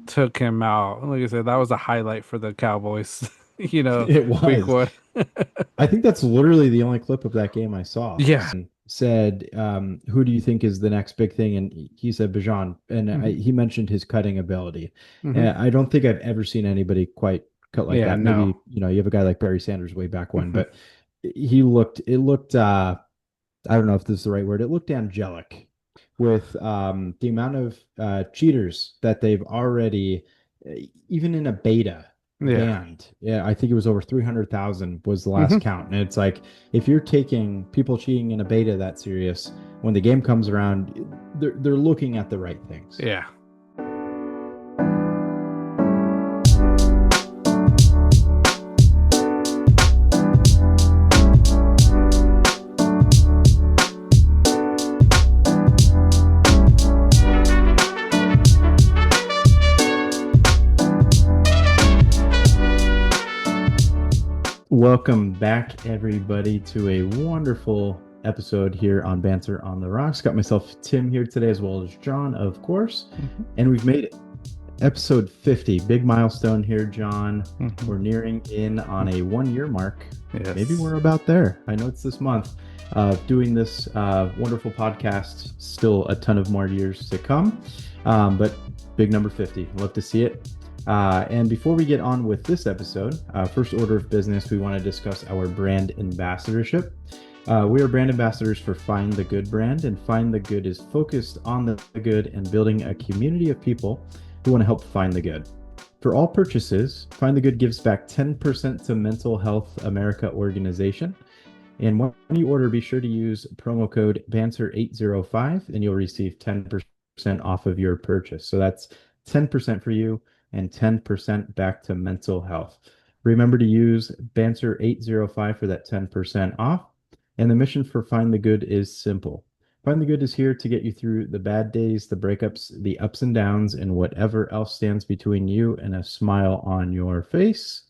took him out. Like I said, that was a highlight for the Cowboys, It week was. one. I think that's literally the only clip of that game I saw. Yeah. Said, who do you think is the next big thing? And he said Bajan, and hmm he mentioned his cutting ability. hmm I don't think I've ever seen anybody quite cut like Yeah, that. no. Maybe, you have a guy like Barry Sanders way back when, hmm but it looked, I don't know if this is the right word. It looked angelic with the amount of cheaters that they've already, uh, even in a beta, Yeah. banned. Yeah, I think it was over 300,000 was the last hmm count. And it's like, if you're taking people cheating in a beta that serious, when the game comes around, they're looking at the right things. Yeah. Welcome back, everybody, to a wonderful episode here on Banter on the Rocks. Got myself Tim here today, as well as John, of course, hmm and we've made it. Episode 50, big milestone here, John. hmm We're nearing in on a 1 year mark. Maybe Yes. we're about there. I know it's this month of doing this wonderful podcast. Still a ton of more years to come, but big number 50. Love to see it. And before we get on with this episode, first order of business, we want to discuss our brand ambassadorship. We are brand ambassadors for Find the Good brand, and Find the Good is focused on the good and building a community of people who want to help find the good. For all purchases, Find the Good gives back 10% to Mental Health America organization. And when you order, be sure to use promo code BANTER805 and you'll receive 10% off of your purchase. So that's 10% for you and 10% back to mental health. Remember to use BANTER805 for that 10% off. And the mission for Find the Good is simple. Find the Good is here to get you through the bad days, the breakups, the ups and downs, and whatever else stands between you and a smile on your face.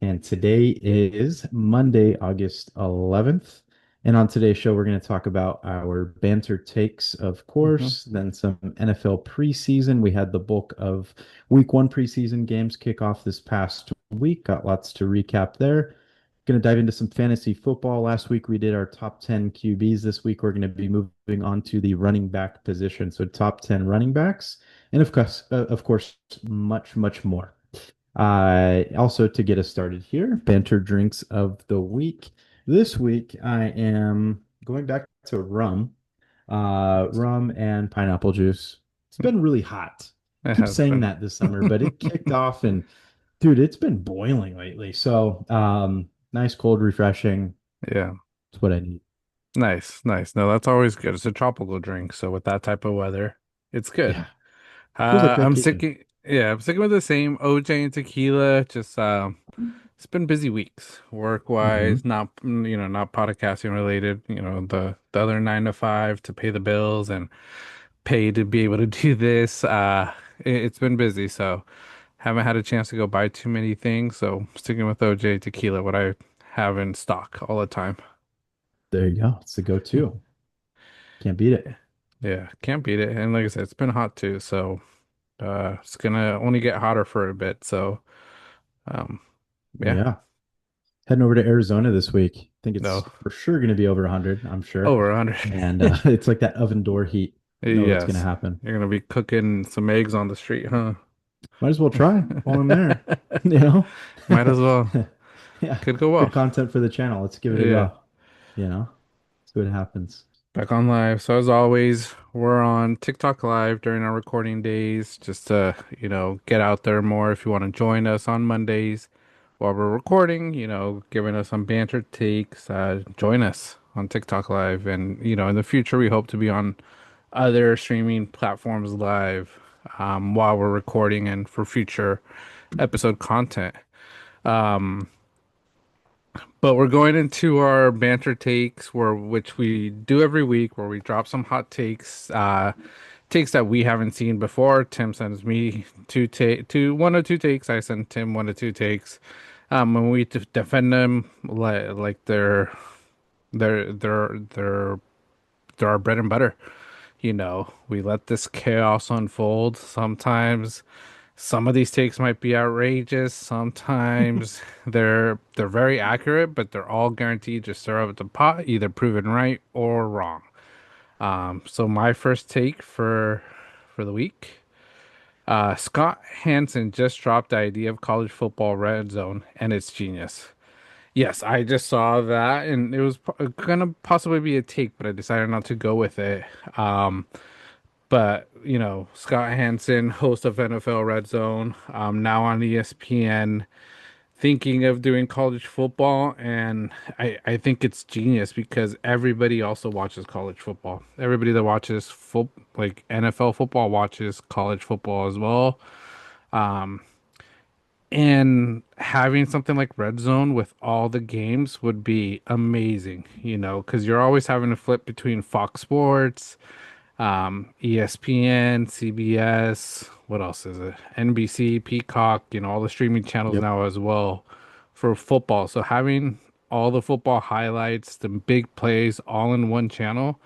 And today is Monday, August 11th. And on today's show, we're going to talk about our banter takes, of hmm course, then some NFL preseason. We had the bulk of week one preseason games kick off this past week. Got lots to recap there. Going to dive into some fantasy football. Last week, we did our top 10 QBs. This week, we're going to be moving on to the running back position. So, top 10 running backs. And of course, much, much more. Also, to get us started here, banter drinks of the week. This week, I am going back to rum and pineapple juice. It's been really hot. I It keep has saying been. that this summer, but it kicked off and dude, it's been boiling lately. So, nice, cold, refreshing. Yeah. It's what I need. Nice, nice. No, that's always good. It's a tropical drink, so with that type of weather, it's good. Yeah, feels like I'm vacation. sticking, yeah, I'm sticking with the same OJ and tequila. Just it's been busy weeks, work Hmm. wise, not not podcasting related. The other 9 to 5 to pay the bills and pay to be able to do this. It's been busy, so haven't had a chance to go buy too many things. So sticking with OJ tequila, what I have in stock all the time. There you go. It's the go-to. Can't beat it. Yeah, can't beat it. And like I said, it's been hot too, so it's gonna only get hotter for a bit. So um yeah, Yeah. Heading over to Arizona this week. I think no, it's for sure going to be over 100, I'm sure. over 100. And it's like that oven door heat. Know that's going to Yes. happen. You're gonna be cooking some eggs on the street, huh? Might as well try while I'm there. You know? Might as well. Yeah. Could go Good well. content for the channel. Let's give it a Yeah. go. You know? See what happens. Back on live. So as always, we're on TikTok live during our recording days, just to, get out there more if you want to join us on Mondays while we're recording, giving us some banter takes, join us on TikTok live. And, in the future, we hope to be on other streaming platforms live, while we're recording and for future episode content. Um, but we're going into our banter takes, which we do every week, where we drop some hot takes that we haven't seen before. Tim sends me one or two takes. I send Tim one or two takes. And we defend them like they're they're our bread and butter. We let this chaos unfold. Sometimes some of these takes might be outrageous. Sometimes they're very accurate, but they're all guaranteed to stir up the pot, either proven right or wrong. So my first take for the week. Scott Hansen just dropped the idea of college football red zone, and it's genius. Yes, I just saw that, and it was gonna possibly be a take, but I decided not to go with it. Um, but Scott Hansen, host of NFL Red Zone, now on ESPN, thinking of doing college football, and I think it's genius because everybody also watches college football. Everybody that watches like NFL football watches college football as well. And having something like Red Zone with all the games would be amazing, because you're always having to flip between Fox Sports, ESPN, CBS, what else is it? NBC, Peacock, all the streaming channels Yep. now as well for football. So having all the football highlights, the big plays all in one channel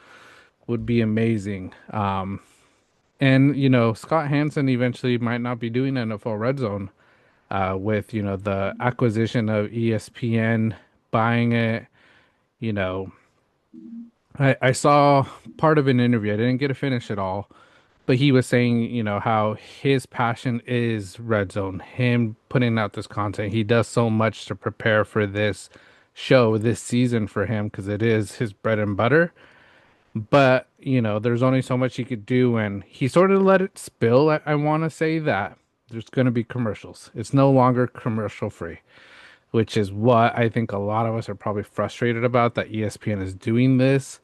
would be amazing. And Scott Hansen eventually might not be doing NFL Red Zone with the acquisition of ESPN buying it. You know, I saw part of an interview. I didn't get to finish it all, but he was saying, how his passion is Red Zone, him putting out this content. He does so much to prepare for this show, this season for him, because it is his bread and butter. But, there's only so much he could do, and he sort of let it spill. I want to say that there's going to be commercials. It's no longer commercial free, which is what I think a lot of us are probably frustrated about that ESPN is doing this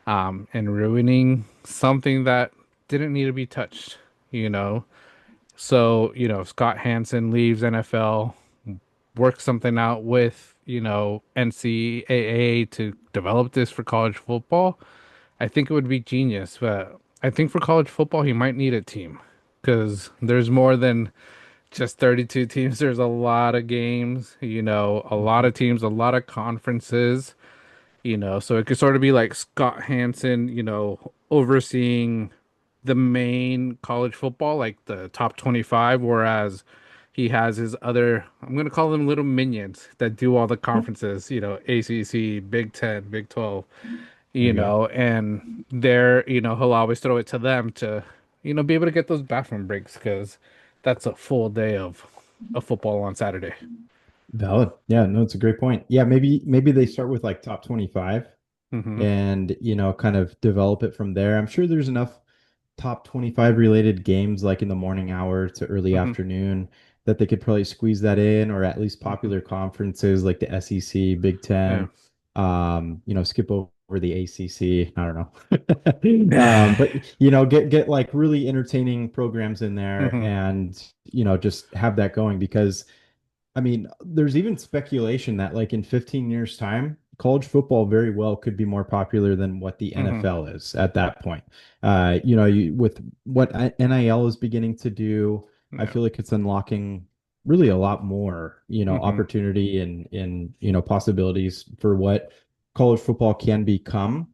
and ruining something that didn't need to be touched, you know? So, Scott Hansen leaves NFL, works something out with, NCAA to develop this for college football. I think it would be genius, but I think for college football, he might need a team because there's more than just 32 teams. There's a lot of games, a lot of teams, a lot of conferences, so it could sort of be like Scott Hansen, overseeing the main college football, like the top 25, whereas he has his other, I'm going to call them little minions that do all the conferences, ACC, Big 10, Big 12, There you go. and they're, he'll always throw it to them to, be able to get those bathroom breaks because that's a full day of football on Saturday. Valid. Yeah, no, it's a great point. Yeah, maybe they start with like top 25 Hmm. and kind of develop it from there. I'm sure there's enough top 25 related games like in the morning hour to early Hmm. afternoon that they could probably squeeze that in, or at least Hmm. popular conferences like the SEC, Big Yeah. Ten, skip over the ACC. I don't know. But get like really entertaining programs in there Hmm. and just have that going because I mean, there's even speculation that like in 15 years' time, college football very well could be more popular than what the Hmm. NFL is at that point. With what NIL is beginning to do, I Yeah. feel like it's unlocking really a lot more, Hmm. opportunity and possibilities for what college football can become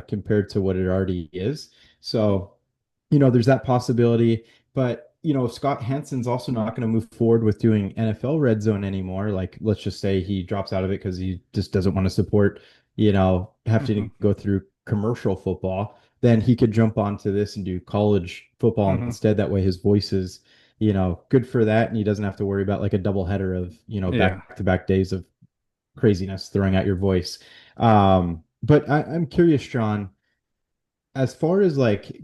compared to what it already is. So there's that possibility. But, Scott Hansen's also not going to move forward with doing NFL Red Zone anymore. Like, let's just say he drops out of it because he just doesn't want to support, having Hmm. to go through commercial football. Then he could jump onto this and do college football Hmm. instead. That way his voice is, good for that. And he doesn't have to worry about like a double header of, Yeah. back-to-back days of craziness throwing out your voice. But I'm curious, Sean, as far as like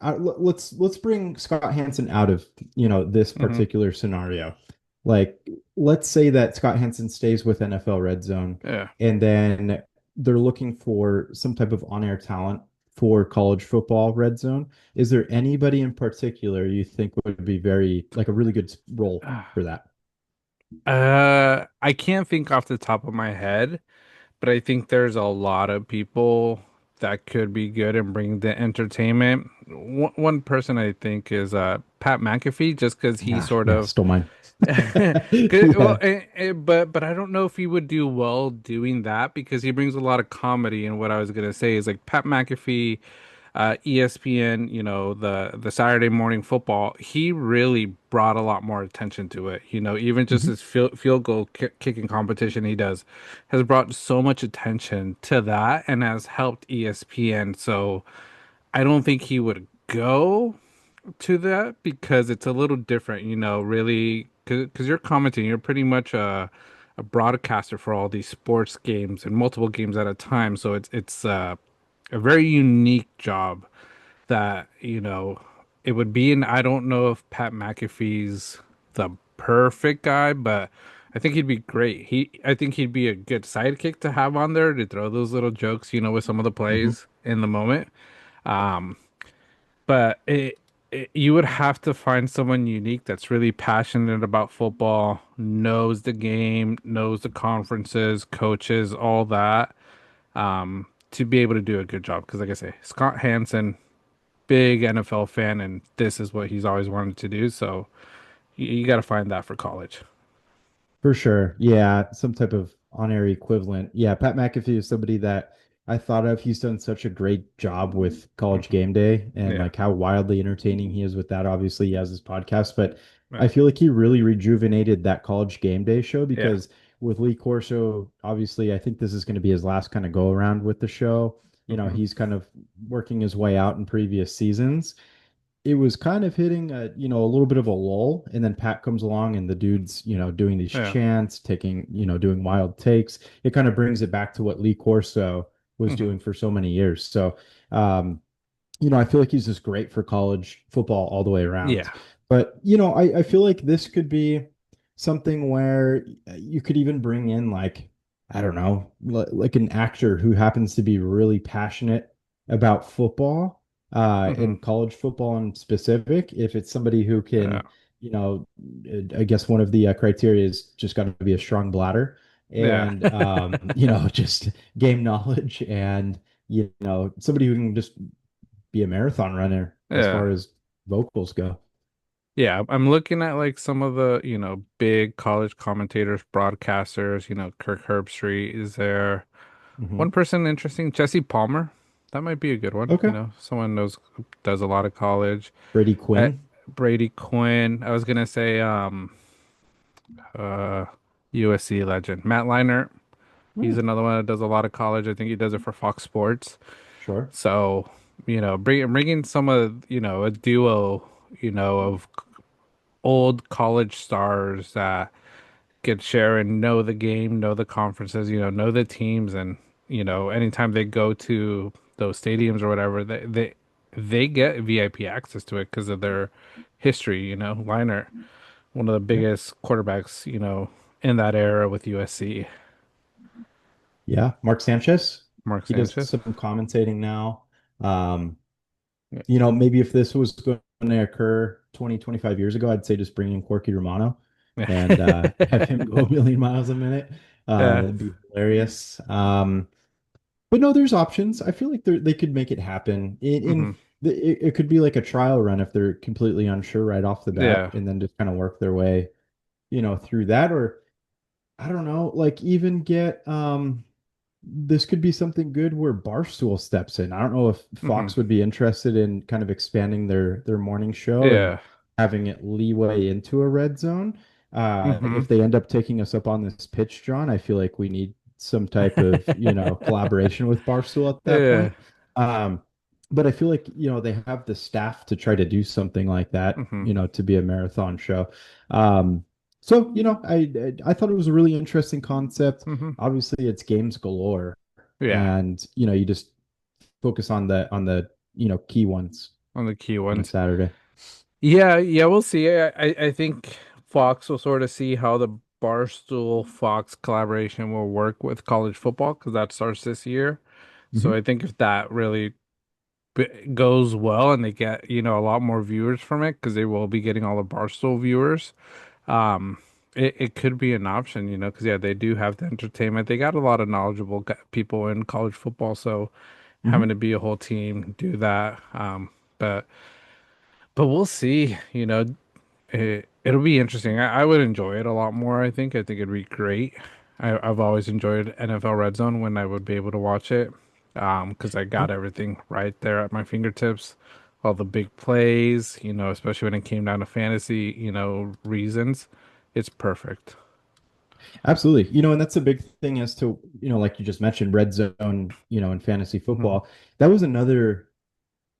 let's bring Scott Hansen out of this Hmm. particular scenario. Like let's say that Scott Hansen stays with NFL Red Zone Yeah. and then they're looking for some type of on-air talent for college football Red Zone. Is there anybody in particular you think would be very like a really good role for that? I can't think off the top of my head, but I think there's a lot of people that could be good and bring the entertainment. One person I think is Pat McAfee, just because he Ah, sort yeah, of stole mine. Well, Yeah. but I don't know if he would do well doing that because he brings a lot of comedy. And what I was gonna say is like Pat McAfee. ESPN, you know, the Saturday morning football, he really brought a lot more attention to it. You know, even just Mhm. his field goal kicking competition he does has brought so much attention to that and has helped ESPN. So I don't think he would go to that because it's a little different, you know, really, because you're commenting, you're pretty much a broadcaster for all these sports games and multiple games at a time. So it's a very unique job that, you know, it would be. And I don't know if Pat McAfee's the perfect guy, but I think he'd be great. I think he'd be a good sidekick to have on there to throw those little jokes, you know, with some of the Mhm. plays in the moment. But you would have to find someone unique that's really passionate about football, knows the game, knows the conferences, coaches, all that, to be able to do a good job. Because, like I say, Scott Hansen, big NFL fan, and this is what he's always wanted to do. So you got to find that for college. For sure. Yeah, some type of on-air equivalent. Yeah, Pat McAfee is somebody that I thought of. He's done such a great job with College Hmm. Game Day and Yeah. like how wildly entertaining he is with that. Obviously, he has his podcast, but Yeah. I feel like he really rejuvenated that College Game Day show Yeah. because with Lee Corso, obviously, I think this is going to be his last kind of go around with the show. You know, Hmm. he's kind of working his way out in previous seasons. It was kind of hitting a a little bit of a lull, and then Pat comes along and the dude's doing these Yeah. chants, taking doing wild takes. It kind of brings it back to what Lee Corso was Hmm. doing for so many years. So um I feel like he's just great for college football all the way around. Yeah. But, I feel like this could be something where you could even bring in like, I don't know, like an actor who happens to be really passionate about football, Hmm. and college football in specific. If it's somebody who Yeah. can, you know, I guess one of the criteria is just got to be a strong bladder Yeah. and, just game knowledge and somebody who can just be a marathon runner as Yeah. far as vocals go. Yeah, I'm looking at like some of the, you know, big college commentators, broadcasters, you know, Kirk Herbstreit is there. Hmm. One person interesting, Jesse Palmer. That might be a good one, you Okay. know, someone knows does a lot of college. Brady Uh, Quinn. Brady Quinn. I was gonna say uh USC legend. Matt Leinart. He's Hmm, another one that does a lot of college. I think he does it for Fox Sports. sure. So, you know, bringing some of, you know, a duo, you know, of old college stars that could share and know the game, know the conferences, you know the teams, and you know, anytime they go to those stadiums or whatever, they get VIP access to it because of their history. You know, Liner, one of the Yeah. biggest quarterbacks, you know, in that era with USC. Yeah. Mark Sanchez. Mark He does Sanchez. some commentating now. Um, Yeah. maybe if this was going to occur 20, 25 years ago, I'd say just bring in Corky Romano and have him go a million miles a minute. Yeah. That'd be hilarious. But no, there's options. I feel like they could make it happen. Hmm. It could be like a trial run if they're completely unsure right off the bat, Yeah. and then just kind of work their way, through that. Or I don't know, like even get this could be something good where Barstool steps in. I don't know if Hmm. Fox would be interested in kind of expanding their morning show and Yeah. having it leeway into a red zone. Hmm. If they end up taking us up on this pitch, John, I feel like we need some type of, collaboration with Barstool at that Yeah. point. Um, but I feel like, they have the staff to try to do something like that, Hmm. to be a marathon show. Um, so, I thought it was a really interesting concept. Hmm. Obviously, it's games galore, Yeah. and you just focus on the key ones On the key on a ones. Saturday. Yeah, yeah, we'll see. I think Fox will sort of see how the Barstool Fox collaboration will work with college football because that starts this year. So Hmm. I think if that really goes well and they get, you know, a lot more viewers from it because they will be getting all the Barstool viewers, um, it could be an option, you know, because yeah, they do have the entertainment. They got a lot of knowledgeable people in college football, so having Hmm. to be a whole team do that, but. But we'll see, you know, it'll be interesting. I would enjoy it a lot more, I think. I think it'd be great. I've always enjoyed NFL Red Zone when I would be able to watch it. because I Huh? got everything right there at my fingertips. All the big plays, especially when it came down to fantasy, reasons. It's perfect. Absolutely. And that's a big thing as to, like you just mentioned, red zone, in fantasy Hmm. football. That was another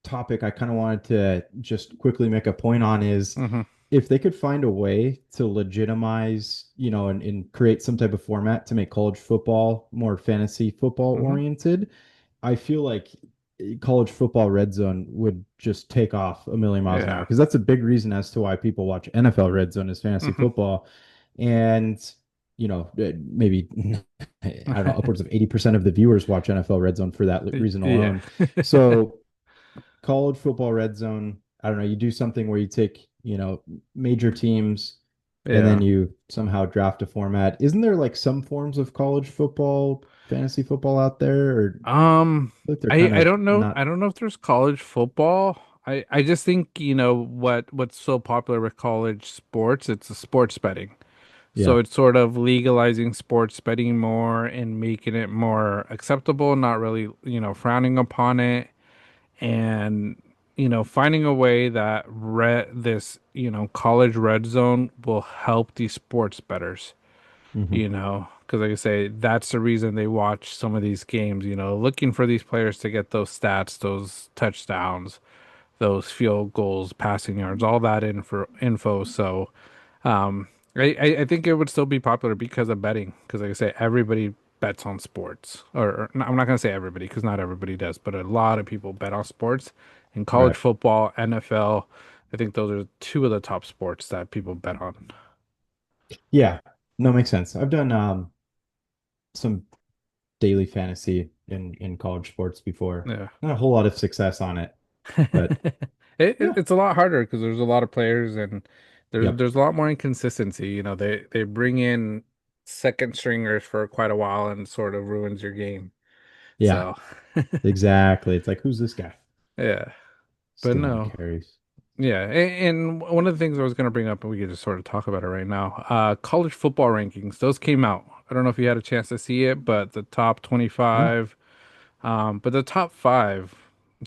topic I kind of wanted to just quickly make a point on is Hmm. if they could find a way to legitimize, and create some type of format to make college football more fantasy football Hmm. oriented, I feel like college football red zone would just take off a million miles an hour Yeah. because that's a big reason as to why people watch NFL red zone is fantasy Hmm. football. And, maybe, I don't know, upwards of 80% of the viewers watch NFL red zone for that reason Yeah. alone. So college football red zone, I don't know, you do something where you take, major teams and then Yeah. you somehow draft a format. Isn't there like some forms of college football, fantasy football out there? Or Um, I think they're I kind I of don't know. I not, don't know if there's college football. I just think, what's so popular with college sports, it's a sports betting. yeah. So it's sort of legalizing sports betting more and making it more acceptable, not really, frowning upon it, and finding a way that college red zone will help these sports bettors, Hmm. because like I say, that's the reason they watch some of these games, looking for these players to get those stats, those touchdowns, those field goals, passing yards, all that info. So, um, I think it would still be popular because of betting. Because like I say, everybody bets on sports, I'm not gonna say everybody because not everybody does, but a lot of people bet on sports. In college Right. football, NFL, I think those are two of the top sports that people bet on. Yeah. No, makes sense. I've done some daily fantasy in college sports before. Yeah. Not a whole lot of success on it, but yeah. It's a lot harder because there's a lot of players and Yep. there's a lot more inconsistency. They bring in second stringers for quite a while and sort of ruins your game. Yeah. So, Exactly. It's like, who's this guy yeah. But stealing no. carries? Yeah, and one of the things I was going to bring up, and we could just sort of talk about it right now. College football rankings, those came out. I don't know if you had a chance to see it, but the top No. 25, but the top five,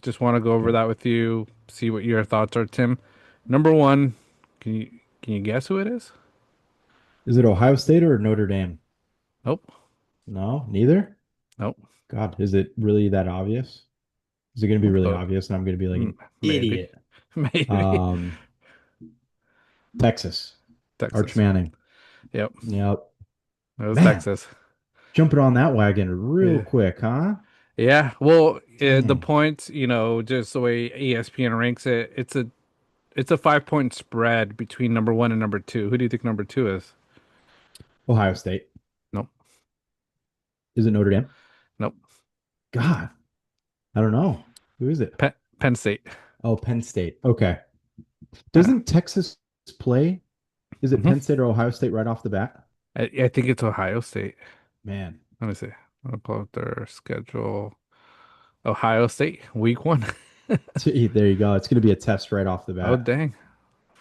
just want to go over Yep. that with you, see what your thoughts are, Tim. Number one, can you can you guess who it is? Is it Ohio State or Notre Dame? Nope, No, neither. nope. God, is it really that obvious? Is it going to be Well, really close. obvious? And I'm going to be like an Maybe, idiot. maybe. Um, Texas, Arch Texas. Manning. Yep, Yep. it was Man, Texas. jumping on that wagon real Yeah. quick, huh? Yeah, well, the Dang. points, just the way ESPN ranks it, it's a 5 point spread between number one and number two. Who do you think number two is? Ohio State. Nope, Is it Notre Dame? nope. God, I don't know. Who is it? Penn State. Oh, Penn State. Okay. Uh, Doesn't Texas play? Is it mhm. Penn State or Ohio State right off the bat? I think it's Ohio State. Man. Let me see. I'll pull up their schedule. Ohio State, week one. There you go. It's going to be a test right off the Oh, bat. dang.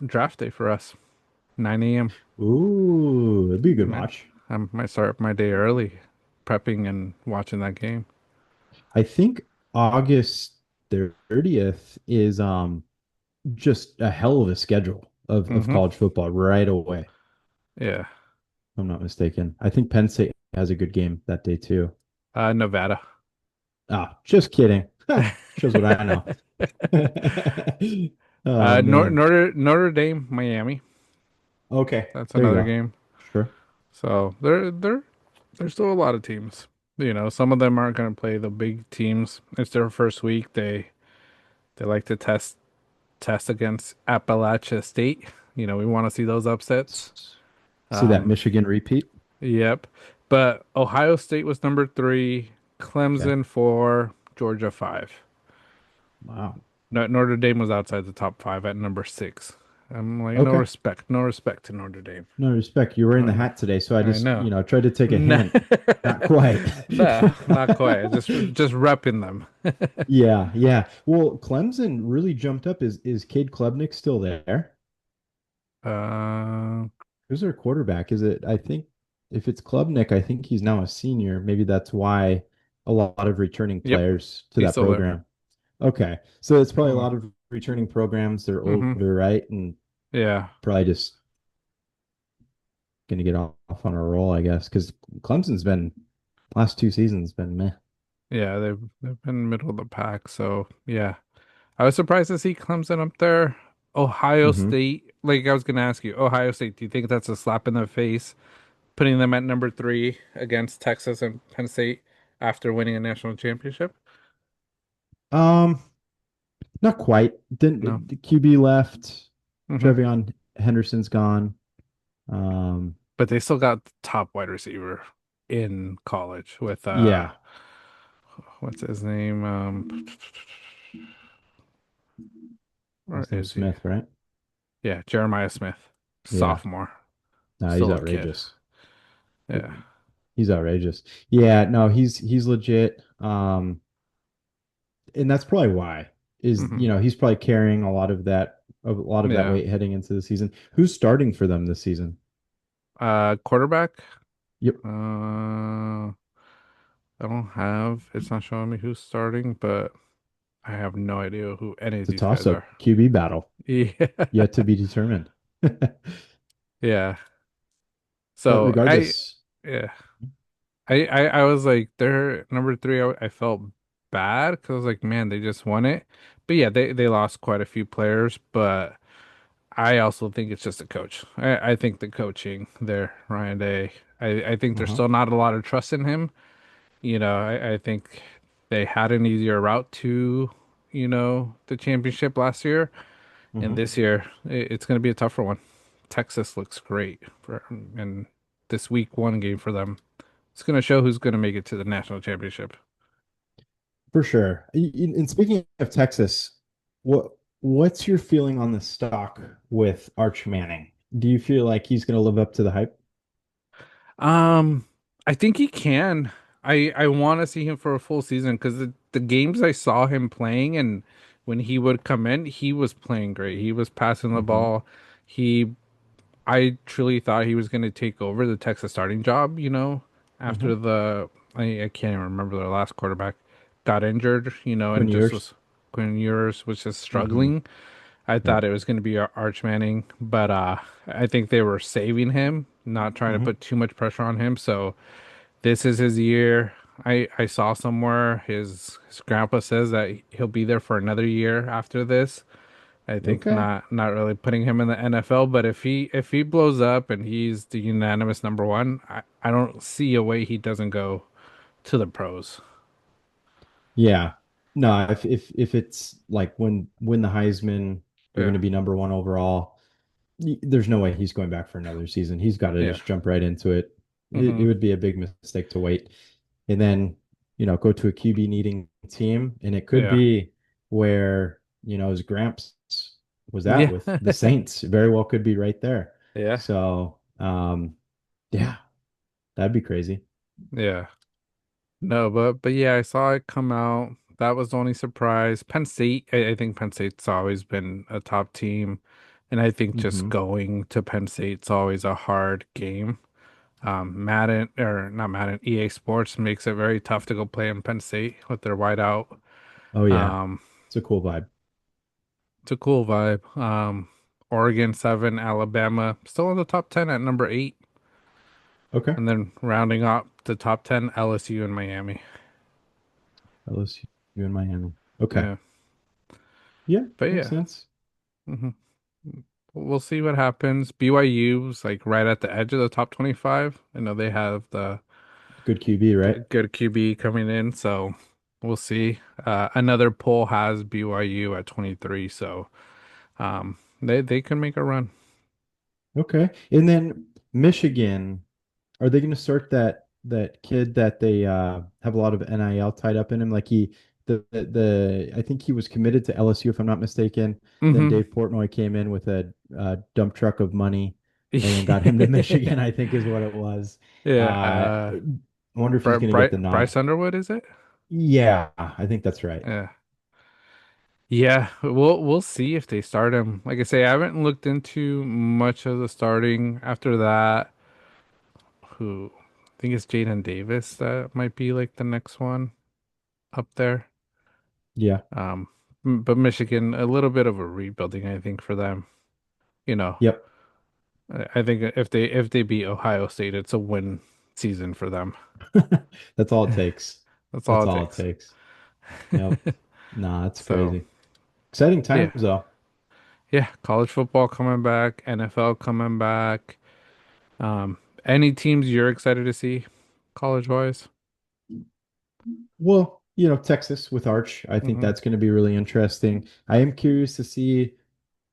Draft day for us. 9 a.m. Ooh, it'd be a good Might, watch. I might start my day early, prepping and watching that game. I think August 30th is just a hell of a schedule of Mm-hmm. college football right away, if Yeah. I'm not mistaken. I think Penn State has a good game that day too. Nevada. Ah, just kidding. Shows what I know. Oh man. Notre Dame, Miami. Okay, That's there you another go. game. Sure. So there's still a lot of teams. Some of them aren't going to play the big teams. It's their first week. They like to test against Appalachia State. We want to see those upsets. See that Um, Michigan repeat? yep. But Ohio State was number three, Okay. Clemson four, Georgia five. Wow. No, Notre Dame was outside the top five at number six. I'm like, Okay. no respect to Notre Dame. No respect. You're wearing the No, hat today, so I I just, know. tried to take a No, hint. Not quite. no, not quite. Just repping them. Yeah, yeah. Well, Clemson really jumped up. Is Cade Klubnik still there? Uh, Who's their quarterback? Is it, I think if it's Klubnik, I think he's now a senior. Maybe that's why. a lot of returning Yep, players to he's that still there. program. Okay. So it's probably a Uh, lot of returning programs. They're mm-hmm. older, right? And Yeah, probably just going to get off on a roll, I guess, because Clemson's been last 2 seasons been meh. yeah, they've been middle of the pack. So yeah, I was surprised to see Clemson up there. Ohio Hmm. State, like I was gonna ask you, Ohio State, do you think that's a slap in the face, putting them at number three against Texas and Penn State after winning a national championship? Um, Not quite. No. Didn't the QB left? Hmm. Trevion Henderson's gone. Um, But they still got the top wide receiver in college with yeah, what's his name? Where last name is he? Smith, right? Yeah, Jeremiah Smith, Yeah. sophomore, No, he's still a kid. outrageous. Yeah. He's outrageous. Yeah, no, he's legit. And that's probably why is Hmm. he's probably carrying a lot of that Yeah. weight heading into the season. Who's starting for them this season? Quarterback. Yep. I don't have. It's not showing me who's starting, but I have no idea who any of It's a these guys toss-up are. QB battle Yeah. yet to be determined. Yeah. But So regardless, yeah. I was like, they're number three. I felt bad because I was like, man, they just won it. But yeah, they lost quite a few players. But I also think it's just a coach. I think the coaching there, Ryan Day. I think there's uh-huh. still not a lot of trust in him. I think they had an easier route to, the championship last year, and Hmm. this year it's going to be a tougher one. Texas looks great and this week one game for them. It's going to show who's going to make it to the national championship. For sure. And speaking of Texas, what's your feeling on the stock with Arch Manning? Do you feel like he's going to live up to the hype? Um, I think he can. I want to see him for a full season because the games I saw him playing and when he would come in, he was playing great. He was passing the Hmm. ball. He I truly thought he was going to take over the Texas starting job, after Hmm. I can't even remember their last quarterback got injured, Quinn and just Ewers. was Quinn Ewers was just Hmm. struggling. I Yep. thought it was going to be Arch Manning, but I think they were saving him, not trying to Hmm. put too much pressure on him. So this is his year. I saw somewhere his grandpa says that he'll be there for another year after this. I think Okay. not really putting him in the NFL, but if he blows up and he's the unanimous number one, I don't see a way he doesn't go to the pros. Yeah. No, if it's like win the Heisman, you're going Yeah. to be number one overall. There's no way he's going back for another season. He's got to Yeah. just jump right into it. It Hmm. would be a big mistake to wait. And then, go to a QB needing team. And it could Yeah. be where, his Gramps was at Yeah. with the Saints. Very well could be right there. Yeah. So, yeah, that'd be crazy. Yeah. No, but yeah, I saw it come out. That was the only surprise. Penn State, I think Penn State's always been a top team. And I think just Hmm. going to Penn State's always a hard game. Madden or not Madden, EA Sports makes it very tough to go play in Penn State with their whiteout. Oh, yeah. Um, It's a cool vibe. it's a cool vibe. Oregon 7, Alabama still in the top 10 at number 8, Okay. and then rounding up the top 10, LSU and Miami. LSU in Miami. Okay. Yeah, Yeah, but makes yeah, sense. hmm we'll see what happens. BYU's like right at the edge of the top 25. I know they have the Good QB, right? good QB coming in, so we'll see. Another poll has BYU at 23, so they can make a run. Okay. And then Michigan, are they going to start that kid that they have a lot of NIL tied up in him? Like the I think he was committed to LSU if I'm not mistaken. Then Hmm. Dave Portnoy came in with a dump truck of money and then got him to Michigan, I think is what it was. Yeah, I wonder if he's going to get the nod. Bryce Underwood, is it? Yeah, I think that's right. Yeah. Yeah, we'll see if they start him. Like I say, I haven't looked into much of the starting after that. Who I think it's Jaden Davis that might be like the next one. up there. Yeah. Um, but Michigan, a little bit of a rebuilding, I think, for them. You know, Yep. I think if they beat Ohio State, it's a win season for them. That's all it takes. That's all That's it all it takes. takes. Yep. Nah, that's So, crazy. Exciting yeah. times though. Yeah, college football coming back, NFL coming back. Um, any teams you're excited to see college wise? Well, Texas with Arch, I think Mm-hmm. that's going to be really interesting. I am curious to see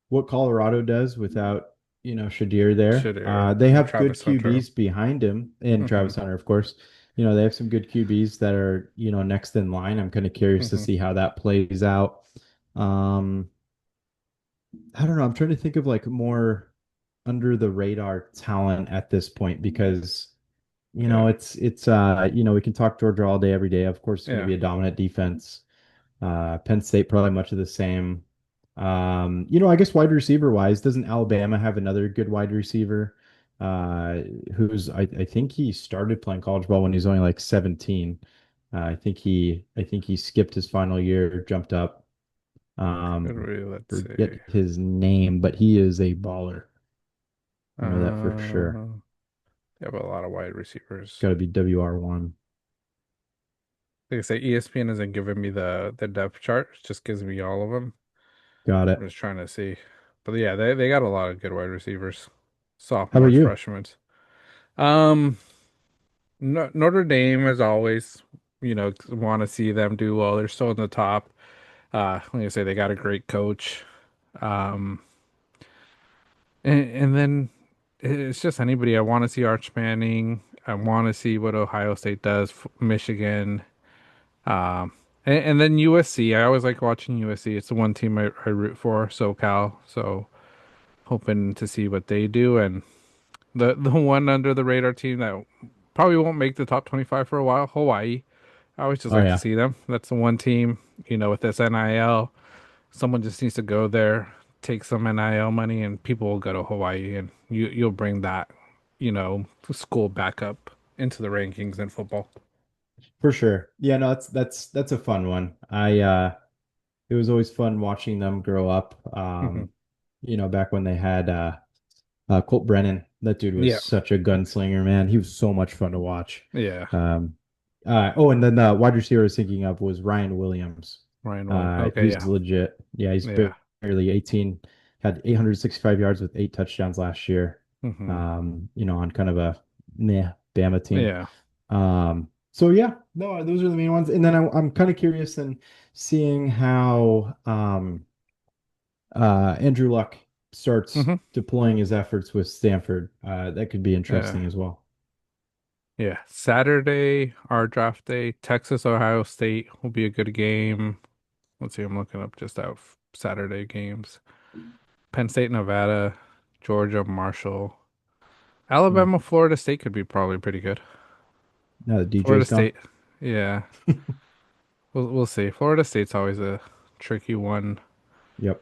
what Colorado does without, Shadir there. Shadir They and have good Travis Hunter. QBs behind him and Mm-hmm. Travis Hunter, of course. They have some good QBs that are, next in line. I'm kind of curious to Mm-hmm. see how that plays out. Um, I don't know. I'm trying to think of like more under the radar talent at this point because Yeah, we can talk Georgia all day, every day. Of course, it's going to yeah. be a dominant defense. Penn State probably much of the same. I guess wide receiver wise, doesn't Alabama have another good wide receiver? Uh, who's I think he started playing college ball when he was only like 17. I think he skipped his final year, jumped up. Could Um, we? Let's Forget see. his name, but he is a baller. I know that for sure. Uh, they have a lot of wide receivers. Got to be WR1. Like I say, ESPN isn't giving me the depth chart. It just gives me all of them. Got I'm it. just trying to see. But yeah, they got a lot of good wide receivers. How about Sophomores, you? freshmen. Um, no, Notre Dame, as always, want to see them do well. They're still in the top. Like I say, they got a great coach. Um, and then it's just anybody. I want to see Arch Manning. I want to see what Ohio State does, Michigan. Um, and then USC. I always like watching USC. It's the one team I root for, SoCal. So hoping to see what they do. And the one under the radar team that probably won't make the top 25 for a while, Hawaii. I always just Oh like to yeah, see them. That's the one team, with this NIL, someone just needs to go there, take some NIL money, and people will go to Hawaii, and you'll bring that, school back up into the rankings in football. for sure. Yeah, no, that's a fun one. It was always fun watching them grow up. Hmm. Back when they had Colt Brennan. That dude was Yeah, such a gunslinger, man. He was so much fun to watch. yeah. Um, and then the wide receiver I was thinking of was Ryan Williams. Ryan Williams. Okay, He's yeah, legit. Yeah, he's yeah. barely 18, had 865 yards with 8 touchdowns last year. Hmm. On kind of a meh Bama team. Yeah. So yeah, no, those are the main ones. And then I'm kind of curious in seeing how Andrew Luck starts Hmm. deploying his efforts with Stanford. That could be Yeah. interesting as well. Yeah. Saturday, our draft day, Texas, Ohio State will be a good game. Let's see, I'm looking up just out Saturday games. Penn State, Nevada, Georgia, Marshall, Hmm. Alabama, Florida State could be probably pretty good. Now the Florida DJ's gone. State, yeah, we'll see. Florida State's always a tricky one. Yep.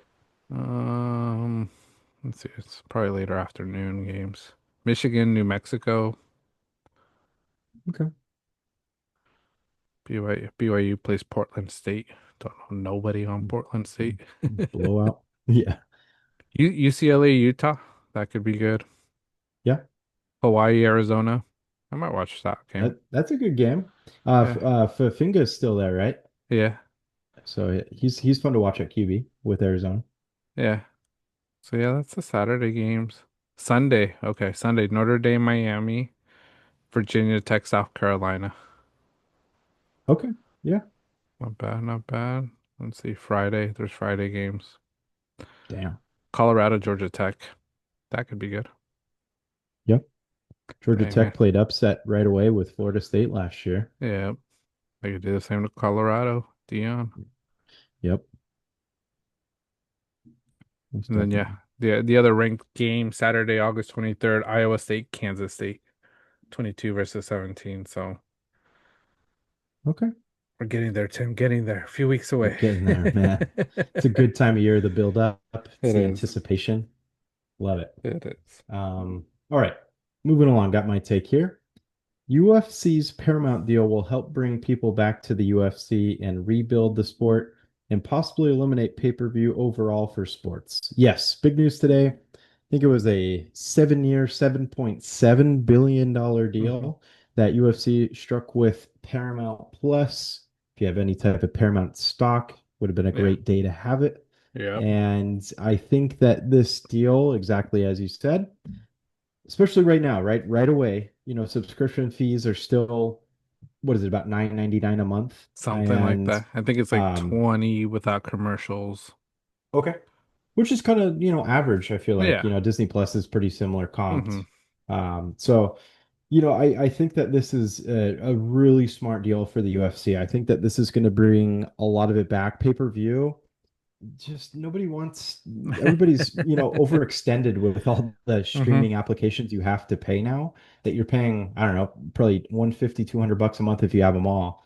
Um, let's see, it's probably later afternoon games. Michigan, New Mexico, Okay. BYU plays Portland State. Don't know nobody on Portland State. Blowout. Yeah. UCLA, Utah, that could be good. Yeah. Hawaii, Arizona. I might watch that game. That's a good game. Yeah, Fafinga is still there, right? yeah, So he's fun to watch at QB with Arizona. yeah. So yeah, that's the Saturday games. Sunday, okay, Sunday, Notre Dame, Miami, Virginia Tech, South Carolina. Okay. Yeah. Not bad, not bad. Let's see, Friday, there's Friday games. Damn. Colorado, Georgia Tech. That could be good. Yep. Georgia Dang, man. Tech played upset right away with Florida State last year. Yeah, they could do the same to Colorado, Dion. Yep. Most And then yeah, definitely. the other ranked game Saturday, August 23rd, Iowa State, Kansas State, 22 versus 17. So Okay. we're getting there, Tim, getting there. A few weeks We're away. getting there, man. It's a good time of year, the build up. It's It the is. anticipation. Love it. It is. All right. Moving along. Got my take here. UFC's Paramount deal will help bring people back to the UFC and rebuild the sport and possibly eliminate pay-per-view overall for sports. Yes, big news today. I think it was a 7-year, $7.7 billion Hmm. deal that UFC struck with Paramount Plus. If you have any type of Paramount stock, would have been a Yeah. great day to have it. Yep. And I think that this deal, exactly as you said, especially right now, right away, subscription fees are still, what is it, about 9.99 a month? Something like And that. I think it's like um 20 without commercials. okay, which is kind of, average, I feel like. Yeah. Disney Plus is pretty similar Hmm. comps. So I think that this is a really smart deal for the UFC. I think that this is going to bring a lot of it back. Pay-per-view, just nobody wants, everybody's overextended with all the Hmm. streaming applications you have to pay now, that you're paying, I don't know, probably 150, $200 a month if you have them all.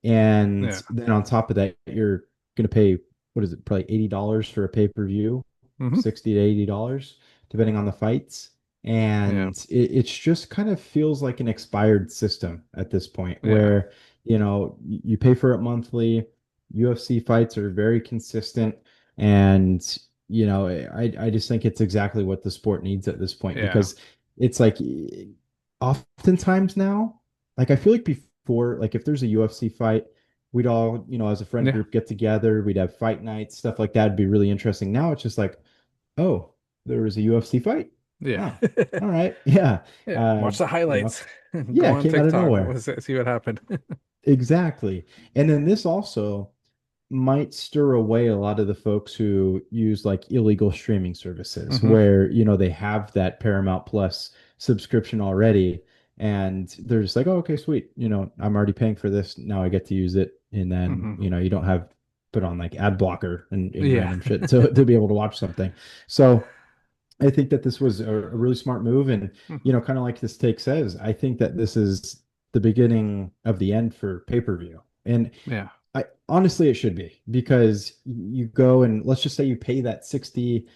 And Yeah. then on top of that, you're going to pay, what is it, probably $80 for a pay-per-view, Hmm. 60 to $80, depending on the fights. Yeah. And it's just kind of feels like an expired system at this point Yeah. where, you pay for it monthly. UFC fights are very consistent. And, I just think it's exactly what the sport needs at this point Yeah. because it's like oftentimes now, like I feel like before, like if there's a UFC fight, we'd all, as a friend Yeah. group get together, we'd have fight nights, stuff like that. It'd be really interesting. Now it's just like, oh, there was a UFC fight. Yeah. Oh, all right. Yeah. Yeah. Uh, Watch the you know, highlights. Go yeah, it on came out of TikTok. nowhere. See what happened. Exactly. And then this also might stir away a lot of the folks who use like illegal streaming services Hmm. where, they have that Paramount Plus subscription already. And they're just like, oh, okay, sweet. I'm already paying for this. Now I get to use it. And then, Hmm. you don't have put on like ad blocker and Yeah. random shit to be able to watch something. So I think that this was a really smart move. And, Mhm. kind of like this take says, I think that this is the beginning of the end for pay-per-view. And Yeah. I honestly, it should be because you go and let's just say you pay that $60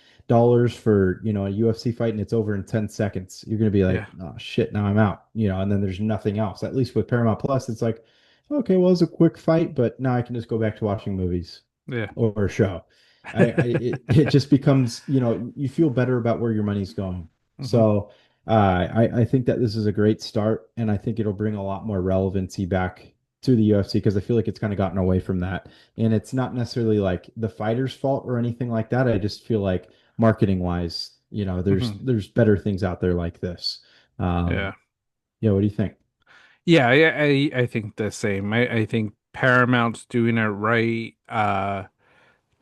for, a UFC fight and it's over in 10 seconds. You're going to be like, Yeah. oh shit, now I'm out, and then there's nothing else. At least with Paramount Plus, it's like, okay, well, it's a quick fight, but now I can just go back to watching movies Yeah. or a show. It just becomes, you feel better about where your money's going. Hmm. So I think that this is a great start, and I think it'll bring a lot more relevancy back to the UFC because I feel like it's kind of gotten away from that. And it's not necessarily like the fighter's fault or anything like that. I just feel like marketing wise, there's Hmm. there's better things out there like this. Yeah. Yeah, what do you think? Yeah. I think the same. I think Paramount's doing it right.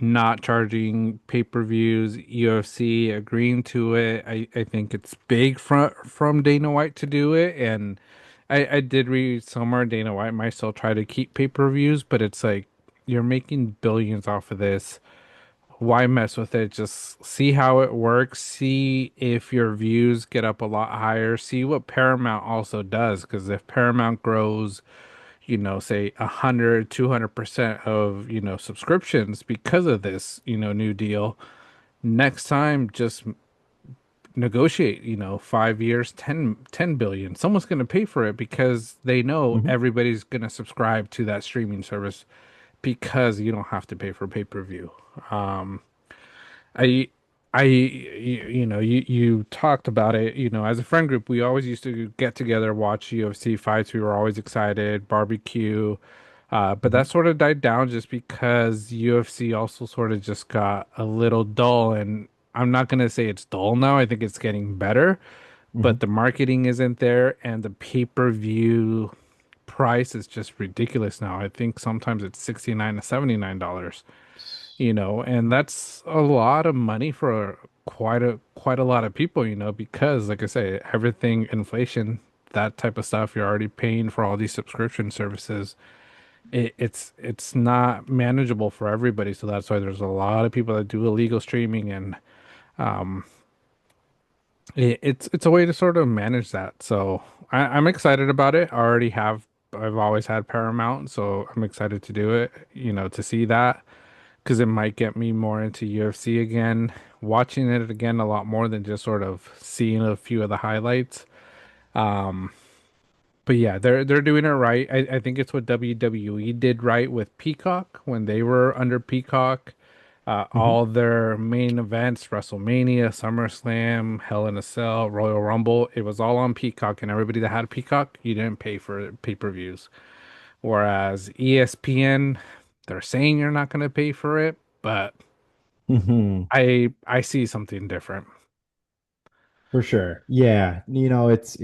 Not charging pay-per-views, UFC agreeing to it. I think it's big from Dana White to do it. And I did read somewhere Dana White might still try to keep pay-per-views, but it's like you're making billions off of this. Why mess with it? Just see how it works. See if your views get up a lot higher. See what Paramount also does. Because if Paramount grows, say 100, 200% of, subscriptions because of this, new deal, next time just negotiate, 5 years, 10 billion. Someone's going to pay for it because they know Mhm. everybody's going to subscribe to that streaming service because you don't have to pay for pay-per-view. Um, I, you talked about it, as a friend group, we always used to get together, watch UFC fights. We were always excited, barbecue. But that Mhm. sort of died down just because UFC also sort of just got a little dull. And I'm not going to say it's dull now. I think it's getting better, but Mhm. the marketing isn't there and the pay-per-view price is just ridiculous now. I think sometimes it's 69 to $79, and that's a lot of money for quite a lot of people, because like I say, everything inflation, that type of stuff, you're already paying for all these subscription services. It's not manageable for everybody, so that's why there's a lot of people that do illegal streaming, and it's a way to sort of manage that. So I'm excited about it. I've always had Paramount, so I'm excited to do it, to see that because it might get me more into UFC again, watching it again a lot more than just sort of seeing a few of the highlights. But yeah, they're doing it right. I think it's what WWE did right with Peacock when they were under Peacock. Hmm. All their main events, WrestleMania, SummerSlam, Hell in a Cell, Royal Rumble, it was all on Peacock, and everybody that had Peacock, you didn't pay for pay-per-views. Whereas ESPN, they're saying you're not going to pay for it, but Hmm. I see something different. For sure. Yeah. It's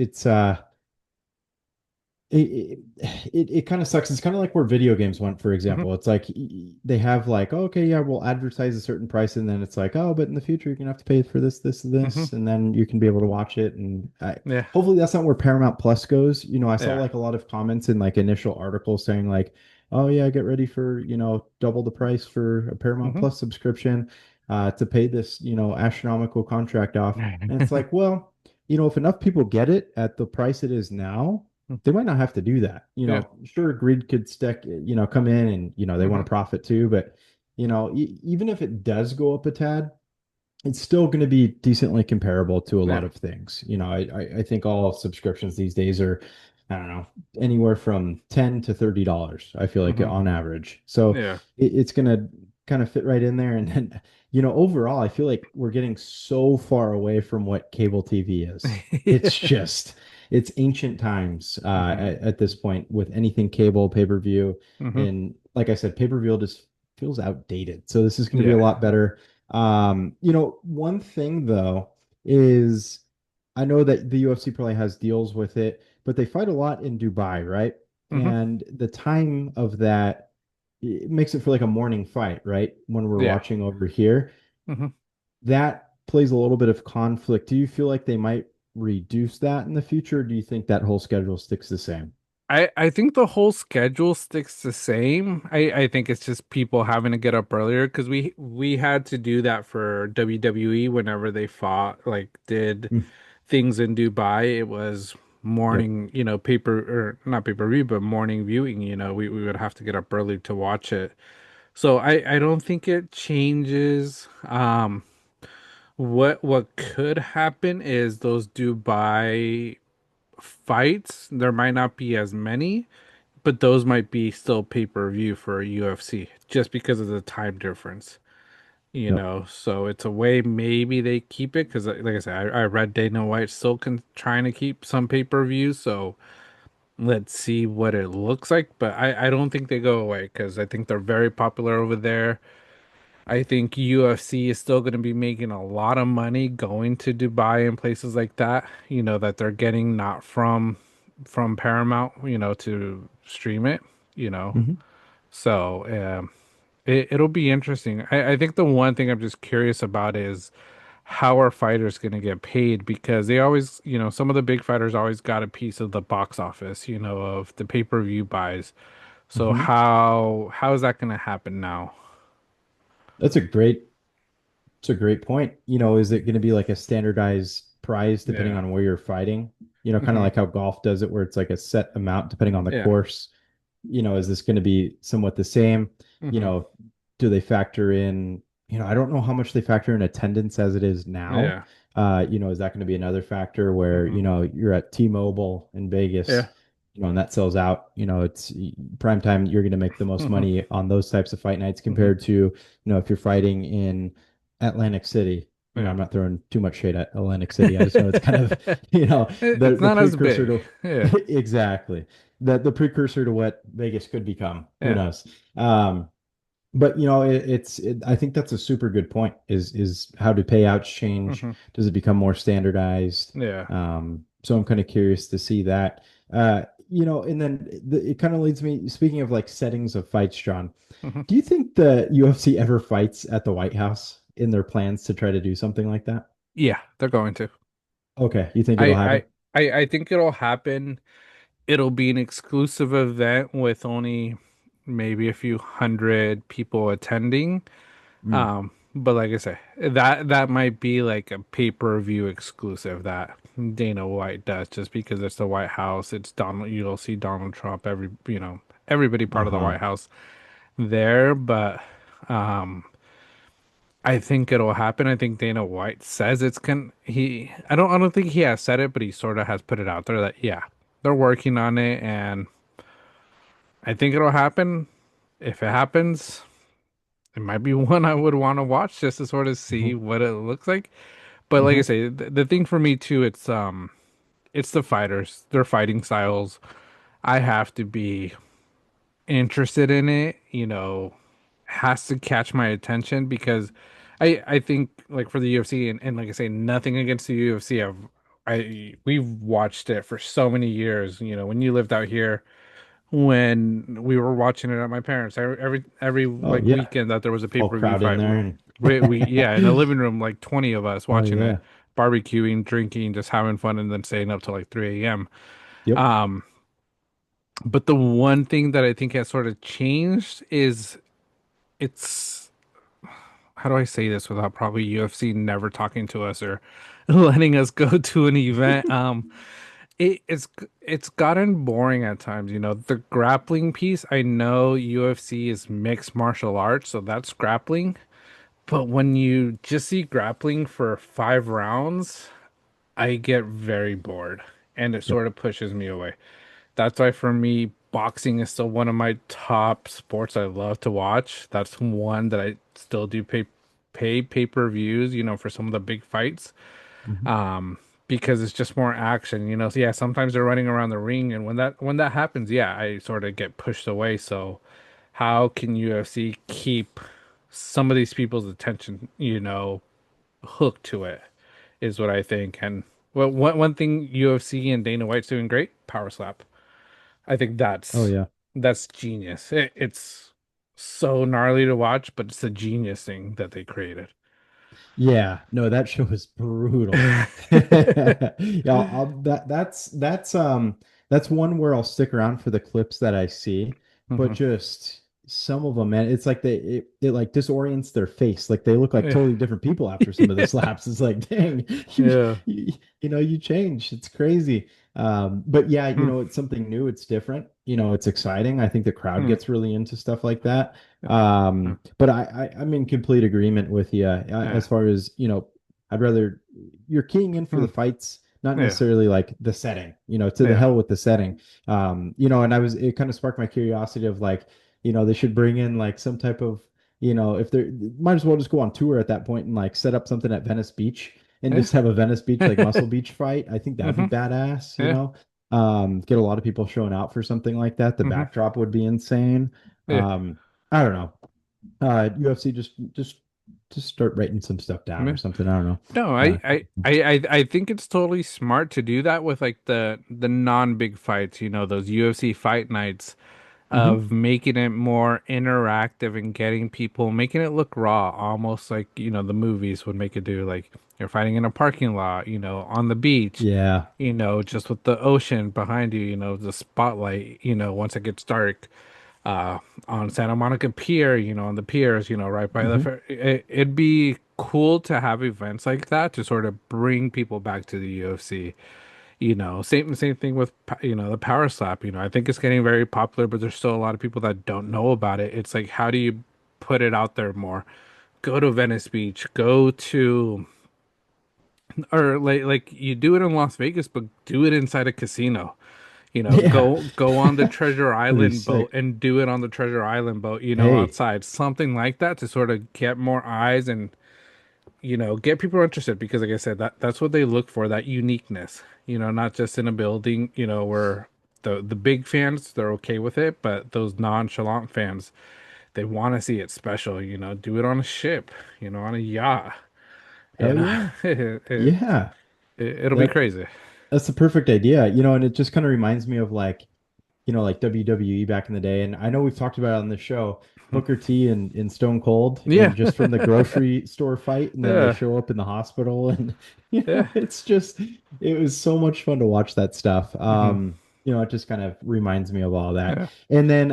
it kind of sucks. It's kind of like where video games went, for Hmm. example. It's like they have like, oh, okay, yeah, we'll advertise a certain price, and then it's like, oh, but in the future you're gonna have to pay for this, this, and Hmm. this, and then you can be able to watch it. And Yeah, hopefully that's not where Paramount Plus goes. I saw yeah. like a lot of comments in like initial articles saying like, oh yeah, get ready for double the price for a Paramount Hmm. Plus subscription, to pay this astronomical contract off. And it's like, well, if enough people get it at the price it is now, they might not have to do that. Yeah. Sure, Grid could come in and, they want Hmm. to profit too, but, even if it does go up a tad, it's still going to be decently comparable to a lot Yeah. of things. I think all subscriptions these days are, I don't know, anywhere from $10 to $30, I feel like Hmm. on average. So Yeah. it's going to kind of fit right in there. And then, overall, I feel like we're getting so far away from what cable TV is. It's Yeah. just, it's ancient times Hmm. at this point with anything cable, pay-per-view. Hmm. And like I said, pay-per-view just feels outdated. So this is going to be a Yeah. lot better. One thing though is I know that the UFC probably has deals with it, but they fight a lot in Dubai, right? Hmm. And the time of that, it makes it for like a morning fight, right? When we're Yeah. watching over here, Hmm. that plays a little bit of conflict. Do you feel like they might reduce that in the future, or do you think that whole schedule sticks the same? I think the whole schedule sticks the same. I think it's just people having to get up earlier because we had to do that for WWE whenever they fought, like did Mm. things in Dubai. It was Yep. morning, paper or not pay-per-view, but morning viewing, we would have to get up early to watch it. So I don't think it changes. What could happen is those Dubai fights, there might not be as many, but those might be still pay-per-view for UFC just because of the time difference. Yep. So it's a way maybe they keep it because, like I said, I read Dana White still trying to keep some pay-per-view. So let's see what it looks like. But I don't think they go away because I think they're very popular over there. I think UFC is still going to be making a lot of money going to Dubai and places like that, that they're getting not from Paramount, to stream it, you know. Hmm. So, it'll be interesting. I think the one thing I'm just curious about is how are fighters going to get paid because they always, some of the big fighters always got a piece of the box office, of the pay-per-view buys. So Hmm. how is that going to happen now? That's a great It's a great point. Is it going to be like a standardized prize depending Yeah. on where you're fighting? Kind of Hmm. like how golf does it, where it's like a set amount depending on the Yeah. course. Is this going to be somewhat the same? You Hmm. know, do they factor in, I don't know how much they factor in attendance as it is now. Yeah. Is that going to be another factor where, Hmm. you're at T-Mobile in Vegas, Yeah. and that sells out, it's prime time, you're going to make the most Hmm. money on those types of fight nights Hmm. compared to, if you're fighting in Atlantic City. Yeah. I'm not throwing too much shade at Atlantic City. I just know it's kind of, the It's the not as precursor big. to Yeah. exactly the precursor to what Vegas could become. Who Yeah. knows? But I think that's a super good point. Is how do payouts change? Hmm. Does it become more standardized? Yeah. So I'm kind of curious to see that. And then it kind of leads me. Speaking of like settings of fights, John, Hmm. do you think the UFC ever fights at the White House in their plans to try to do something like that? Yeah, they're going to. Okay, you think it'll I happen? I I think it'll happen. It'll be an exclusive event with only maybe a few hundred people attending. Mm. But like I say, that might be like a pay-per-view exclusive that Dana White does just because it's the White House. It's Donald, you'll see Donald Trump, everybody part of the Uh-huh. White House there, but um I think it'll happen. I think Dana White says it's can he I don't think he has said it, but he sort of has put it out there that yeah, they're working on it, and I think it'll happen. If it happens, it might be one I would want to watch just to sort of see Mhm. what it looks like. But like I Mhm. say, the thing for me too, it's the fighters, their fighting styles. I have to be interested in it, has to catch my attention because I think like for the UFC and like I say, nothing against the UFC. We've watched it for so many years. When you lived out here, when we were watching it at my parents, every Oh like yeah. weekend that there was a All pay-per-view crowd in fight, there and we yeah, in the living room, like 20 of us oh watching it, yeah. barbecuing, drinking, just having fun, and then staying up till like 3 a.m. Yep. Um, but the one thing that I think has sort of changed is it's how do I say this without probably UFC never talking to us or letting us go to an event? It's gotten boring at times, The grappling piece, I know UFC is mixed martial arts, so that's grappling. But when you just see grappling for 5 rounds, I get very bored and it Yep. sort of pushes me away. That's why for me, boxing is still one of my top sports I love to watch. That's one that I still do pay pay-per-views, for some of the big fights. Mhm. Um, because it's just more action, So yeah, sometimes they're running around the ring, and when that happens, yeah, I sort of get pushed away. So how can UFC keep some of these people's attention, hooked to it, is what I think. And well, one thing UFC and Dana White's doing great, power slap. I think Oh yeah. that's genius. It's so gnarly to watch, but it's a genius thing that they created. Yeah, no, that show is brutal. Yeah, that's one where I'll stick around for the clips that I see, but Hmm. just some of them, man, it's like it like disorients their face. Like they look like Yeah. totally different people after some of the slaps. It's like, dang, you Yeah. you change. It's crazy. But yeah, Hmm. it's something new, it's different. It's exciting. I think the crowd Hmm. gets really into stuff like that. Yeah. But I'm in complete agreement with you Yeah. as far as, I'd rather you're keying in for Hmm. the fights, not Yeah. necessarily like the setting, to the Yeah. hell with the setting. And it kind of sparked my curiosity of like, they should bring in like some type of, if they're might as well just go on tour at that point and like set up something at Venice Beach and Yeah. just have a Venice Beach like Muscle Beach fight. I think that'd be Hmm. badass, Yeah. Get a lot of people showing out for something like that. The Hmm. backdrop would be insane. Yeah. I don't know. UFC just start writing some stuff down or Yeah. something. I don't know. No, Uh, I think it's totally smart to do that with like the non-big fights, those UFC fight nights mhm. of making it more interactive and getting people, making it look raw, almost like, the movies would make it do. Like you're fighting in a parking lot, on the beach, Yeah. just with the ocean behind you, the spotlight, once it gets dark, uh, on Santa Monica Pier, on the piers, right by the Mhm. fair. It'd be cool to have events like that to sort of bring people back to the UFC. Same thing with the power slap. I think it's getting very popular, but there's still a lot of people that don't know about it. It's like, how do you put it out there more? Go to Venice Beach, go to or like you do it in Las Vegas, but do it inside a casino. Yeah. Go on the Treasure That'd be Island boat sick. and do it on the Treasure Island boat, Hey. outside. Something like that to sort of get more eyes and, get people interested because like I said, that's what they look for, that uniqueness. Not just in a building, where the big fans, they're okay with it, but those nonchalant fans, they want to see it special, do it on a ship, on a yacht, Hell and yeah. it, Yeah. it'll be That crazy. that's the perfect idea. And it just kind of reminds me of like, like WWE back in the day. And I know we've talked about it on the show, Booker T and Stone Cold, and Yeah. just from the grocery store fight, and then they Yeah. show up in the hospital, and Yeah. it was so much fun to watch that stuff. Hmm. It just kind of reminds me of all that. Yeah. And then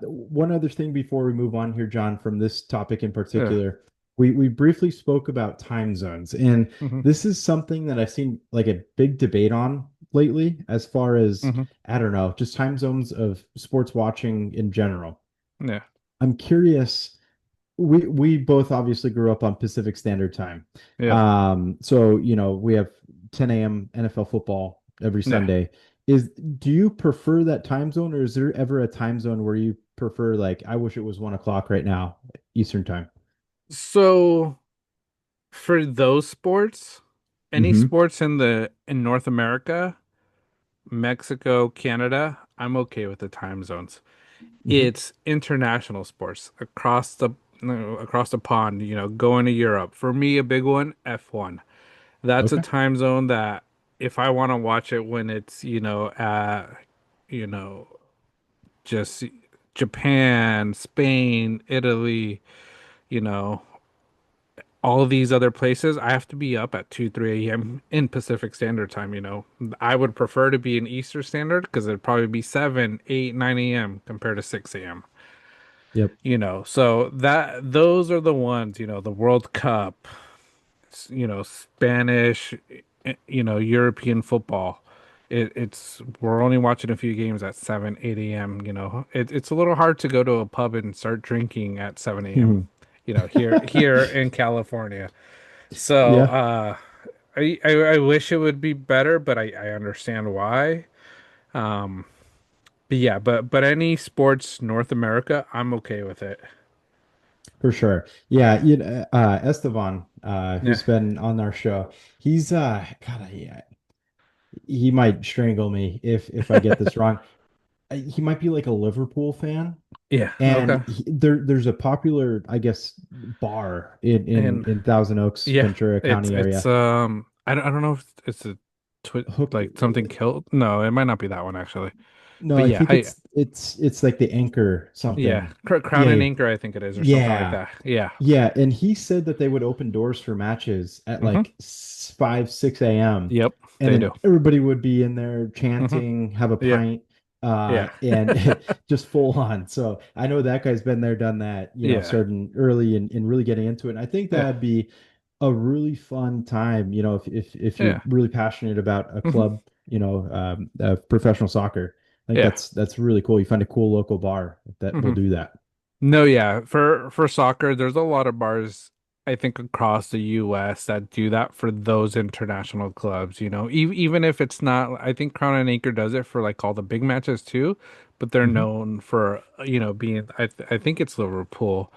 one other thing before we move on here, John, from this topic in Yeah. particular, we briefly spoke about time zones, and Hmm. this is something that I've seen like a big debate on lately, as far as Hmm. I don't know, just time zones of sports watching in general. Yeah. I'm curious. We both obviously grew up on Pacific Standard Time. Yeah. So we have 10 a.m. NFL football every Yeah. Sunday. Is do you prefer that time zone, or is there ever a time zone where you prefer like I wish it was 1 o'clock right now, Eastern time? So for those sports, any Mm-hmm. sports in North America, Mexico, Canada, I'm okay with the time zones. Mm-hmm. It's international sports across the pond, going to Europe. For me, a big one, F1. That's a Okay. time zone that if I want to watch it when it's, you know, just Japan, Spain, Italy, you know, all of these other places, I have to be up at 2, 3 a.m. in Pacific Standard Time. I would prefer to be in Eastern Standard because it'd probably be 7, 8, 9 a.m. compared to 6 a.m. Yep. So those are the ones, the World Cup, Spanish, European football. We're only watching a few games at 7, 8 a.m. It's a little hard to go to a pub and start drinking at 7 a.m. Mhm. Here in California. So Yeah, I wish it would be better, but I understand why. Um, but yeah, but any sports North America, I'm okay with it. for sure. Yeah, Esteban, Yeah. who's been on our show, he's God, he might strangle me if I get this wrong. He might be like a Liverpool fan, Yeah. and Okay. there's a popular, I guess, bar in in And in Thousand Oaks, yeah, Ventura it's County it's area. I don't know if it's a twi Hook. like something killed. No, it might not be that one actually. No, But I yeah, think it's like the Anchor yeah, something. Crown and Yeah, Anchor, I think it is, or something like yeah. that. Yeah. Yeah, and he said that they would open doors for matches at Hmm. like 5, 6 a.m. Yep, And they do. then everybody would be in there Hmm. chanting, have a Yeah. pint, Yeah. and just full on. So I know that guy's been there, done that, Yeah. starting early and really getting into it. And I think Yeah. that'd be a really fun time, if you're Yeah. really passionate about a Hmm. club, professional soccer. I think Yeah. that's really cool. You find a cool local bar that will Hmm. do that. No, yeah. For soccer, there's a lot of bars I think across the US that do that for those international clubs, even if it's not, I think Crown and Anchor does it for like all the big matches too, but they're Hmm. known for, being I think it's Liverpool,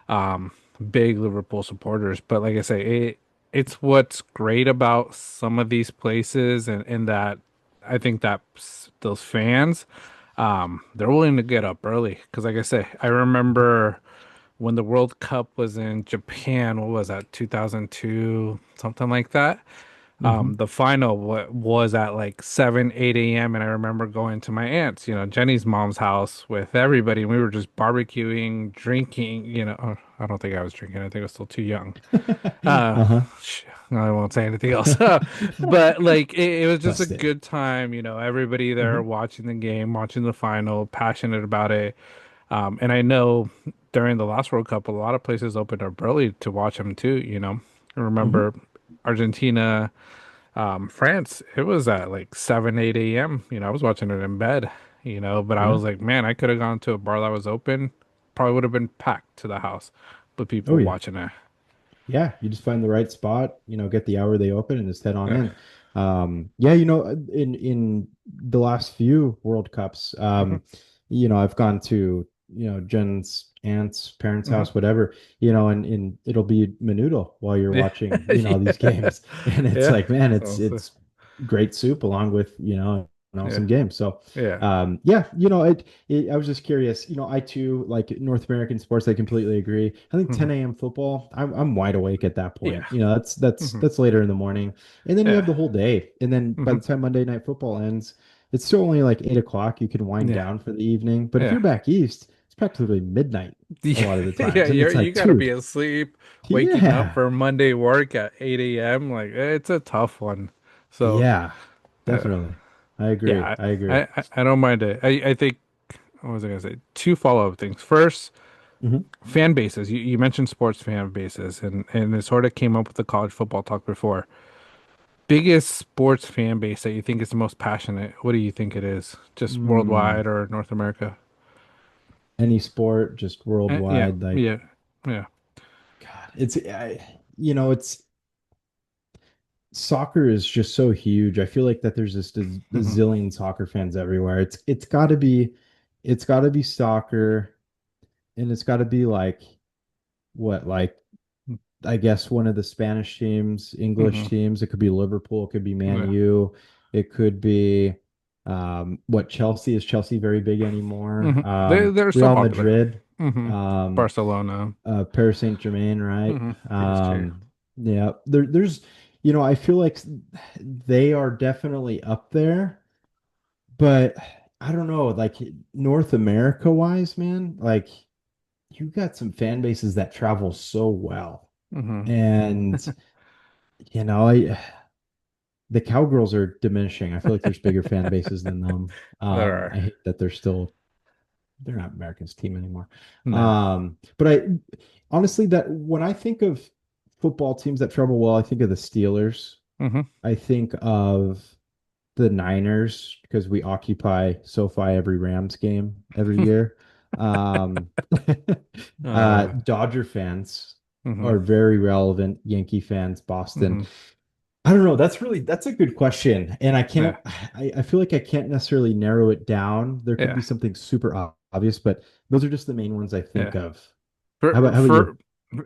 um big Liverpool supporters, but like I say, it's what's great about some of these places and that I think that those fans they're willing to get up early because like I say, I remember when the World Cup was in Japan, what was that, 2002, something like that. Hmm. The final was at like 7, 8 a.m. And I remember going to my aunt's, Jenny's mom's house with everybody. And we were just barbecuing, drinking, I don't think I was drinking. I think I was still too young. Uh, Uh-huh. I won't say anything else. But like it was just a Busted. good time, everybody there Hmm. watching the game, watching the final, passionate about it. And I know during the last World Cup, a lot of places opened up early to watch them too. I Hmm. remember Argentina, France, it was at like 7, 8 a.m. I was watching it in bed, but I Yeah. was like, man, I could have gone to a bar that was open, probably would have been packed to the house with Oh people yeah. watching it. Yeah. You just find the right spot, get the hour they open and just head on Yeah. in. Yeah, in the last few World Cups, Hmm. I've gone to, Jen's aunt's parents' Hmm. house, whatever, and it'll be menudo while you're Yeah. watching, these Yeah. games. And it's Yeah. like, man, it's Also, it's great soup along with, an yeah. awesome game. So Yeah. yeah, I was just curious. I too like North American sports. I completely agree. I think Hmm. 10 a.m. football, I'm wide awake at that Yeah. point. That's Hmm. that's later in the morning, and then you have Yeah. the whole day. And then by Hmm. the time Monday Night Football ends, it's still only like 8 o'clock. You can wind Yeah. down for the evening. But if Yeah. you're back east, it's practically midnight a Yeah, lot of the yeah, times, and it's you like, gotta be dude, asleep, waking up yeah, for Monday work at 8 a.m. Like it's a tough one. So, yeah, uh, definitely. I agree. yeah, I agree. I don't mind it. I think what was I gonna say? Two follow-up things. First, Mhm. fan bases. You mentioned sports fan bases, and it sort of came up with the college football talk before. Biggest sports fan base that you think is the most passionate? What do you think it is? Just Mm, worldwide or North America? any sport, just Yeah, worldwide, like. yeah, yeah. God, it's soccer is just so huge. I feel like that there's just a Hmm. zillion soccer fans everywhere. It's got to be soccer, and it's got to be like what like I guess one of the Spanish teams, Hmm. English teams. It could be Liverpool, it could be Man Yeah. U, it could be what Chelsea is Chelsea very big anymore? They're so Real popular. Madrid, Hmm. um, Barcelona. Paris Saint-Germain, right? PSG. Yeah, there's I feel like they are definitely up there, but I don't know, like North America wise, man, like you got some fan bases that travel so well. Hmm. And I the Cowgirls are diminishing. I feel like there's bigger fan bases than them. There are. I hate that they're not Americans team anymore. No. But I honestly that when I think of football teams that travel well, I think of the Steelers. Hmm. I think of the Niners because we occupy SoFi every Rams game every year. Um, Uh, Dodger fans hmm. are very relevant. Yankee fans, Boston. Hmm. I don't know. That's a good question. And Yeah. I feel like I can't necessarily narrow it down. There could Yeah. be something super obvious, but those are just the main ones I think Yeah. of. For How about you? for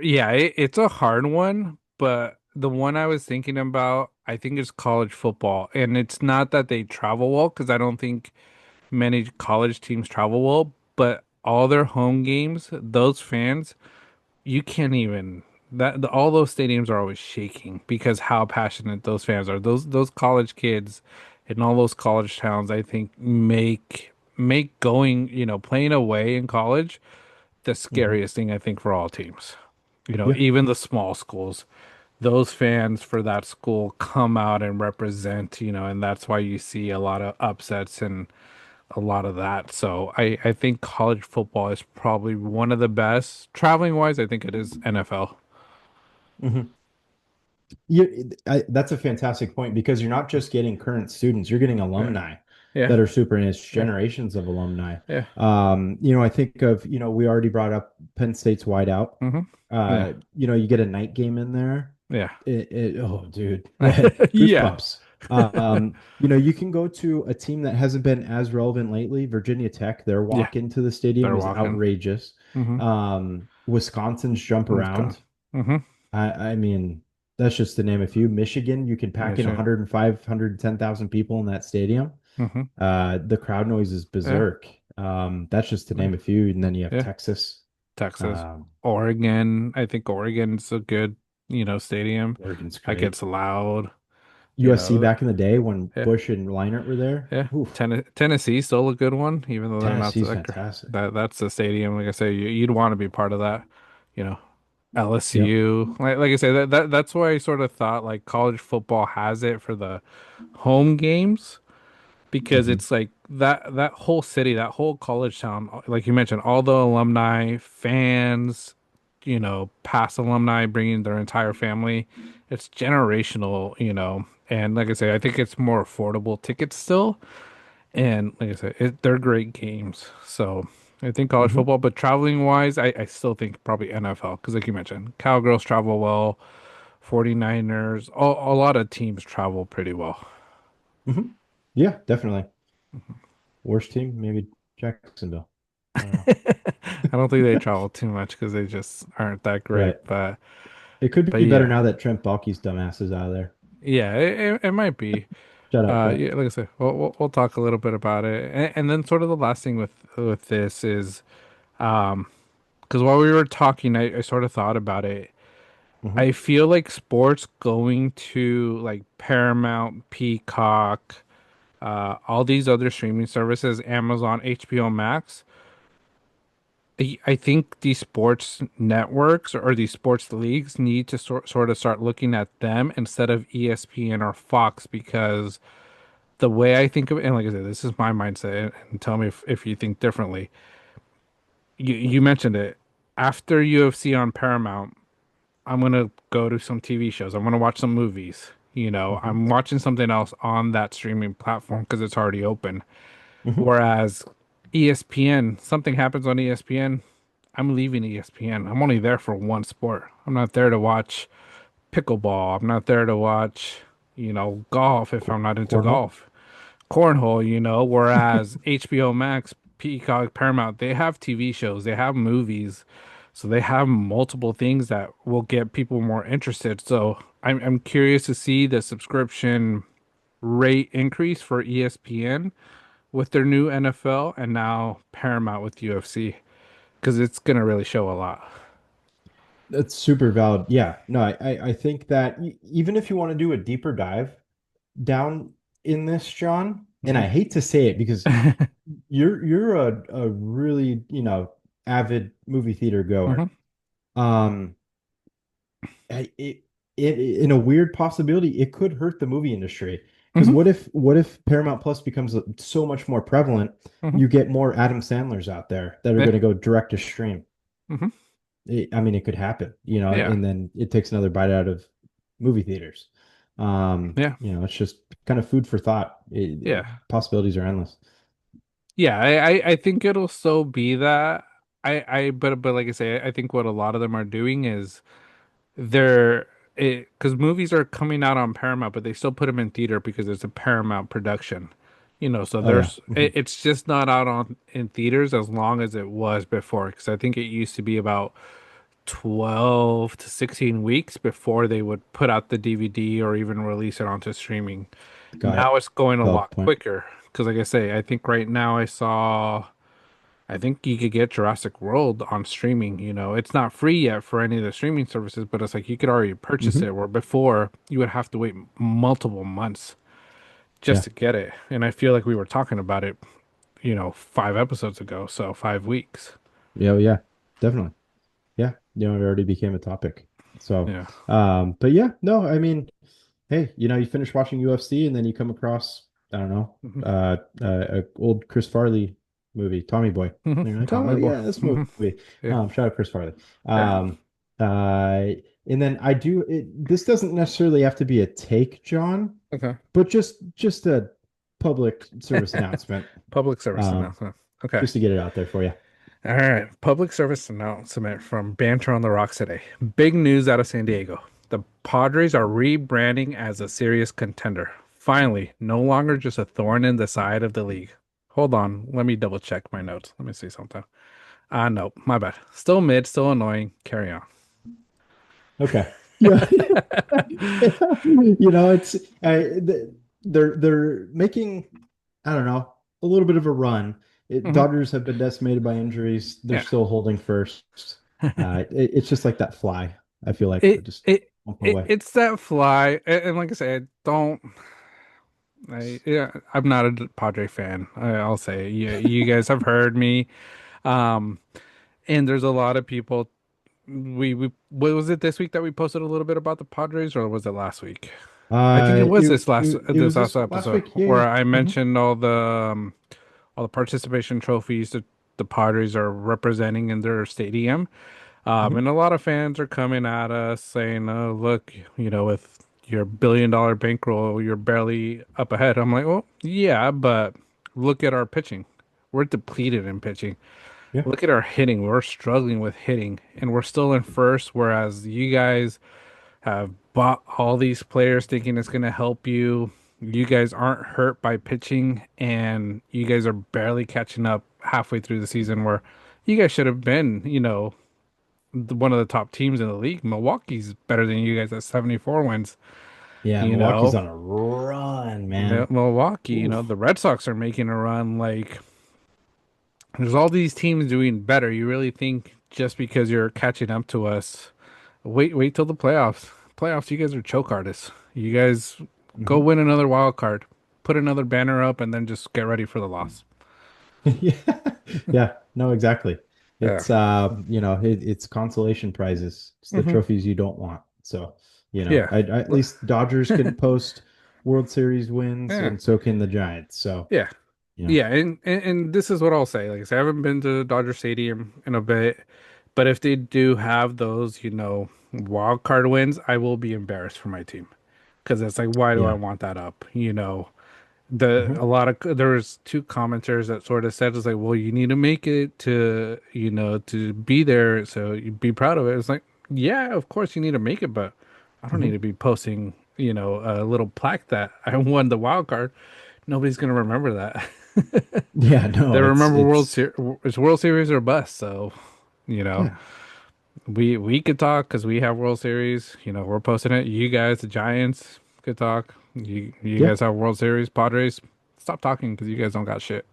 yeah, it's a hard one, but the one I was thinking about, I think is college football. And it's not that they travel well, because I don't think many college teams travel well, but all their home games, those fans, you can't even all those stadiums are always shaking because how passionate those fans are. Those college kids in all those college towns, I think make going, playing away in college the Hmm. scariest thing I think for all teams. Yeah. Even the small schools, those fans for that school come out and represent, and that's why you see a lot of upsets and a lot of that. So I think college football is probably one of the best. Traveling wise, I think it is NFL. Hmm. That's a fantastic point because you're not just getting current students, you're getting Yeah. alumni Yeah. that are super, and it's Yeah. generations of alumni. Yeah. I think of, we already brought up Penn State's wideout. Hmm. Yeah. You get a night game in there. Yeah. Oh, dude, Yeah. goosebumps. You can go to a team that hasn't been as relevant lately, Virginia Tech. Their Yeah. walk into the stadium They're is walking. outrageous. Hmm. Wisconsin's jump Let's go. around. Hmm. I mean, that's just to name a few. Michigan, you can pack in Mission. 105, 110,000 people in that stadium. Hmm. The crowd noise is Yeah. berserk. That's just to Yeah. name a few. And then you have Yeah. Texas. Texas. Um, Oregon. I think Oregon's a good, stadium. Oregon's That great. gets loud, you USC know. back in the day when Yeah. Bush and Leinart were there. Yeah. Oof, Tennessee still a good one, even though they're not Tennessee's so fantastic. that's a stadium. Like I say, you'd want to be part of that, you know. Yep. LSU, like I say, that's why I sort of thought like college football has it for the home games, because Hmm. it's like that whole city, that whole college town, like you mentioned, all the alumni, fans, past alumni bringing their entire family. It's generational, and like I say, I think it's more affordable tickets still. And like I said, they're great games. So I think college Hmm. football, but traveling wise, I still think probably NFL because, like you mentioned, Cowgirls travel well, 49ers, a lot of teams travel pretty well. Hmm. Yeah, definitely. Worst team, maybe Jacksonville. I don't know. I don't think they travel too much because they just aren't that great. Right. It could But be better yeah, now that Trent Baalke's dumbass is out of there. yeah, it might be. Shut up, Trent. Yeah, like I said, we'll talk a little bit about it, and then sort of the last thing with this is, because while we were talking, I sort of thought about it. Hmm. I feel like sports going to like Paramount, Peacock, all these other streaming services, Amazon, HBO Max. I think these sports networks or these sports leagues need to sort of start looking at them instead of ESPN or Fox, because the way I think of it, and like I said, this is my mindset, and tell me if you think differently. You mentioned it. After UFC on Paramount, I'm gonna go to some TV shows. I'm gonna watch some movies. Hmm. I'm watching something else on that streaming platform because it's already open. Hmm. Whereas ESPN, something happens on ESPN, I'm leaving ESPN. I'm only there for one sport. I'm not there to watch pickleball. I'm not there to watch. golf if I'm not into Cornhole. golf. Cornhole, whereas HBO Max, Peacock, Paramount, they have TV shows, they have movies, so they have multiple things that will get people more interested. So I'm curious to see the subscription rate increase for ESPN with their new NFL and now Paramount with UFC because it's gonna really show a lot. That's super valid. Yeah, no, I think that even if you want to do a deeper dive down in this, John, and Hmm. I hate to say it because you're a really, avid movie theater goer. Hmm. Um, it, in a weird possibility, it could hurt the movie industry. Because Hmm. what if Paramount Plus becomes so much more prevalent, Hmm. you get more Adam Sandlers out there that are Yeah. going to go direct to stream. Hmm. I mean, it could happen, Yeah. and then it takes another bite out of movie theaters. Yeah. It's just kind of food for thought. Yeah. Possibilities are endless. Yeah, I think it'll still be that. But like I say, I think what a lot of them are doing is they're because movies are coming out on Paramount, but they still put them in theater because it's a Paramount production. So Oh yeah. it's just not out on in theaters as long as it was before. Because I think it used to be about 12 to 16 weeks before they would put out the DVD or even release it onto streaming. Got Now it. it's going a Valid lot point. quicker. Because like I say, I think right now I think you could get Jurassic World on streaming. It's not free yet for any of the streaming services, but it's like you could already purchase Hmm. it, where before you would have to wait multiple months just Yeah. to get it. And I feel like we were talking about it, 5 episodes ago, so 5 weeks. Yeah. Yeah. Definitely. Yeah. It already became a topic. So, Yeah. but yeah, no, I mean, hey, you finish watching UFC and then you come across, I don't know, Hmm. a old Chris Farley movie, Tommy Boy. Hmm. And you're like, Tell oh me more. yeah, this Hmm. movie. Yeah. Shout out Chris Farley. Yeah. Um, and then this doesn't necessarily have to be a take, John, Okay. but just a public service announcement, Public service um, announcement. Okay. just to get it out there for you. All right, public service announcement from Banter on the Rocks today. Big news out of San Diego. The Padres are rebranding as a serious contender. Finally, no longer just a thorn in the side of the league. Hold on, let me double check my notes. Let me see something. No, my bad. Still mid, still annoying. Carry on. Okay. Yeah. It's they're making, I don't know, a little bit of a run. Hmm. Dodgers have been decimated by injuries. They're Yeah. still holding first. It's just like that fly. I feel like It just it, bump away. it's that fly, and like I said, don't. Yeah, I'm not a Padre fan. I'll say, yeah, you guys have heard me. Um, and there's a lot of people. We what was it this week that we posted a little bit about the Padres, or was it last week? I think it was It, this last it it this was last this last episode week. Yeah, where yeah. I Hmm. mentioned all the participation trophies that the Padres are representing in their stadium. Hmm. And a lot of fans are coming at us saying, "Oh, look, with your billion-dollar bankroll, you're barely up ahead." I'm like, "Well, yeah, but look at our pitching. We're depleted in pitching. Yeah. Look at our hitting. We're struggling with hitting, and we're still in first, whereas you guys have bought all these players thinking it's going to help you. You guys aren't hurt by pitching, and you guys are barely catching up halfway through the season where you guys should have been, one of the top teams in the league. Milwaukee's better than you guys at 74 wins, Yeah, you Milwaukee's know. on a run, man. Milwaukee, Oof. the Red Sox are making a run. Like, there's all these teams doing better. You really think just because you're catching up to us, wait till the playoffs. Playoffs, you guys are choke artists. You guys go Mhm. win another wild card, put another banner up, and then just get ready for the loss. Yeah. Yeah, no, exactly. Yeah. It's consolation prizes. It's the Hmm. trophies you don't want. So, Yeah. at least Dodgers can post World Series wins Yeah. and so can the Giants. So, Yeah. you know. Yeah, and this is what I'll say. Like I said, I haven't been to Dodger Stadium in a bit, but if they do have those, wild card wins, I will be embarrassed for my team because it's like, why do I Yeah. want that up? Mhm. A lot of there was two commenters that sort of said it's like, well, you need to make it to be there, so you be proud of it. It's like, yeah, of course you need to make it, but I don't need Mhm. to be posting a little plaque that I won the wild card. Nobody's gonna remember that. Yeah, They no, remember it's It's World Series or bust. So, you know, yeah. we could talk because we have World Series. We're posting it. You guys, the Giants, could talk. You Yeah. guys have World Series. Padres, stop talking because you guys don't got shit.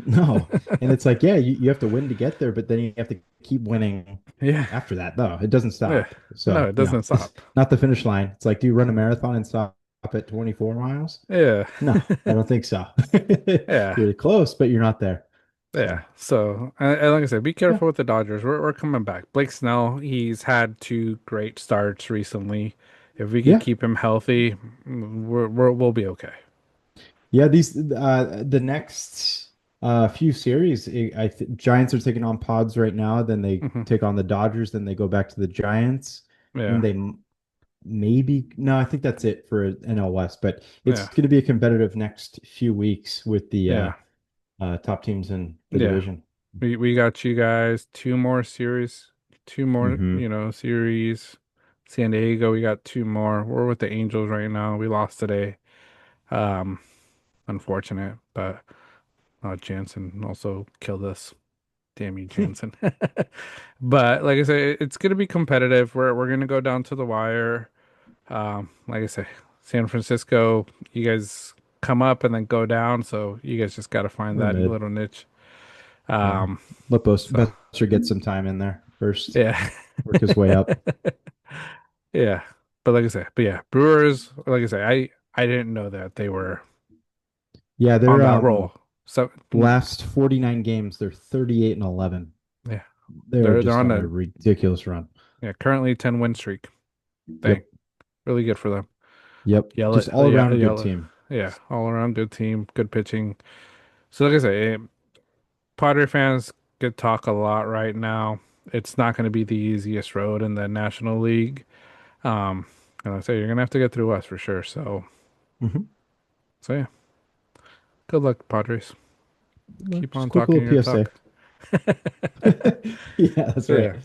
No. And it's like, yeah, you have to win to get there, but then you have to keep winning Yeah, after that, though. It doesn't yeah. stop. No, So, it doesn't it's stop. not the finish line. It's like, do you run a marathon and stop at 24 miles? Yeah, No, I don't think so. yeah. You're close, but you're not there. Yeah. So, So, and like I said, be yeah. careful with the Dodgers. We're coming back. Blake Snell, he's had two great starts recently. If we could Yeah. keep him healthy, we'll be okay. Yeah, these the next few series, Giants are taking on Pods right now. Then they Hmm. take on the Dodgers. Then they go back to the Giants. Then Yeah. they maybe no, I think that's it for NL West. But it's Yeah. going to be a competitive next few weeks with the Yeah. top teams in the Yeah. division. We got you guys two more series, two more, Hmm. series. San Diego, we got two more. We're with the Angels right now. We lost today. Um, Unfortunate, but Jansen also killed us. Damn you, Jansen. But like I say, it's gonna be competitive. We're gonna go down to the wire. Like I say, San Francisco, you guys come up and then go down, so you guys just gotta find We're that mid. little niche. Yeah. Um, Let so Buster get some time in there first. yeah. Work his way up. Yeah. But like I say, but yeah, Brewers, like I say, I didn't know that they were Yeah, on they're that roll. So last 49 games, they're 38 and 11. yeah, They're they're just on on a a ridiculous run. currently 10 win streak. Dang, Yep. really good for them. Yep. Yell Just it, all yeah, around good yell it. team. Yeah, all around good team, good pitching. So like I say, Padre fans could talk a lot right now. It's not going to be the easiest road in the National League. Um, and I say you're gonna have to get through us for sure. Hmm. So yeah, good luck, Padres. Keep Just on quick talking little your PSA. talk. Yeah, that's right. Yeah.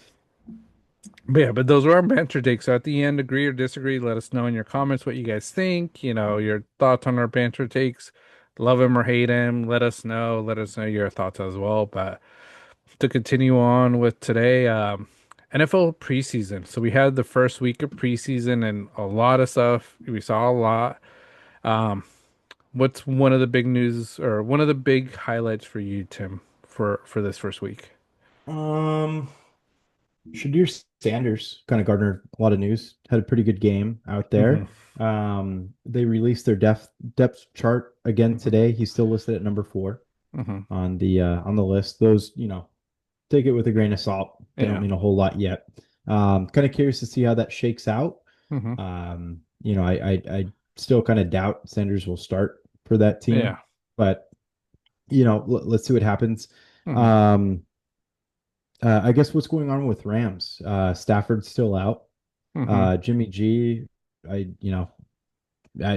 But yeah, but those were our banter takes. So at the end, agree or disagree, let us know in your comments what you guys think, your thoughts on our banter takes. Love him or hate him, let us know. Let us know your thoughts as well. But to continue on with today, NFL preseason. So we had the first week of preseason and a lot of stuff. We saw a lot. Um, what's one of the big news or one of the big highlights for you, Tim, for this first week? Um, Shadir Sanders kind of garnered a lot of news. Had a pretty good game out Hmm. there. They released their depth chart again Hmm. today. He's still listed at number 4 Hmm. on the list. Those, take it with a grain of salt. They don't Yeah. mean a whole lot yet. Kind of curious to see how that shakes out. Hmm. I still kind of doubt Sanders will start for that team, Yeah. but let's see what happens. Hmm. Um, I guess what's going on with Rams? Stafford's still out. Hmm. Jimmy G, I you know,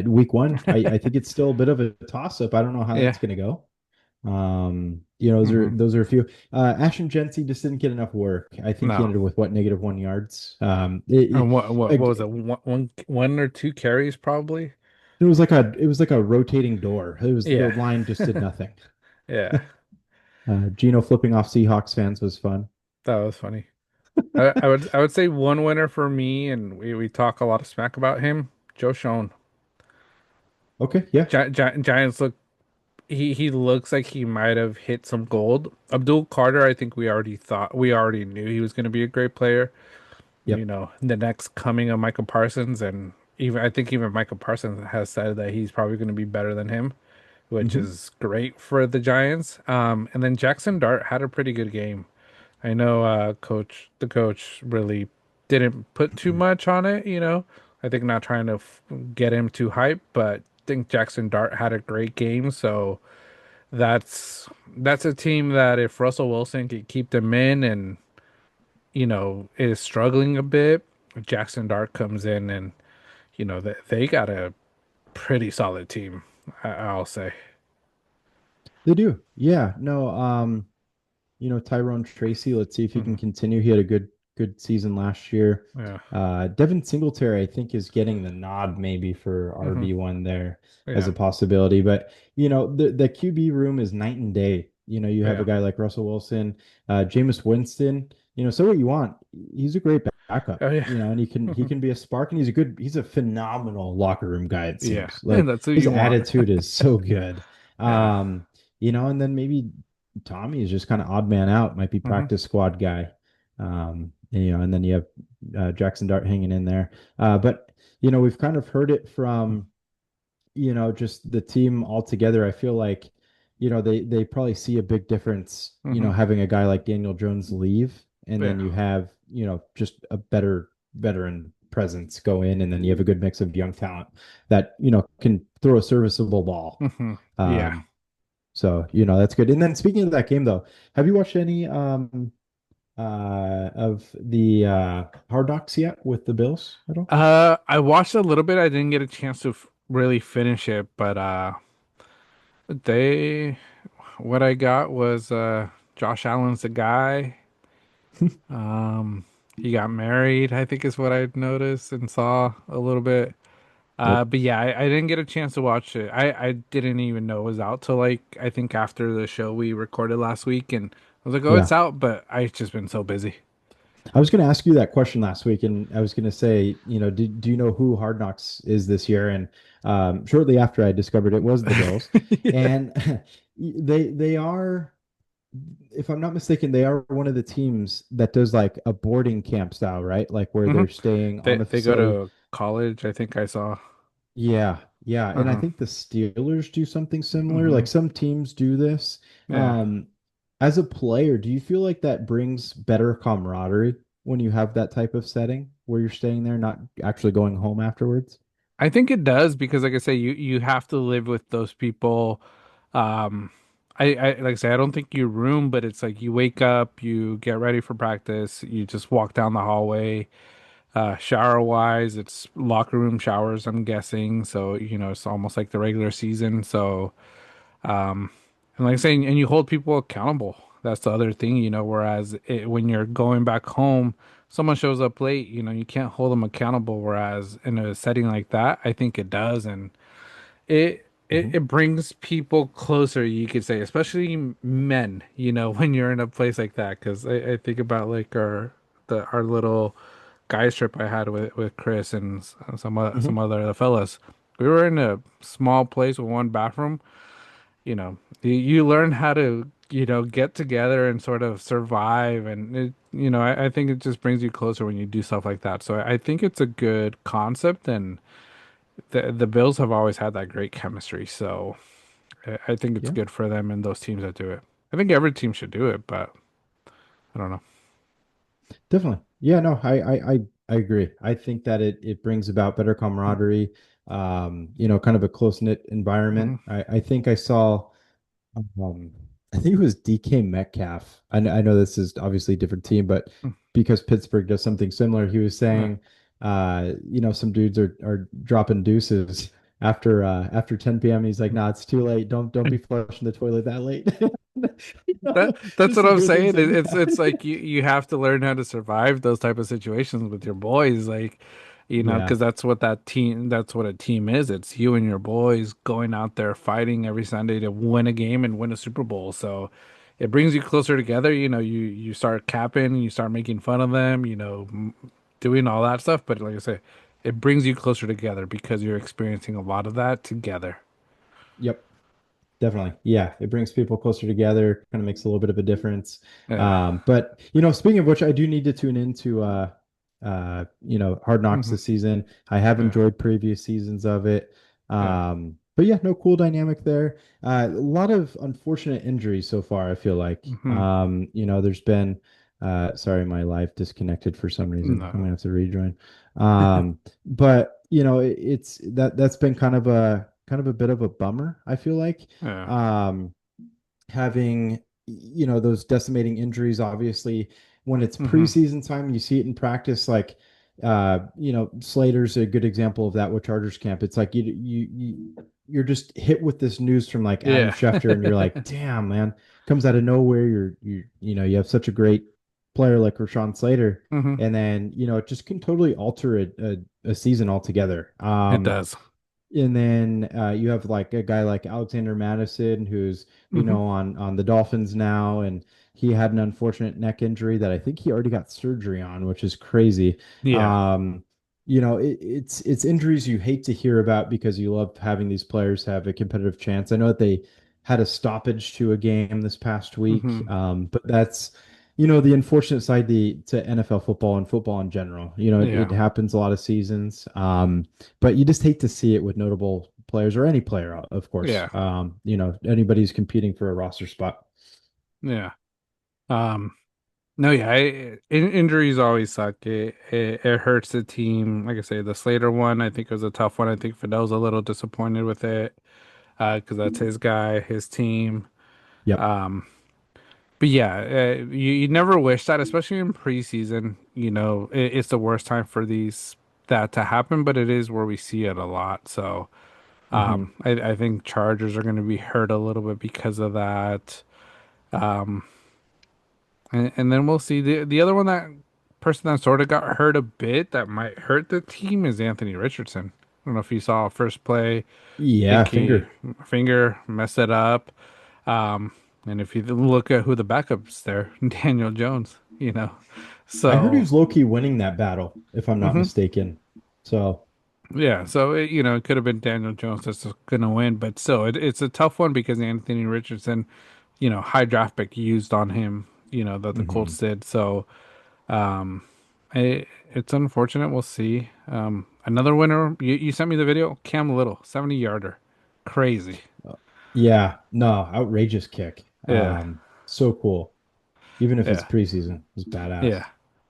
week one, I think it's still a bit of a toss up. I don't know how Yeah. that's going to go. Those are Hmm. those are a few. Ashton Jency just didn't get enough work. I think he No. ended with what, -1 yards. And what was it? One or two carries probably? It was like a rotating door. It was the Yeah. line just did nothing. Yeah. Gino flipping off Seahawks fans was fun. That was funny. I would say one winner for me, and we talk a lot of smack about him. Joe Schoen. Okay, yeah. Giants look he looks like he might have hit some gold. Abdul Carter, I think we already knew he was going to be a great player. Yep. The next coming of Michael Parsons, and even Michael Parsons has said that he's probably going to be better than him, which Hmm. is great for the Giants. And then Jackson Dart had a pretty good game. I know the coach really didn't put too much on it. I think not trying to get him too hyped, but I think Jackson Dart had a great game. So that's a team that if Russell Wilson could keep them in and is struggling a bit, Jackson Dart comes in and they got a pretty solid team, I'll say. They do. Yeah. No, Tyrone Tracy, let's see if he can Hmm. continue. He had a good good season last year. Yeah. Devin Singletary, I think, is getting the nod maybe for Hmm. RB1 there as Yeah. a possibility. But, the QB room is night and day. You have a Yeah. guy like Russell Wilson, Jameis Winston, say what you want. He's a great backup, Oh yeah. and he can be a spark, and he's a phenomenal locker room guy, it Yeah. seems. And Like that's who his you want. attitude is so good. Yeah. And then maybe Tommy is just kind of odd man out, might be Hmm. practice squad guy. And then you have Jackson Dart hanging in there. But we've kind of heard it from just the team altogether. I feel like they probably see a big difference, Hmm. having a guy like Daniel Jones leave, and then Yeah. you have just a better veteran presence go in, and then you have a good mix of young talent that can throw a serviceable ball. Hmm. Yeah. Um, so that's good. And then speaking of that game though, have you watched any of the Hard Knocks yet with the Bills at all? I watched a little bit. I didn't get a chance to really finish it, but they what I got was Josh Allen's the guy. Um he got married, I think is what I noticed and saw a little bit. Yep. But yeah, I didn't get a chance to watch it. I didn't even know it was out till like I think after the show we recorded last week, and I was like, oh, it's Yeah. out, but I've just been so busy. I was going to ask you that question last week, and I was going to say, do you know who Hard Knocks is this year? And shortly after I discovered it was the Bills, Yeah. and they are, if I'm not mistaken, they are one of the teams that does like a boarding camp style, right? Like where Hmm. they're staying on the They go facility. to college, I think I saw. Yeah, yeah, and I Uh-huh. think the Steelers do something similar. Hmm. Like some teams do this. Yeah. Um, as a player, do you feel like that brings better camaraderie when you have that type of setting where you're staying there, not actually going home afterwards? I think it does because like I say, you have to live with those people. Um I like I say, I don't think you room, but it's like you wake up, you get ready for practice, you just walk down the hallway. Shower wise, it's locker room showers, I'm guessing. So, it's almost like the regular season. So, um, and like I saying, and you hold people accountable. That's the other thing, whereas when you're going back home, someone shows up late, you can't hold them accountable. Whereas in a setting like that, I think it does. And Hmm. it brings people closer, you could say, especially men, when you're in a place like that. Because I think about like our little guys trip I had with Chris and some Hmm. other fellas. We were in a small place with one bathroom. You learn how to get together and sort of survive, and I think it just brings you closer when you do stuff like that. So I think it's a good concept, and the Bills have always had that great chemistry. So I think it's Yeah. good for them and those teams that do it. I think every team should do it, but I don't know. Definitely. Yeah, no, I agree. I think that it brings about better camaraderie, kind of a close-knit environment. Mm-hmm. I think I saw um I think it was DK Metcalf. I know this is obviously a different team, but because Pittsburgh does something similar, he was Yeah. saying some dudes are dropping deuces after 10 p.m. He's like, nah, it's too late. Don't be flushing the toilet that late. That's Just what to I'm hear things saying. like It's that. like you have to learn how to survive those type of situations with your boys, like Yeah. because that's what a team is. It's you and your boys going out there fighting every Sunday to win a game and win a Super Bowl. So it brings you closer together. You start capping, you start making fun of them, doing all that stuff. But like I say, it brings you closer together because you're experiencing a lot of that together. Yep. Definitely. Yeah, it brings people closer together, kind of makes a little bit of a difference. Yeah. But speaking of which, I do need to tune into Hard Knocks Hmm. this season. I have Yeah. enjoyed previous seasons of it. Yeah. But yeah, no, cool dynamic there. A lot of unfortunate injuries so far, I feel like. Hmm. There's been sorry, my live disconnected for some reason. I'm No. gonna have to rejoin. But it's that's been kind of a bit of a bummer, I feel like. Yeah. Um, Having those decimating injuries, obviously when it's Hmm. preseason time, you see it in practice. Like Slater's a good example of that with Chargers camp. It's like you're just hit with this news from like Adam Yeah. Schefter, and you're like, damn, man, comes out of nowhere. You have such a great player like Rashawn Slater, Hmm. and then it just can totally alter a season altogether. It does. And then you have like a guy like Alexander Madison, who's Hmm. on the Dolphins now, and he had an unfortunate neck injury that I think he already got surgery on, which is crazy. Yeah. Um, it's injuries you hate to hear about because you love having these players have a competitive chance. I know that they had a stoppage to a game this past week, Hmm. but that's the unfortunate side to NFL football and football in general. It Yeah. happens a lot of seasons. But you just hate to see it with notable players or any player, of course. Yeah. Anybody who's competing for a roster spot. Yeah. Um, no, yeah, injuries always suck. It hurts the team. Like I say, the Slater one, I think was a tough one. I think Fidel's a little disappointed with it, because that's his guy, his team. Yep. Um, but yeah, you never wish that, especially in preseason. It's the worst time for these that to happen, but it is where we see it a lot. So, Hmm. I think Chargers are going to be hurt a little bit because of that. Um, and then we'll see the other one, that person that sort of got hurt a bit that might hurt the team, is Anthony Richardson. I don't know if you saw first play. I Yeah, think he finger. finger messed it up. Um, and if you look at who the backups there, Daniel Jones, I heard he So was low key winning that battle, if I'm not mhm. mistaken. So, Yeah, so it could have been Daniel Jones that's gonna win, but still, it's a tough one because Anthony Richardson, high draft pick used on him, that the mhm. Colts did. So, um, it's unfortunate. We'll see. Another winner. You sent me the video. Cam Little, 70-yarder, crazy. Uh, yeah, no, outrageous kick. Yeah, So cool. Even if it's yeah, preseason, it's yeah, badass.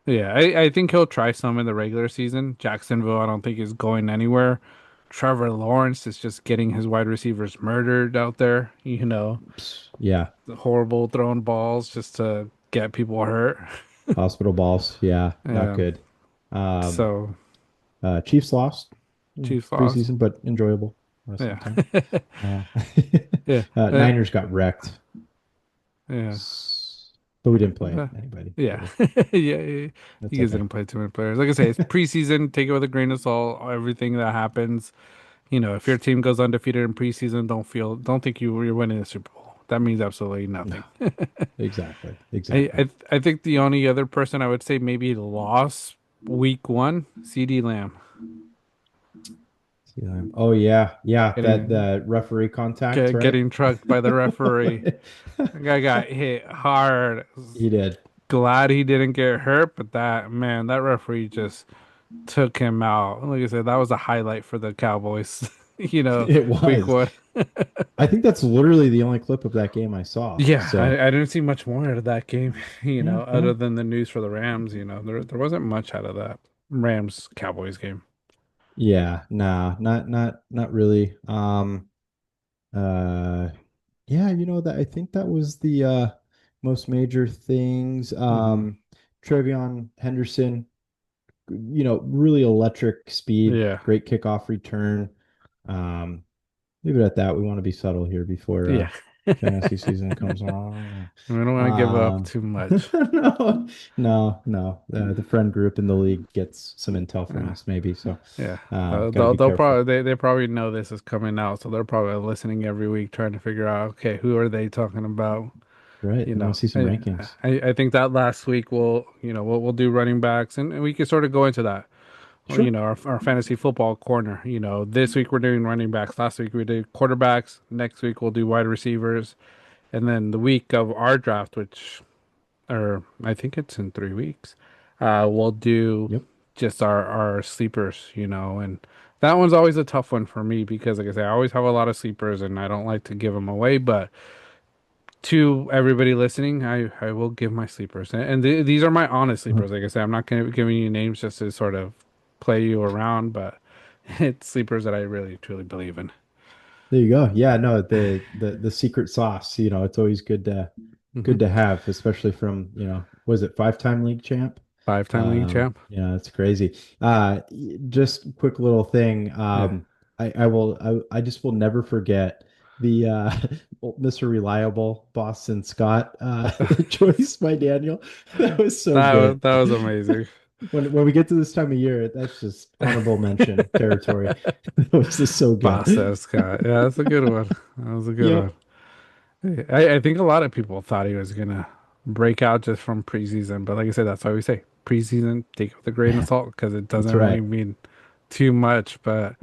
yeah. I think he'll try some in the regular season. Jacksonville, I don't think is going anywhere. Trevor Lawrence is just getting his wide receivers murdered out there. Yeah, The horrible throwing balls just to get people hurt. hospital balls. Yeah, not Yeah. good. Um, So Chiefs lost Chiefs lost. preseason, but enjoyable Yeah. wrestling time. Uh, Yeah. Niners got wrecked, Yeah. but we didn't play Uh, anybody, yeah. really. Yeah. Yeah. That's You guys okay. didn't play too many players. Like I say, it's preseason. Take it with a grain of salt. Everything that happens. If your team goes undefeated in preseason, don't think you're winning the Super Bowl. That means absolutely No, nothing. exactly, I, exactly. I I think the only other person I would say maybe lost week one, CD Lamb. Oh yeah, yeah. That Getting the referee contact, right? getting trucked by the referee. The guy got hit hard. He did. Glad he didn't get hurt, but that referee just took him out. Like I said, that was a highlight for the Cowboys. It Week was. one. I think that's literally the only clip of that game I saw. Yeah, So I didn't see much more out of that game, yeah, other yeah. than the news for the Rams. There wasn't much out of that Rams Cowboys game. Yeah, nah, not really. Uh yeah, that I think that was the most major things. Hmm. Trevion Henderson, really electric speed, Yeah, great kickoff return. Um, Leave it at that. We want to be subtle here before yeah. fantasy season comes along. We don't want to give up Um, too much. no, no, no. The friend group in the league gets some intel from Yeah. us, maybe. So, Yeah, got to be they'll careful. probably they probably know this is coming out, so they're probably listening every week trying to figure out, okay, who are they talking about? Right. They want to see some rankings. I think that last week we'll do running backs, and we can sort of go into that. Or, Sure. our fantasy football corner. This week we're doing running backs. Last week we did quarterbacks. Next week we'll do wide receivers, and then the week of our draft, which or I think it's in 3 weeks. We'll do Yep. just our sleepers, and that one's always a tough one for me because, like I say, I always have a lot of sleepers, and I don't like to give them away. But to everybody listening, I will give my sleepers, and these are my honest Uh-huh. sleepers. Like I say, I'm not gonna giving you names just to sort of play you around, but it's sleepers that I really truly believe in. There you go. Yeah, no, the secret sauce, it's always good Hmm. to have, especially from, was it five-time league champ? Five-time league champ. It's crazy. Just quick little thing. Yeah. I just will never forget. the Mr. Reliable Boston Scott choice by Daniel. That was so good. That was amazing. When we get to this time of year, that's just honorable mention territory. That was just so good. Boston Scott. Yeah, that's a good one. That was a good one. Yep, I think a lot of people thought he was gonna break out just from preseason, but like I said, that's why we say preseason, take it with a grain of salt because it that's doesn't really right. mean too much. But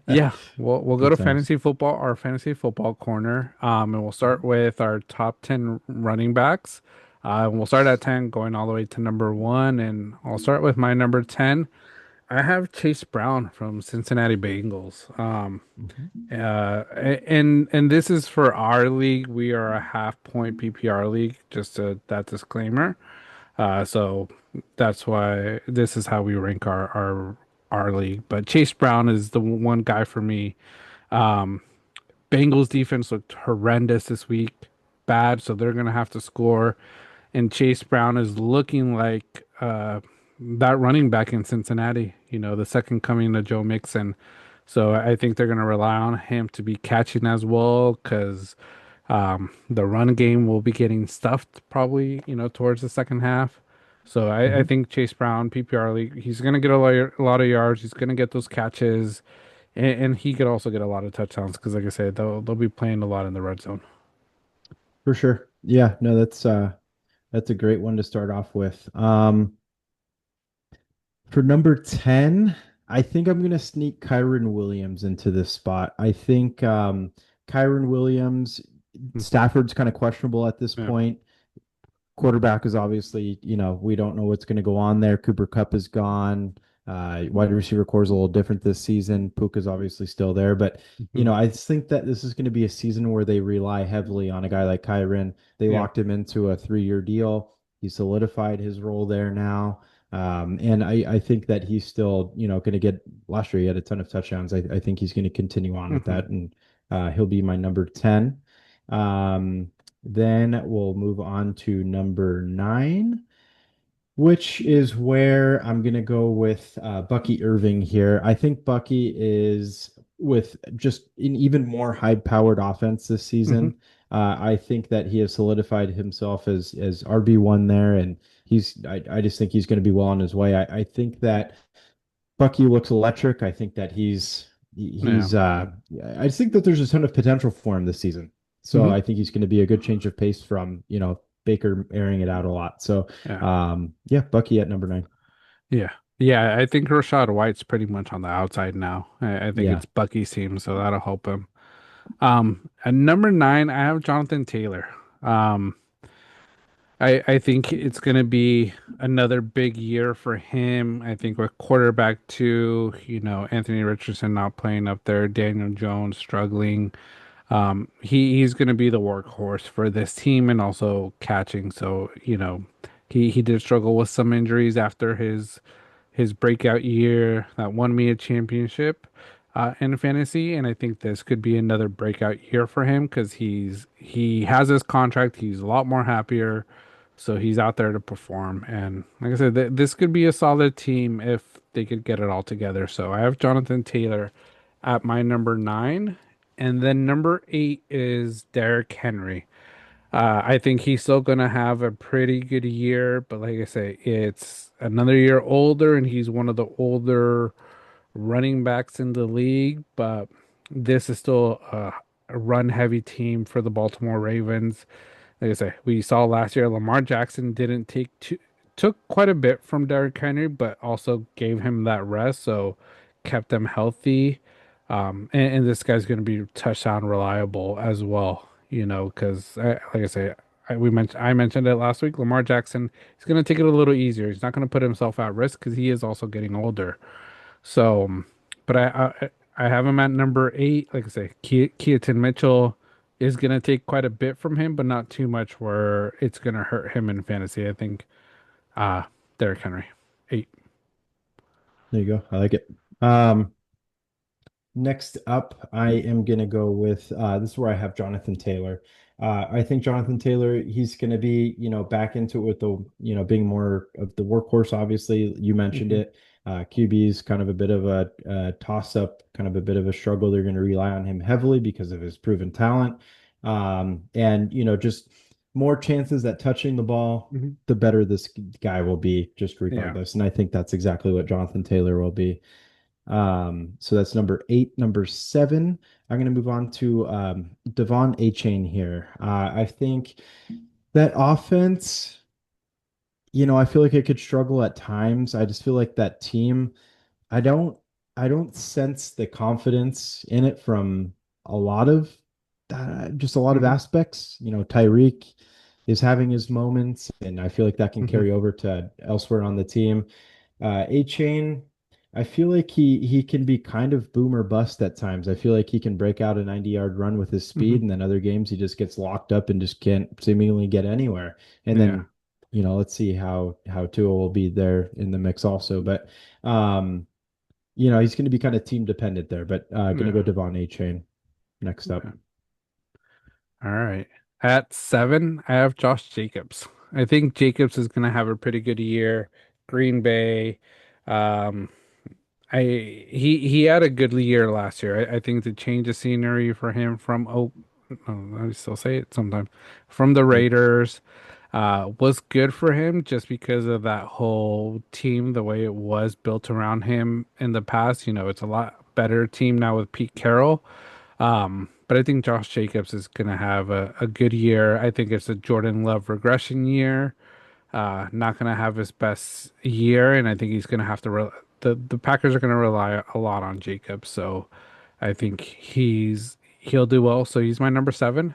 yeah, we'll go Good to times. fantasy football, our fantasy football corner, and we'll start with our top 10 running backs. We'll start at 10, going all the way to number one, and I'll start with my number 10. I have Chase Brown from Cincinnati Bengals. Mhm. And this is for our league. We are a half point PPR league, just that disclaimer. So that's why this is how we rank our league. But Chase Brown is the one guy for me. Um, Bengals defense looked horrendous this week, bad, so they're gonna have to score. And Chase Brown is looking like that running back in Cincinnati, the second coming of Joe Mixon. So I think they're going to rely on him to be catching as well because the run game will be getting stuffed probably, towards the second half. So I Mhm. think Chase Brown, PPR league, he's going to get a lot of yards. He's going to get those catches, and he could also get a lot of touchdowns because, like I said, they'll be playing a lot in the red zone. For sure. Yeah, no, that's a great one to start off with. For number 10, I think I'm gonna sneak Kyron Williams into this spot. I think Kyron Williams, Stafford's kind of questionable at this Yeah. point. Quarterback is obviously, we don't know what's going to go on there. Cooper Kupp is gone. Wide receiver core is a little different this season. Puka's obviously still there, but Mhm. I just think that this is going to be a season where they rely heavily on a guy like Kyron. They Yeah. locked him into a 3-year deal. He solidified his role there now. And I think that he's still, going to get last year he had a ton of touchdowns. I think he's going to continue on with Hmm. that, and he'll be my number 10. Um, then we'll move on to number 9, which is where I'm going to go with Bucky Irving here. I think Bucky is with just an even more high-powered offense this Hmm. season. I think that he has solidified himself as RB1 there, and I just think he's going to be well on his way. I think that Bucky looks electric. I think that Yeah. he's I just think that there's a ton of potential for him this season. So Hmm. I think he's going to be a good change of pace from, Baker airing it out a lot. So Yeah. yeah, Bucky at number 9. Yeah. Yeah. I think Rashad White's pretty much on the outside now. I think Yeah. it's Bucky's team, so that'll help him. At number nine, I have Jonathan Taylor. Um, I think it's gonna be another big year for him. I think with quarterback two, Anthony Richardson not playing up there, Daniel Jones struggling. He's going to be the workhorse for this team and also catching. So, he did struggle with some injuries after his breakout year that won me a championship in fantasy, and I think this could be another breakout year for him because he has his contract. He's a lot more happier, so he's out there to perform. And like I said, this could be a solid team if they could get it all together. So I have Jonathan Taylor at my number nine, and then number eight is Derrick Henry. I think he's still gonna have a pretty good year, but like I say, it's another year older, and he's one of the older running backs in the league. But this is still a run-heavy team for the Baltimore Ravens. Like I say, we saw last year Lamar Jackson didn't took quite a bit from Derrick Henry, but also gave him that rest, so kept them healthy. And this guy's going to be touchdown reliable as well, because like I say, I mentioned it last week. Lamar Jackson is going to take it a little easier. He's not going to put himself at risk because he is also getting older. So, but I have him at number eight. Like I say, Keaton Mitchell is going to take quite a bit from him, but not too much where it's going to hurt him in fantasy. I think uh Derrick Henry, eight. There you go. I like it. Next up, I am going to go with this is where I have Jonathan Taylor. I think Jonathan Taylor, he's going to be, back into it with the, being more of the workhorse. Obviously, you mentioned Hmm. it. QB is kind of a bit of a toss-up, kind of a bit of a struggle. They're going to rely on him heavily because of his proven talent. And, just more chances at touching the ball, Mhm. the better this guy will be, just Yeah. regardless. And I think that's exactly what Jonathan Taylor will be. So that's number 8. Number 7, I'm going to move on to Devon A-Chain here. I think that offense, I feel like it could struggle at times. I just feel like that team, I don't I don't sense the confidence in it from a lot of just a lot of Hmm. aspects. Tyreek is having his moments, and I feel like that can Hmm. carry over to elsewhere on the team. A Chain, I feel like he can be kind of boom or bust at times. I feel like he can break out a 90-yard run with his Hmm. speed, and then other games he just gets locked up and just can't seemingly get anywhere. And Yeah. then, let's see how Tua will be there in the mix also. But he's going to be kind of team dependent there. But going to Yeah. go Devon A Chain next up. Okay. All right. At 7, I have Josh Jacobs. I think Jacobs is going to have a pretty good year. Green Bay. Um, he had a good year last year. I think the change of scenery for him from I still say it sometimes from the Yep. Raiders was good for him just because of that whole team, the way it was built around him in the past. It's a lot better team now with Pete Carroll. But I think Josh Jacobs is going to have a good year. I think it's a Jordan Love regression year. Not going to have his best year, and I think he's going to have to. The Packers are going to rely a lot on Jacobs, so I think he'll do well. So he's my number 7.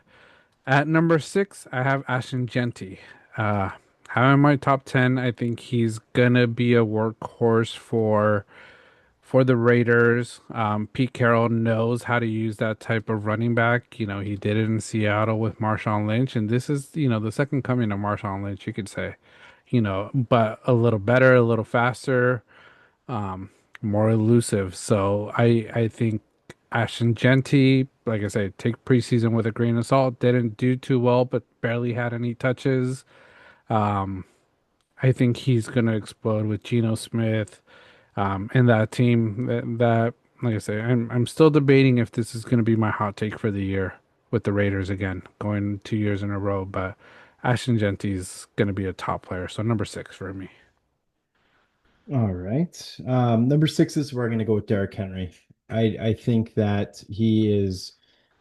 At number 6, I have Ashton Genty. Uh, How in my top 10, I think he's gonna be a workhorse for the Raiders. Pete Carroll knows how to use that type of running back. He did it in Seattle with Marshawn Lynch, and this is, the second coming of Marshawn Lynch, you could say. But a little better, a little faster, um, more elusive. So I think Ashton Genty, like I said, take preseason with a grain of salt. Didn't do too well, but barely had any touches. Um, I think he's gonna explode with Geno Smith, and that team. Like I say, I'm still debating if this is gonna be my hot take for the year with the Raiders again, going 2 years in a row. But Ashton Genty's gonna be a top player, so number 6 for me. All right. Number 6 is we're going to go with Derrick Henry. I think that he is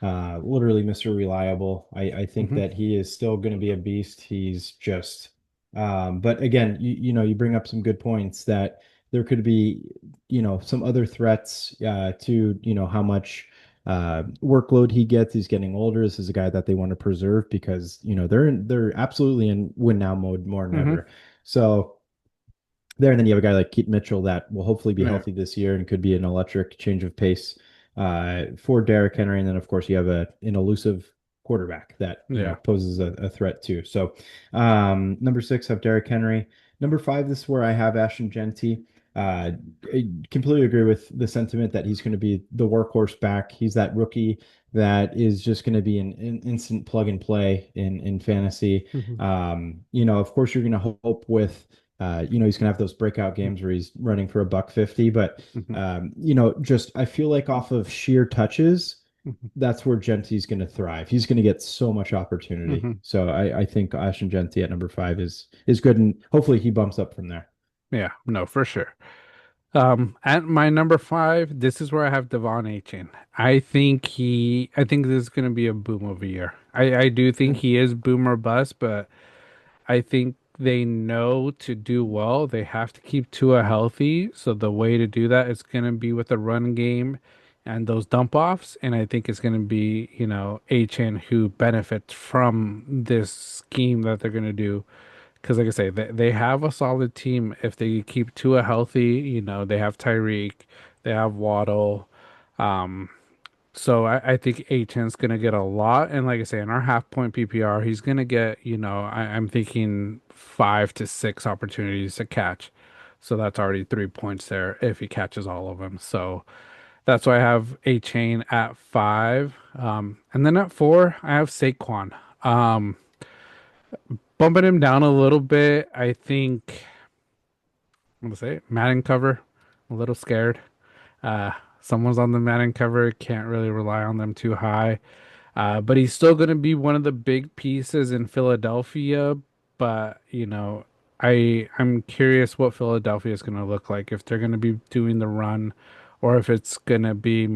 literally Mr. Reliable. I think Hmm. that he is still going to be a beast. He's just, but again, you bring up some good points that there could be, some other threats to, how much workload he gets. He's getting older. This is a guy that they want to preserve because, they're absolutely in win now mode more than Hmm. ever. So, there. And then you have a guy like Keith Mitchell that will hopefully be Yeah. healthy this year and could be an electric change of pace for Derrick Henry. And then, of course, you have an elusive quarterback that, Yeah. poses a threat too. So, number 6, I have Derrick Henry. Number 5, this is where I have Ashton Genty. I completely agree with the sentiment that he's going to be the workhorse back. He's that rookie that is just going to be an instant plug and play in fantasy. Hmm. Of course, you're going to hope with he's gonna have those breakout games where he's running for a buck 50, but Hmm. just I feel like off of sheer touches, Hmm. that's where Genty's gonna thrive. He's gonna get so much opportunity. Hmm. So I think Ashton Genty at number 5 is good, and hopefully he bumps up from there. Yeah, no, for sure. At my number 5, this is where I have Devon Achan. I think this is gonna be a boom of a year. I do think Mhm. he is boom or bust, but I think they know to do well, they have to keep Tua healthy. So the way to do that is gonna be with a run game and those dump offs. And I think it's gonna be, Achan who benefits from this scheme that they're gonna do. Because, like I say, they have a solid team. If they keep Tua healthy, they have Tyreek, they have Waddle. Um, so I think A10's gonna get a lot. And like I say, in our half point PPR, he's gonna get, I'm thinking 5 to 6 opportunities to catch. So that's already 3 points there if he catches all of them. So that's why I have A Chain at 5. And then at 4, I have Saquon. Um, Bumping him down a little bit. I think I'm gonna say it, Madden cover. a little scared. Uh, Someone's on the Madden cover, can't really rely on them too high. But he's still going to be one of the big pieces in Philadelphia. But, I'm curious what Philadelphia is going to look like if they're going to be doing the run or if it's going to be a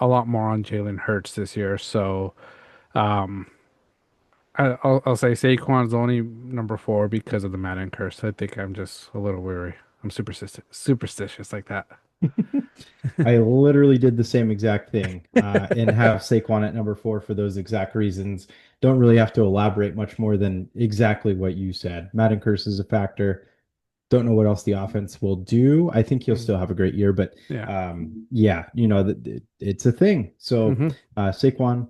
lot more on Jalen Hurts this year. So, um, I'll say Saquon's only number four because of the Madden curse. I think I'm just a little weary. I'm superstitious like that. I literally did the same exact thing and have Saquon at number four for those exact reasons. Don't really have to elaborate much more than exactly what you said. Madden curse is a factor. Don't know what else the offense will do. I think he'll Mm, still have a great year, but yeah. yeah, it's a thing. So Hmm. Saquon,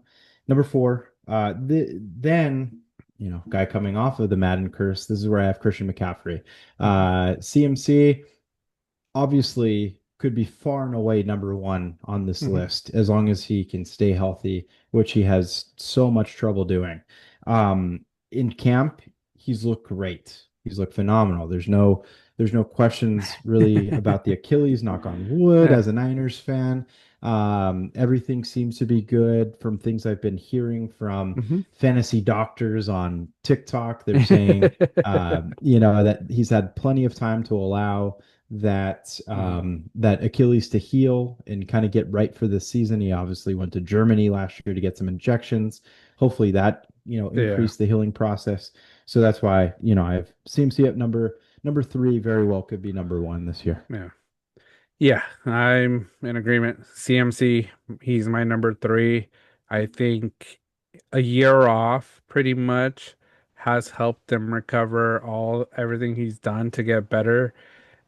number four. Then guy coming off of the Madden curse. This is where I have Christian McCaffrey. Hmm. CMC obviously could be far and away number one on this Hmm. list as long as he can stay healthy, which he has so much trouble doing. In camp, he's looked great. He's looked phenomenal. There's no questions really about the Achilles, knock on wood, Yeah. as a Niners fan. Everything seems to be good from things I've been hearing from Hmm. fantasy doctors on TikTok. They're saying, that he's had plenty of time to allow that Achilles to heal and kind of get right for this season. He obviously went to Germany last year to get some injections. Hopefully that Yeah. increased the healing process. So that's why I have CMC at number three. Very well could be number one this year. Yeah. Yeah, I'm in agreement. CMC, he's my number three. I think a year off pretty much has helped him recover everything he's done to get better.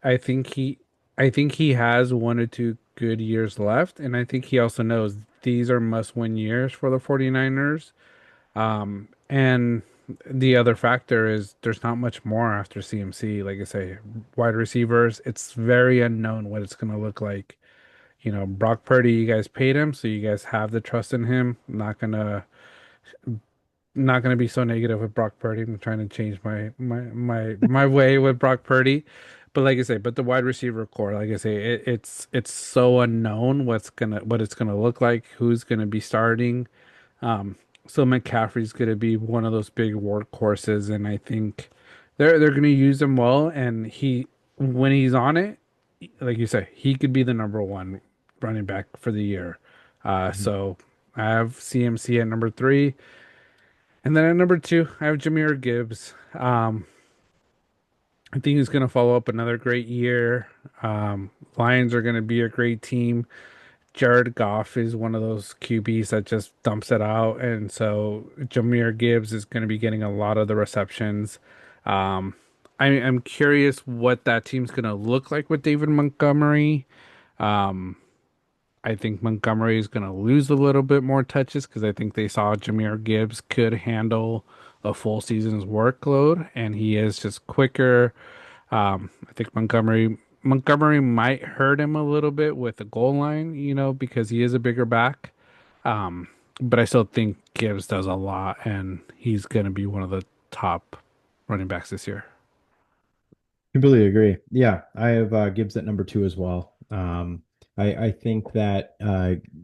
I think he I think he has 1 or 2 good years left, and I think he also knows these are must-win years for the 49ers. And the other factor is there's not much more after CMC. Like I say, wide receivers, it's very unknown what it's going to look like. Brock Purdy, you guys paid him, so you guys have the trust in him. Not gonna be so negative with Brock Purdy. I'm trying to change my way with Brock Purdy. But like I say, but the wide receiver core, like I say, it's so unknown what it's gonna look like, who's gonna be starting. Um, so McCaffrey's going to be one of those big workhorses, and I think they're going to use him well. And when he's on it, like you say, he could be the number one running back for the year. Mhm. So I have CMC at number three, and then at number two, I have Jahmyr Gibbs. I think he's going to follow up another great year. Lions are going to be a great team. Jared Goff is one of those QBs that just dumps it out, and so Jahmyr Gibbs is going to be getting a lot of the receptions. Um, I'm curious what that team's going to look like with David Montgomery. Um, I think Montgomery is going to lose a little bit more touches because I think they saw Jahmyr Gibbs could handle a full season's workload, and he is just quicker. I think Montgomery might hurt him a little bit with the goal line, because he is a bigger back. Um, but I still think Gibbs does a lot, and he's going to be one of the top running backs this year. Completely agree. Yeah, I have Gibbs at number two as well. I think that,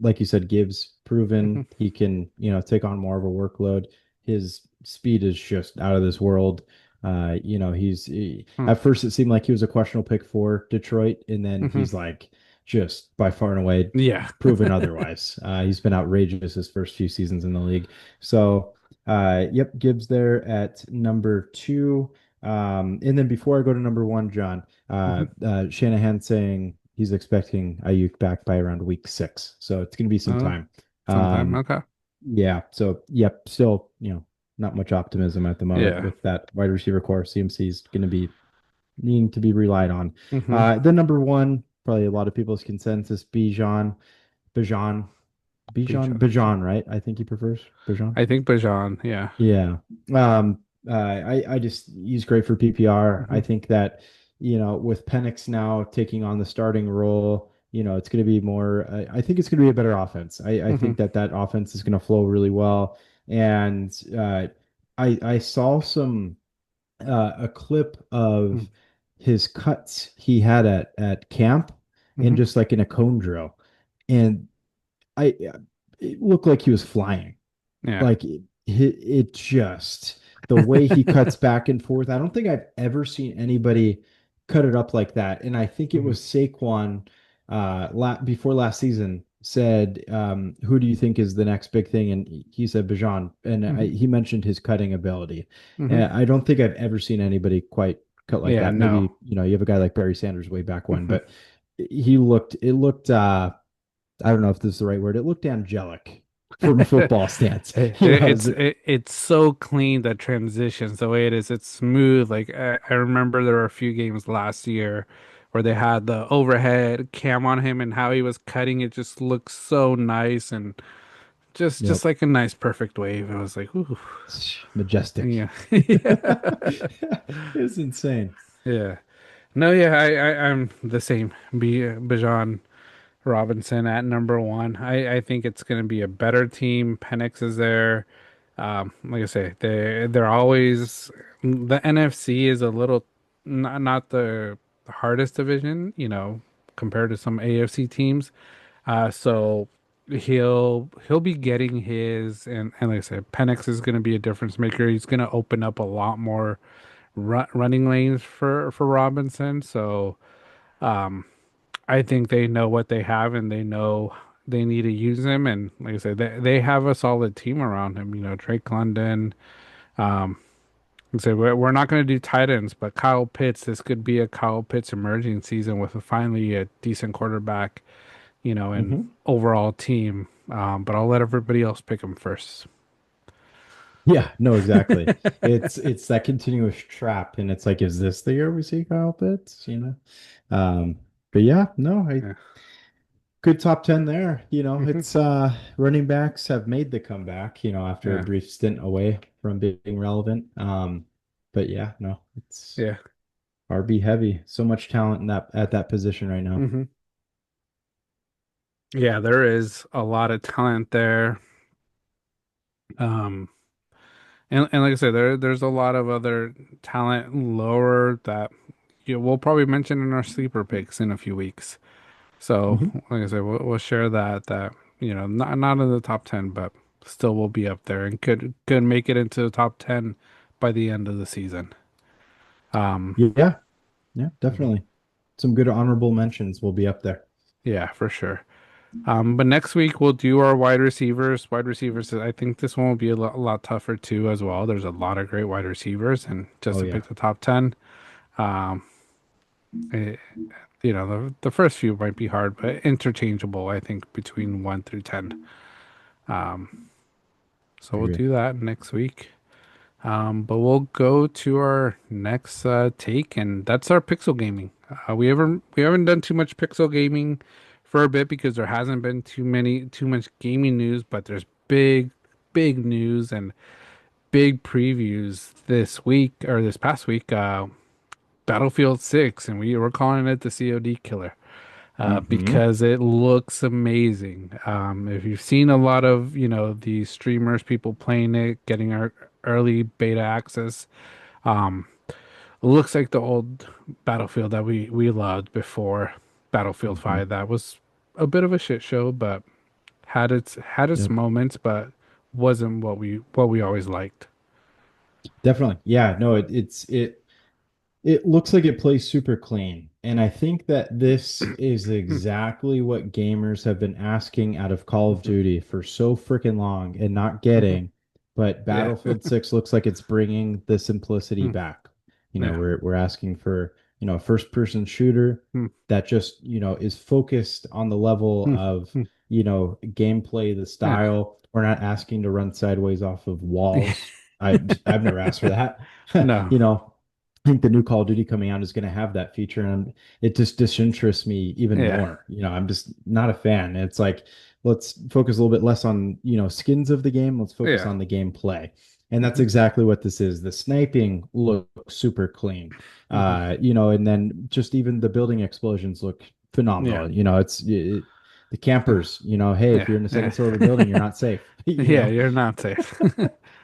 like you said, Gibbs Hmm. proven he can, take on more of a workload. His speed is just out of this world. Hmm. At first it seemed like he was a questionable pick for Detroit, and then Hmm. he's like just by far and away Yeah. proven otherwise. He's been outrageous his first few seasons in the league. So, yep, Gibbs there at number two. And then before I go to number one, John, Hmm. Shanahan saying he's expecting Ayuk back by around week 6. So it's going to be some Oh, time. sometime. Um, Okay. yeah. So, yep, still, not much optimism at the moment Yeah. with that wide receiver core. CMC is going to be needing to be relied on. Hmm. Then number one, probably a lot of people's consensus, Bijan, Bijan. Bijan, right? I think he prefers Bijan. I think Bijan. Yeah. Yeah. I just he's great for PPR. I Hmm. think that, with Penix now taking on the starting role, it's going to be more. I think it's going to be a better offense. I Hmm. think that offense is going to flow really well. And I saw a clip of his cuts he had at camp. and Hmm. just like in a cone drill. And I it looked like he was flying. Yeah. Like it just the way he cuts back and forth. I don't think I've ever seen anybody cut it up like that. And I think it Hmm. was Saquon before last season said, "Who do you think is the next big thing?" And he said Bajan, and Hmm. he mentioned his cutting ability. Hmm. And I don't think I've ever seen anybody quite cut like Yeah, that. no. Maybe you have a guy like Barry Sanders way back when, Hmm. but he looked it looked I don't know if this is the right word. It looked angelic from a football stance. It's so clean, the transitions, the way it is. It's smooth. Like I remember there were a few games last year where they had the overhead cam on him and how he was cutting it just looked so nice and Yep. just like a nice perfect wave. It was like, ooh, Majestic. yeah. Yeah. It's insane. Yeah. No, yeah, I'm the same. Bijan Robinson at number one. I think it's going to be a better team. Penix is there. Like I say, they're always the NFC is a little not the hardest division, compared to some AFC teams. So he'll be getting his and like I said, Penix is going to be a difference maker. He's going to open up a lot more running lanes for Robinson. So I think they know what they have and they know they need to use him. And like I said, they have a solid team around him. Drake London. So we're not going to do tight ends, but Kyle Pitts, this could be a Kyle Pitts emerging season with finally a decent quarterback, and Hmm. overall team. But I'll let everybody else pick him first. Yeah, no, exactly. It's that continuous trap, and it's like, is this the year we see Kyle Pitts? But yeah, no, I Yeah. good top 10 there. Hmm. It's running backs have made the comeback, after a Yeah. brief stint away from being relevant. But yeah, no, it's Yeah. RB heavy. So much talent in that at that position right now. Hmm. Yeah, there is a lot of talent there. Um, and like I said, there's a lot of other talent lower that we'll probably mention in our sleeper picks in a few weeks. So, Hmm. like I said, we'll share that not in the top 10, but still will be up there and could make it into the top 10 by the end of the season. Um, Yeah, yeah, mhm. definitely. Some good honorable mentions will be up there. Yeah, for sure. But next week we'll do our wide receivers. Wide receivers, I think this one will be a lot tougher too as well. There's a lot of great wide receivers, and just Oh to yeah. pick the top 10, um, eh, the first few might be hard, but interchangeable, I think, between 1 through 10. Um, so I we'll agree. do that next week. But we'll go to our next take, and that's our pixel gaming. We haven't done too much pixel gaming for a bit because there hasn't been too much gaming news, but there's big news and big previews this week or this past week. Battlefield 6, and we're calling it the COD killer. Hmm. Because it looks amazing. If you've seen a lot of, the streamers, people playing it, getting our early beta access, it looks like the old Battlefield that we loved before Battlefield Hmm. 5. That was a bit of a shit show, but had its Yep. moments, but wasn't what we always liked. Definitely. Yeah, no, it looks like it plays super clean. And I think that this is exactly what gamers have been asking out of Call of Mhm. Duty for so freaking long and not Mhm. getting. But Yeah. Battlefield 6 looks like it's bringing the simplicity Mm. back. Yeah. We're asking for, a first person shooter Mm. that just, is focused on the level Mm. of, Mm. gameplay, the Yeah. style. We're not asking to run sideways off of walls. I've never asked for that. No. I think the new Call of Duty coming out is going to have that feature, and it just disinterests me even Yeah. more. I'm just not a fan. It's like, let's focus a little bit less on, skins of the game. Let's focus Yeah. on the gameplay. And that's Hmm. exactly what this is. The sniping looks super clean. Hmm. And then just even the building explosions look Yeah. phenomenal. The campers, hey, if Yeah. you're in the second Yeah. floor of a building, you're not safe. Yeah, you're not safe.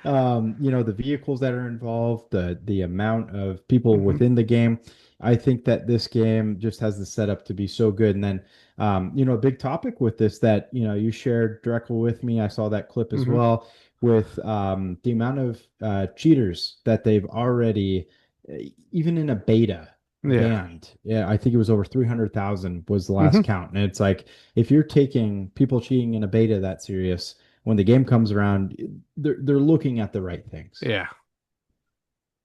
The vehicles that are involved, the amount of people Hmm. within the game. I think that this game just has the setup to be so good. And then, a big topic with this that, you shared directly with me. I saw that clip as Hmm. well with the amount of cheaters that they've already, even in a beta, Yeah. banned. Yeah, I think it was over 300,000 was the last Hmm. count. And it's like, if you're taking people cheating in a beta that serious, when the game comes around, they're looking at the right things. Yeah.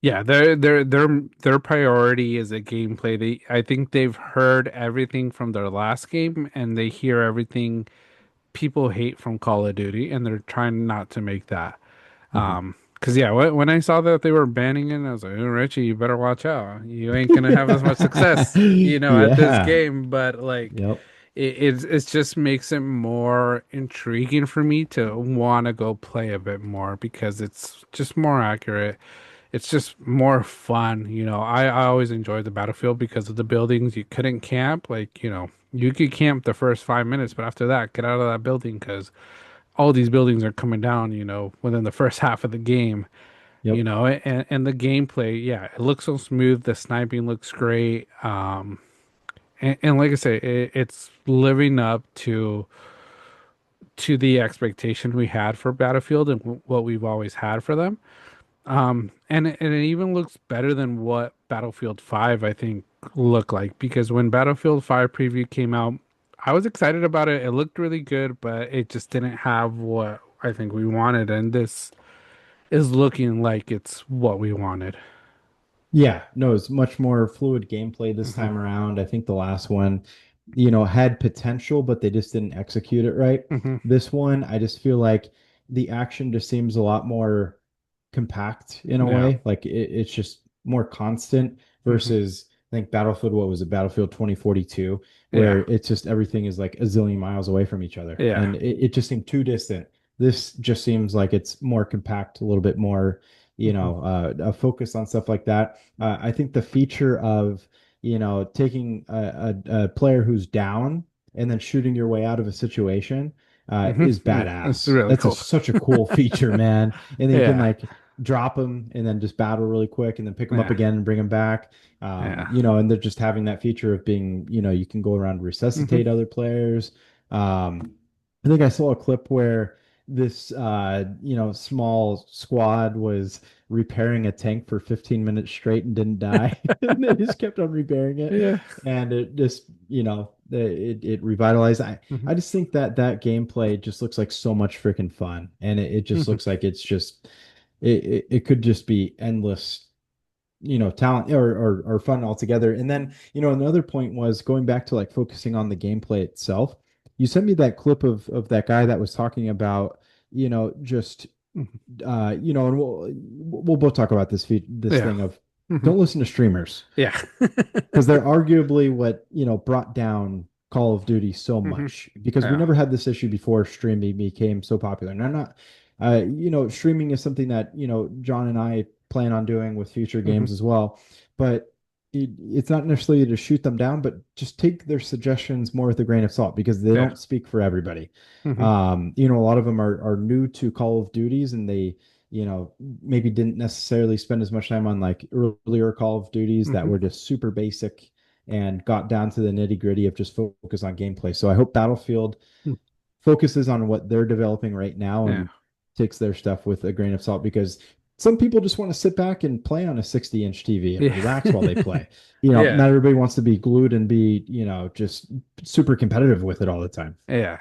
Yeah, their priority is a gameplay. I think they've heard everything from their last game and they hear everything people hate from Call of Duty and they're trying not to make that. Mhm. 'Cause yeah, when I saw that they were banning it, I was like, oh, Richie, you better watch out. You ain't gonna have as much success, at this Yeah. game. But like, Yep. it just makes it more intriguing for me to want to go play a bit more because it's just more accurate. It's just more fun. I always enjoyed the Battlefield because of the buildings. You couldn't camp. Like, you could camp the first 5 minutes, but after that, get out of that building because all these buildings are coming down, within the first half of the game, Yep. and the gameplay, yeah, it looks so smooth. The sniping looks great. And like I say, it's living up to the expectation we had for Battlefield and what we've always had for them. And it even looks better than what Battlefield 5, I think, looked like because when Battlefield 5 preview came out, I was excited about it. It looked really good, but it just didn't have what I think we wanted. And this is looking like it's what we wanted. Yeah, no, it's much more fluid gameplay this Hmm. time around. I think the last one, had potential, but they just didn't execute it right. Hmm. This one, I just feel like the action just seems a lot more compact in a Yeah. way. Like it's just more constant Hmm. versus I think Battlefield, what was it, Battlefield 2042, where Yeah. it's just everything is like a zillion miles away from each other. Yeah. And it just seemed too distant. This just seems like it's more compact, a little bit more, Hmm. a focus on stuff like that. I think the feature of, taking a player who's down and then shooting your way out of a situation Hmm. is Yeah. It's badass. really That's cool. such a cool feature, man. And then you can Yeah. like drop them and then just battle really quick and then pick them up Yeah. again and bring them back. Yeah. And they're just having that feature of being, you can go around and Hmm. resuscitate other players. I think I saw a clip where this small squad was repairing a tank for 15 minutes straight and didn't die. And they just kept on repairing it. Yeah. And it just, it revitalized. Hmm. I just think that that gameplay just looks like so much freaking fun. And it just Hmm. looks like it's just it could just be endless, talent or fun altogether. And then, another point was going back to like focusing on the gameplay itself. You sent me that clip of that guy that was talking about, just and we'll both talk about this Yeah. thing of Hmm. don't listen to streamers Yeah. because they're arguably what brought down Call of Duty so Hmm. much because we Yeah. never had this issue before streaming became so popular. And I'm not, streaming is something that John and I plan on doing with future Hmm. games as well, but it's not necessarily to shoot them down, but just take their suggestions more with a grain of salt because they Yeah. don't speak for everybody. Hmm. A lot of them are new to Call of Duties and they maybe didn't necessarily spend as much time on like earlier Call of Duties that Hmm. were just super basic and got down to the nitty gritty of just focus on gameplay. So I hope Battlefield focuses on what they're developing right now Yeah. and takes their stuff with a grain of salt because some people just want to sit back and play on a 60-inch TV and Yeah. relax while they play. Yeah. Not everybody wants to be glued and be, just super competitive with it all the time. Yeah.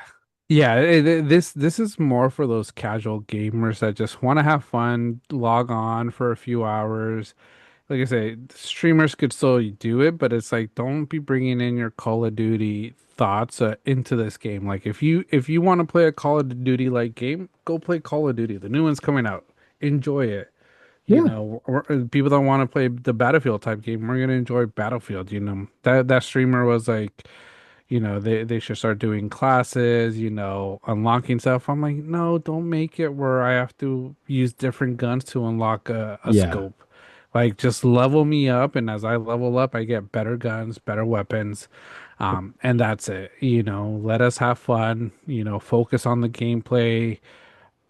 Yeah, this is more for those casual gamers that just want to have fun, log on for a few hours. Like I say, streamers could still do it, but it's like don't be bringing in your Call of Duty thoughts into this game. Like if you want to play a Call of Duty like game, go play Call of Duty. The new one's coming out. Enjoy it. Yeah. People that want to play the Battlefield type game, we're gonna enjoy Battlefield. That streamer was like, they should start doing classes, unlocking stuff. I'm like, no, don't make it where I have to use different guns to unlock a Yeah. scope. Like, just level me up, and as I level up, I get better guns, better weapons, and that's it. Let us have fun. Focus on the gameplay.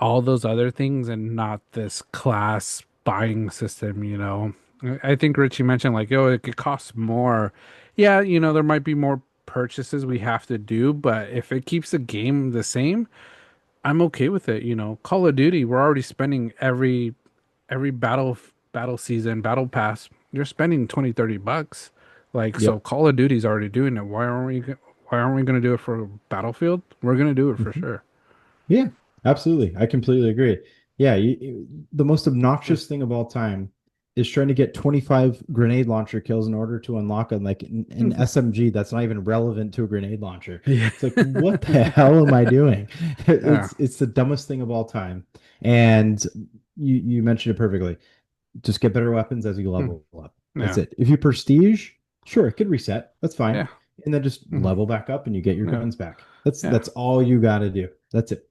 all those other things and not this class buying system, you know. I think Richie mentioned like, oh, it could cost more. Yeah, you know, there might be more purchases we have to do, but if it keeps the game the same, I'm okay with it, you know. Call of Duty, we're already spending every battle season, battle pass, you're spending 20, $30. Like, so Yep. Call of Duty's already doing it. Why aren't we going to do it for Battlefield? We're going to do it for Mhm. sure. Yeah, absolutely. I completely agree. Yeah, the most Mm. obnoxious thing of all time is trying to get 25 grenade launcher kills in order to unlock an SMG that's not even relevant to a grenade launcher. Yeah. It's like, what the hell am I doing? Yeah. It's the dumbest thing of all time. And you mentioned it perfectly. Just get better weapons as you Mm. level up. That's Yeah. it. If you prestige, sure, it could reset. That's fine. Yeah. And then just Mhm. level back up and you get your Yeah. guns back. That's Yeah. that's all you got to do. That's it.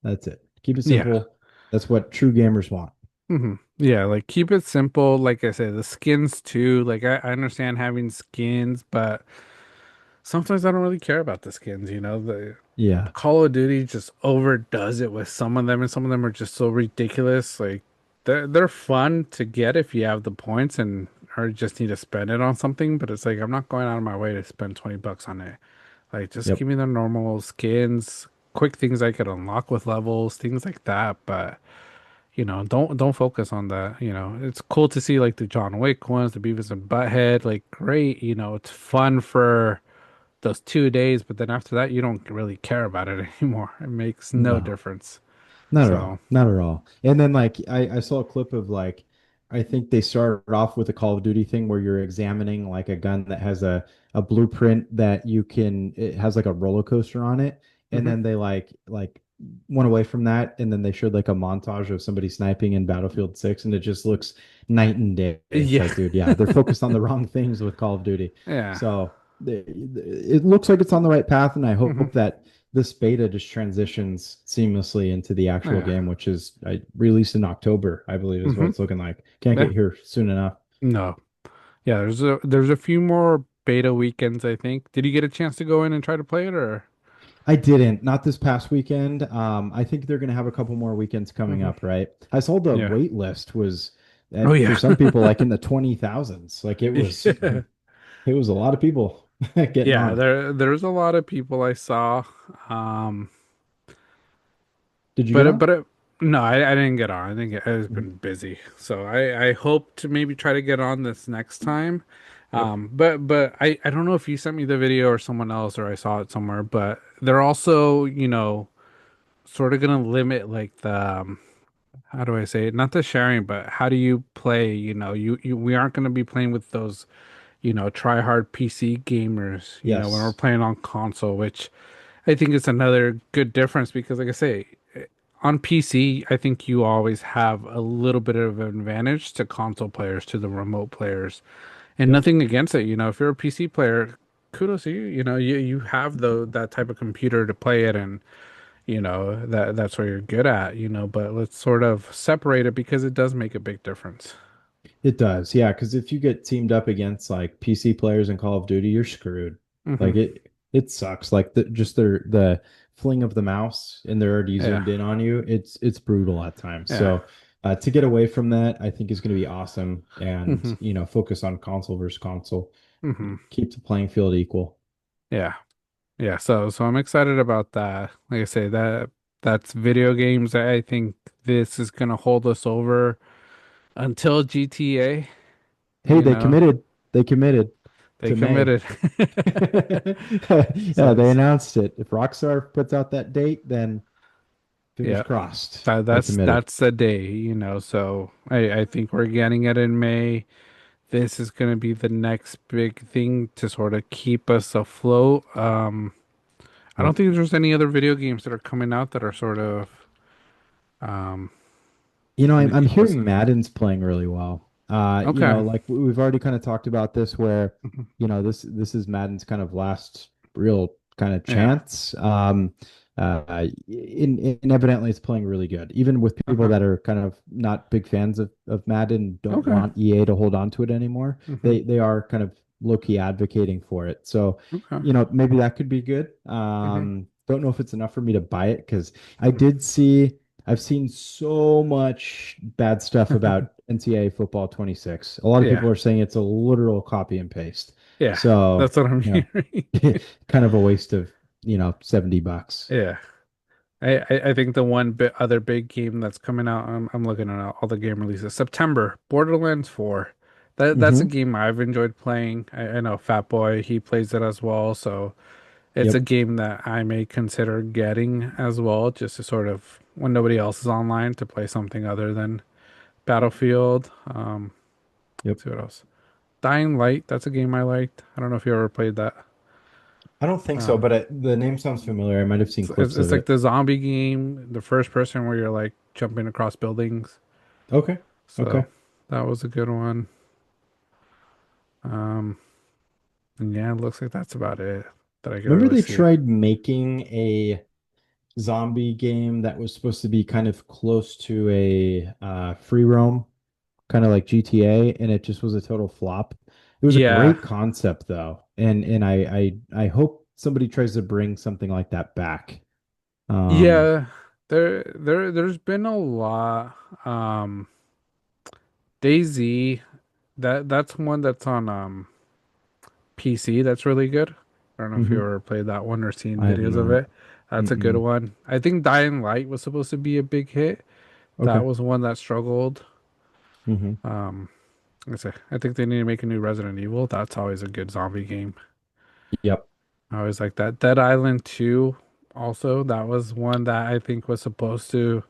That's it. Keep it Yeah. simple. That's what true gamers want. Yeah, like keep it simple. Like I said, the skins too. Like I understand having skins, but sometimes I don't really care about the skins, you know. The Yeah. Call of Duty just overdoes it with some of them, and some of them are just so ridiculous. Like they're fun to get if you have the points and or just need to spend it on something, but it's like I'm not going out of my way to spend $20 on it. Like just give Yep. me the normal skins, quick things I could unlock with levels, things like that, but you know, don't focus on that. You know, it's cool to see like the John Wick ones, the Beavis and Butthead, like great, you know, it's fun for those 2 days, but then after that, you don't really care about it anymore. It makes no No. difference. Not at So, all. Not at all. And then like I saw a clip of like I think they started off with a Call of Duty thing where you're examining like a gun that has a blueprint that you can it has like a roller coaster on it. And mhm. then they like went away from that and then they showed like a montage of somebody sniping in Battlefield 6 and it just looks night and day. It's Yeah, like, dude, yeah, they're focused on the wrong things with Call of Duty. yeah, So it looks like it's on the right path and I hmm, hope that this beta just transitions seamlessly into the actual yeah, game, which is released in October, I believe, is what hmm, it's looking like. Can't yeah, get here soon enough. no, yeah. There's a few more beta weekends, I think. Did you get a chance to go in and try to play it, or? I didn't, not this past weekend. I think they're going to have a couple more weekends coming Hmm. up, right? I saw the Yeah. wait list was Oh for yeah. some people like in the 20,000s. Like Yeah. it was a lot of people getting Yeah, on it. there's a lot of people I saw. Um, Did you get but on? no, I didn't get on. I think I've Mhm. been busy. So I hope to maybe try to get on this next time. Yep. But I don't know if you sent me the video or someone else or I saw it somewhere, but they're also, you know, sort of gonna limit like the how do I say it? Not the sharing, but how do you play? You know, you we aren't gonna be playing with those, you know, try hard PC gamers, you know, when we're Yes. playing on console, which I think it's another good difference because, like I say, on PC, I think you always have a little bit of an advantage to console players, to the remote players, and Yep. nothing against it. You know, if you're a PC player, kudos to you. You know, you have that type of computer to play it, and you know that's what you're good at. You know, but let's sort of separate it because it does make a big difference. It does, yeah. Because if you get teamed up against like PC players in Call of Duty, you're screwed. Hmm. Like it sucks. Like just the fling of the mouse and they're already Yeah, zoomed in on you. It's brutal at times. yeah, So to get away from that, I think is going to be awesome. And hmm, focus on console versus console. hmm, Keep the playing field equal. yeah. Yeah, so I'm excited about that. Like I say, that's video games. I think this is gonna hold us over until GTA, Hey, you they know. committed. They committed They to May. committed. Yeah, So they announced it. If Rockstar puts out that date, then fingers yeah. crossed. That, They that's committed. that's the day, you know. So I think we're getting it in May. This is gonna be the next big thing to sort of keep us afloat. I don't Yep. think there's any other video games that are coming out that are sort of um gonna I'm keep us hearing in. Madden's playing really well. Okay. Like we've already kind of talked about this where, Mhm. this is Madden's kind of last real kind of Yeah. chance. In evidently it's playing really good. Even with people Uh-huh. that are kind of not big fans of Madden, don't Okay. want EA to hold on to it anymore. Hmm. They are kind of low-key advocating for it. So, Okay. maybe that could be good. Hmm. Don't know if it's enough for me to buy it because I did see. I've seen so much bad stuff about NCAA football 26. A lot of Yeah, people are saying it's a literal copy and paste. yeah, So, that's what I'm you know, hearing. kind of a waste of, $70. Yeah. I think the one bit other big game that's coming out, I'm looking at all the game releases. September, Borderlands 4. That's a Hmm. game I've enjoyed playing. I know Fat Boy, he plays it as well, so it's a Yep. game that I may consider getting as well, just to sort of when nobody else is online to play something other than Battlefield. Yep. Let's see what else. Dying Light, that's a game I liked. I don't know if you ever played that. I don't think so, Um, but the name sounds familiar. I might have seen it's, clips it's of like it. the zombie game, the first person where you're like jumping across buildings. Okay. So Okay. that was a good one. Um, and yeah, it looks like that's about it that I could Remember really they see. tried making a zombie game that was supposed to be kind of close to a free roam, kind of like GTA, and it just was a total flop. It was a Yeah, great concept though, and I hope somebody tries to bring something like that back. Um, yeah. There's been a lot. DayZ, that's one that's on PC that's really good. I don't know if you mhm. ever played that one or seen I have videos of not. it. That's a good Mm-mm. one. I think Dying Light was supposed to be a big hit. That Okay. was one that struggled. Hmm. Um, I think they need to make a new Resident Evil. That's always a good zombie game. Yep. I always like that. Dead Island 2, also, that was one that I think was supposed to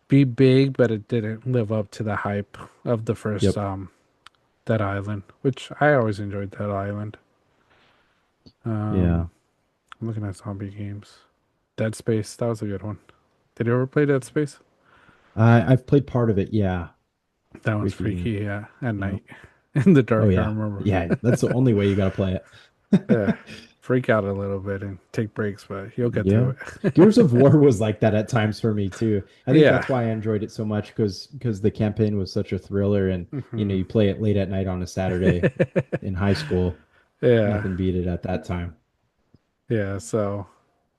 be big, but it didn't live up to the hype of the first Yep. Dead Island, which I always enjoyed Dead Island. Yeah. Um, I'm looking at zombie games. Dead Space, that was a good one. Did you ever play Dead Space? I've played part of it. Yeah. That one's Freaky game. freaky, yeah. At Yep. night. In the Oh dark, I yeah. remember. Yeah. That's the only way you got to play Yeah. it. Freak out a little bit and take breaks, but you'll get Yeah. through Gears it. of War was like that at times for me too. I think Yeah. that's why I enjoyed it so much because the campaign was such a thriller and Hmm. you play it late at night on a Saturday in high school. Yeah. Nothing beat it at that time. Yeah.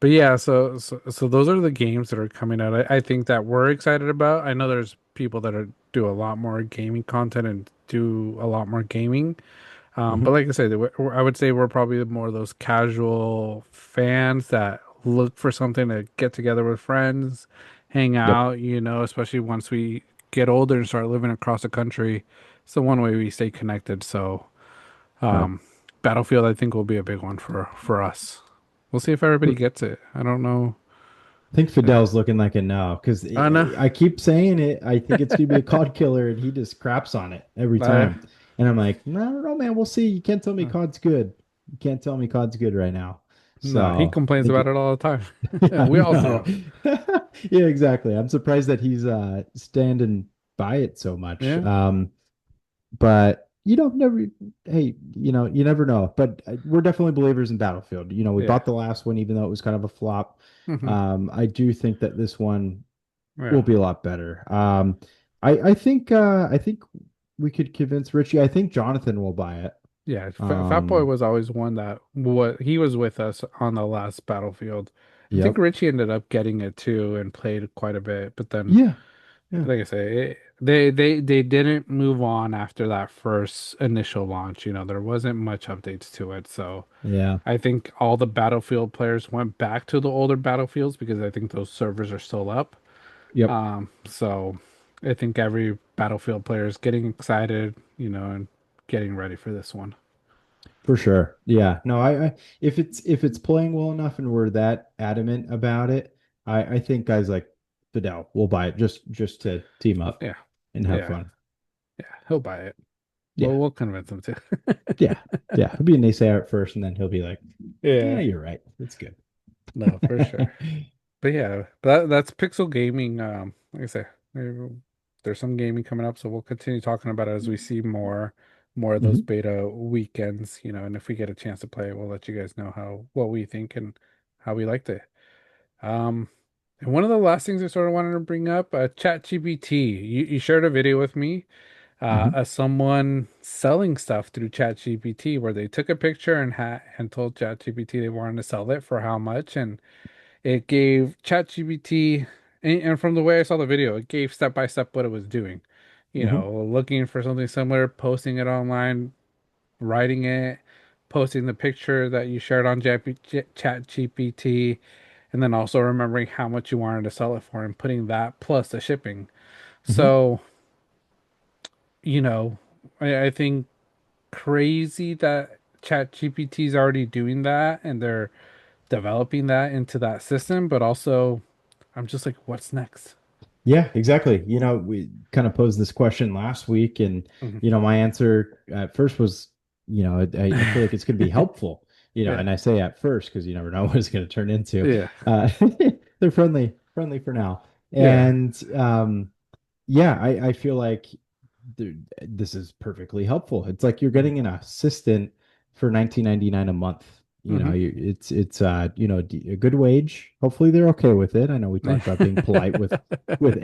But yeah, so those are the games that are coming out. I think that we're excited about. I know there's people that do a lot more gaming content and do a lot more gaming. But Hmm. like I said, I would say we're probably more of those casual fans that look for something to get together with friends, hang Yep. out, especially once we get older and start living across the country. It's the one way we stay connected. So, Right. um, Battlefield, I think, will be a big one for us. We'll see if everybody gets it. I don't know. I think Uh, Fidel's looking like it now because Anna, I keep saying it. I think it's gonna be a COD killer, and he just craps on it every uh, time. And I'm like, no, I don't know, man. We'll see. You can't tell me uh, COD's good. You can't tell me COD's good right now. no, he So I complains think about it all the time. yeah, I We all know. do. Yeah, exactly. I'm surprised that he's standing by it so much. Yeah, But never. Hey, you never know. But we're definitely believers in Battlefield. We yeah, bought the last one, even though it was kind of a flop. hmm I do think that this one will yeah. be a lot better. I think we could convince Richie. I think Jonathan will buy it. Yeah, Fat Boy Um, was always one that what he was with us on the last Battlefield. I think yep. Richie ended up getting it too and played quite a bit, but then, Yeah. Yeah. like I say, they didn't move on after that first initial launch. There wasn't much updates to it, so Yeah. I think all the Battlefield players went back to the older Battlefields because I think those servers are still up. Yep. So I think every Battlefield player is getting excited, and getting ready for this one. For sure. Yeah. No, if it's playing well enough and we're that adamant about it, I think guys like Fidel will buy it just to team up Yeah. and have Yeah. fun. Yeah. He'll buy it. Well, Yeah. we'll convince him to. Yeah. Yeah. He'll be a naysayer at first and then he'll be like, yeah, Yeah. you're right. It's good. No, for sure. But yeah, that's Pixel Gaming. Like I say, there's some gaming coming up, so we'll continue talking about it as we see more of those Hmm. beta weekends, and if we get a chance to play it, we'll let you guys know what we think and how we liked it. Um, and one of the last things I sort of wanted to bring up, ChatGPT. You shared a video with me Hmm. as someone selling stuff through ChatGPT, where they took a picture and told ChatGPT they wanted to sell it for how much, and it gave ChatGPT. And from the way I saw the video, it gave step by step what it was doing. Hmm. Looking for something similar, posting it online, writing it, posting the picture that you shared on Chat GPT, and then also remembering how much you wanted to sell it for and putting that plus the shipping. Hmm. So, you know, I think crazy that Chat GPT is already doing that and they're developing that into that system, but also I'm just like, what's next? Yeah, exactly. We kind of posed this question last week, and Mhm. my answer at first was, I feel like it's going to be helpful, Yeah. and I say at first because you never know what it's going to turn into. Yeah. Uh, they're friendly for now, Yeah. and yeah, I feel like this is perfectly helpful. It's like you're Mhm. getting an assistant for 19.99 a month. Mhm. It's a good wage. Hopefully they're okay with it. I know we talked about being polite with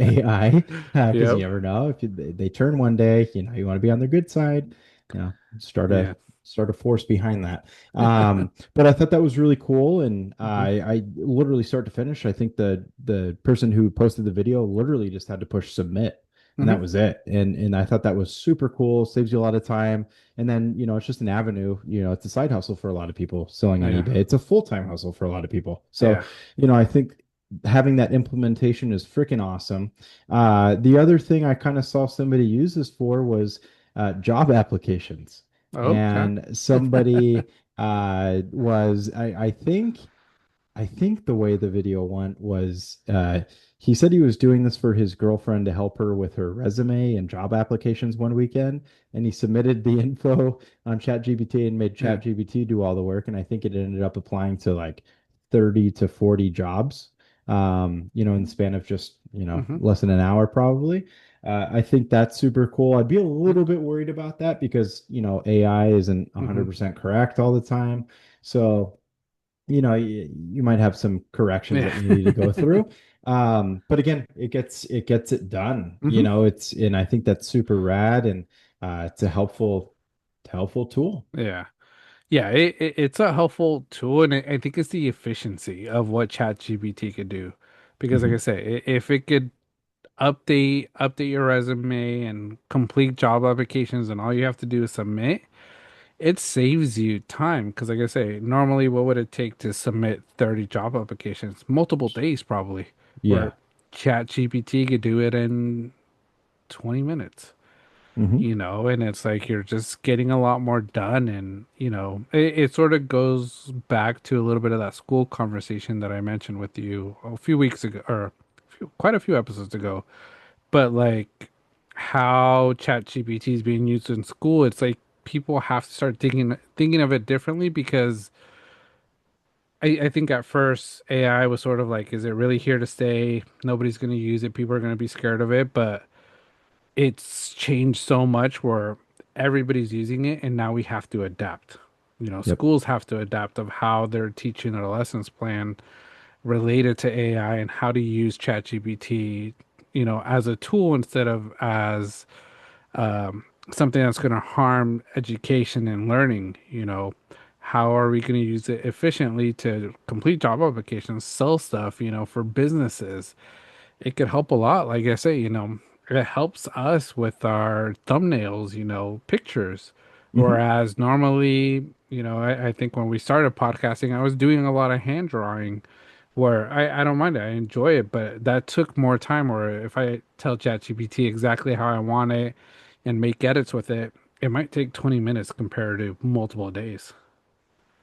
AI because you Yep. never know if they turn one day, you want to be on their good side, start Yeah. a force behind that. But I thought that was really cool, and Mhm. I literally start to finish. I think the person who posted the video literally just had to push submit, and that Mhm. was it. And I thought that was super cool, saves you a lot of time. And then, it's just an avenue, it's a side hustle for a lot of people selling on Yeah. eBay. It's a full-time hustle for a lot of people. So, Yeah. I think having that implementation is freaking awesome. The other thing I kind of saw somebody use this for was job applications. Okay. And somebody was, I think the way the video went was he said he was doing this for his girlfriend to help her with her resume and job applications one weekend. And he submitted the info on ChatGPT and made Yeah. ChatGPT do all the work. And I think it ended up applying to like 30 to 40 jobs, in the span of just, Mhm. less than an hour probably. I think that's super cool. I'd be a little Mhm. bit worried about that because, AI isn't Mhm. 100% correct all the time. So, you might have some corrections Yeah. that you need to go through. But again, it gets it done. Mhm. And I think that's super rad, and it's a helpful tool. Yeah. Yeah, it's a helpful tool, and I think it's the efficiency of what ChatGPT could do. Because, like I Hmm. say, if it could update your resume and complete job applications, and all you have to do is submit, it saves you time. Because, like I say, normally, what would it take to submit 30 job applications? Multiple days, probably. Where Yeah. ChatGPT could do it in 20 minutes. Hmm. And it's like you're just getting a lot more done. And, it sort of goes back to a little bit of that school conversation that I mentioned with you a few weeks ago, or quite a few episodes ago. But like how ChatGPT is being used in school, it's like people have to start thinking of it differently because I think at first AI was sort of like, is it really here to stay? Nobody's going to use it. People are going to be scared of it. But it's changed so much where everybody's using it and now we have to adapt. Yep. Schools have to adapt of how they're teaching their lessons plan related to AI and how to use ChatGPT, as a tool instead of as um, something that's going to harm education and learning. How are we going to use it efficiently to complete job applications, sell stuff, for businesses? It could help a lot. Like I say, it helps us with our thumbnails, pictures. Hmm. Whereas normally, I think when we started podcasting, I was doing a lot of hand drawing where I don't mind it. I enjoy it, but that took more time. Or if I tell ChatGPT exactly how I want it and make edits with it, it might take 20 minutes compared to multiple days.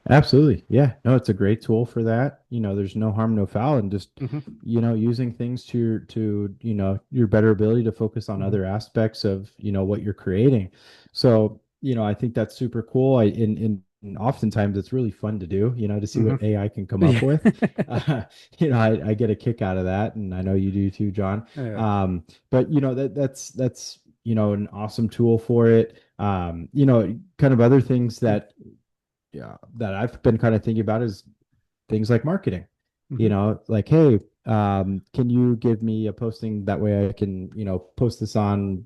Absolutely. Yeah. No, it's a great tool for that. There's no harm, no foul, and just, Hmm. using things your better ability to focus on Hmm. other aspects of, what you're creating. So, I think that's super cool. And oftentimes it's really fun to do, to see Hmm. what AI can come up Yeah. with. Uh, I get a kick out of that, and I know you do too, John. Yeah. But that's an awesome tool for it. Kind of other things that, yeah, that I've been kind of thinking about is things like marketing. Hmm. Like, hey, can you give me a posting that way I can, post this on,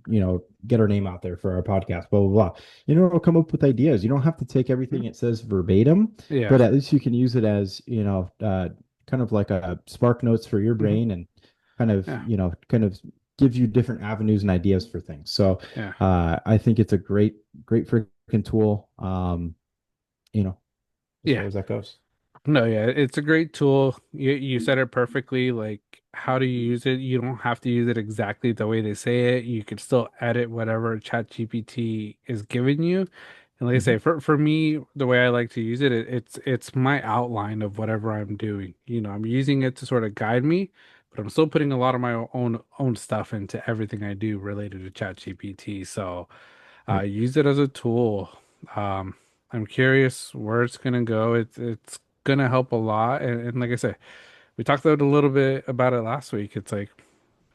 get our name out there for our podcast, blah, blah, blah. It'll come up with ideas. You don't have to take everything it says verbatim, Yeah. but at least you can use it as, kind of like a spark notes for your Hmm. brain. And Yeah. kind of gives you different avenues and ideas for things. So Yeah. I think it's a great freaking tool. You know, as Yeah. far as that goes. No, yeah, it's a great tool. You said it perfectly. Like how to use it. You don't have to use it exactly the way they say it. You could still edit whatever ChatGPT is giving you. And like I say, Hmm. for me, the way I like to use it, it's my outline of whatever I'm doing. I'm using it to sort of guide me, but I'm still putting a lot of my own stuff into everything I do related to ChatGPT. So Right. use it as a tool. Um, I'm curious where it's gonna go. It's gonna help a lot. And like I said, we talked about a little bit about it last week. It's like,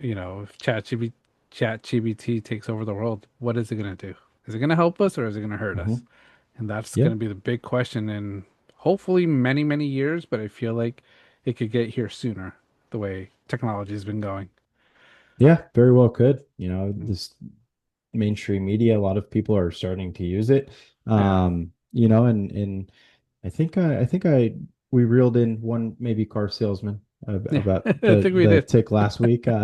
if ChatGPT takes over the world, what is it gonna do? Is it gonna help us or is it gonna hurt us? Hmm. And that's Yeah. gonna be the big question in hopefully many, many years, but I feel like it could get here sooner, the way technology has been going. Yeah, very well could. Mm. This mainstream media, a lot of people are starting to use it. Yeah. And I think we reeled in one maybe car salesman Yeah. about I the think we the did. tick last week. You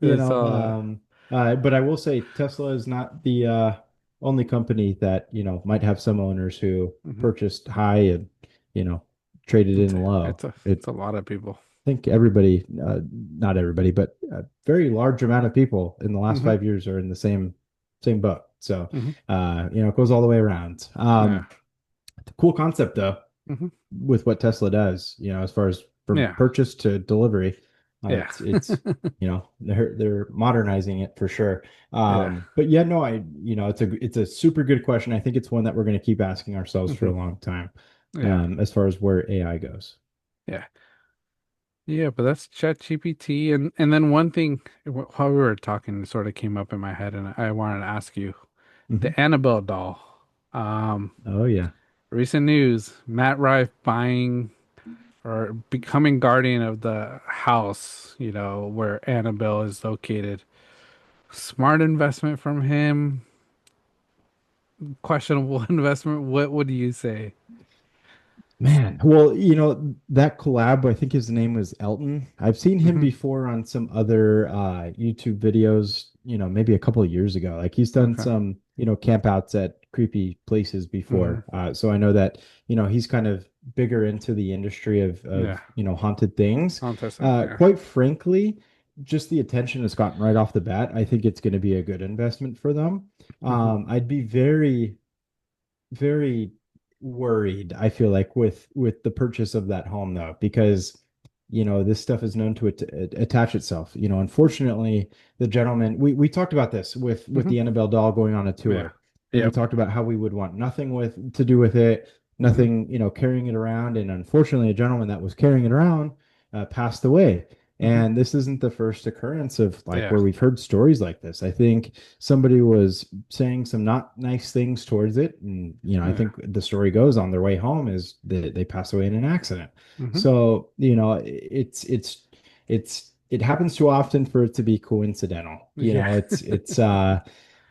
It's know, all but I will say Tesla is not the only company that, might have some owners who mhm. purchased high and, you know, traded It's in low. it's a lot of people. Think everybody, not everybody, but a very large amount of people in the last Hmm 5 years are in the same boat. So, hmm it goes all the way around. Yeah. Cool concept though, hmm with what Tesla does. As far as from Yeah. purchase to delivery, Yeah. it's they're modernizing it for sure. Yeah. But yeah, no, it's a super good question. I think it's one that we're going to keep asking ourselves for hmm a long time, Yeah. as far as where AI goes. Yeah. Yeah, but that's ChatGPT and then one thing while we were talking it sort of came up in my head and I wanted to ask you. Mhm. The Annabelle doll. Um, Oh yeah. recent news, Matt Rife buying or becoming guardian of the house, where Annabelle is located. Smart investment from him, questionable investment. What do you say? Man, well, that collab, I think his name was Elton. I've seen him Hmm before on some other YouTube videos, maybe a couple of years ago. Like he's done Okay. some, camp outs at creepy places hmm before. So I know that, he's kind of bigger into the industry of Yeah. haunted things. I'll test that. Yeah. Quite frankly, just the attention has gotten right off the bat. I think it's going to be a good investment for them. hmm I'd be very worried, I feel like, with the purchase of that home though, because this stuff is known to attach itself. Unfortunately, the gentleman, we talked about this with hmm the Annabelle doll going on a Yeah. tour, and we Yep. talked about how we would want nothing with to do with it, hmm nothing, carrying it around. And unfortunately, a gentleman that was carrying it around passed away. hmm And this isn't the first occurrence of like Yeah. where we've heard stories like this. I think somebody was saying some not nice things towards it, and I Yeah. think the story goes on their way home is that they pass away in an accident. hmm So it happens too often for it to be coincidental. Yeah.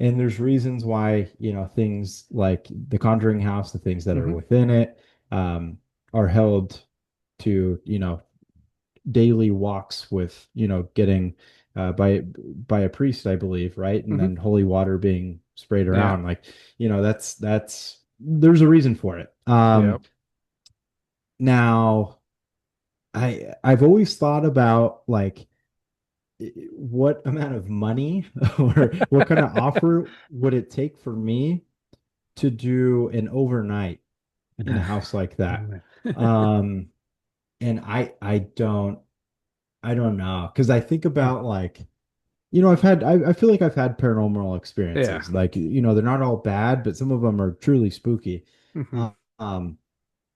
And there's reasons why things like the Conjuring House, the things that are hmm within it, um, are held to daily walks with getting by a priest, I believe, right? And hmm then holy water being sprayed Yeah. around. Like, that's there's a reason for it. Yep. Now I've always thought about like what amount of money or what kind of offer would it take for me to do an overnight in a house like that. Um, and I don't know, because I think about like I feel like I've had paranormal Yeah. experiences. Like, they're not all bad, but some of them are truly spooky. hmm Uh, Um,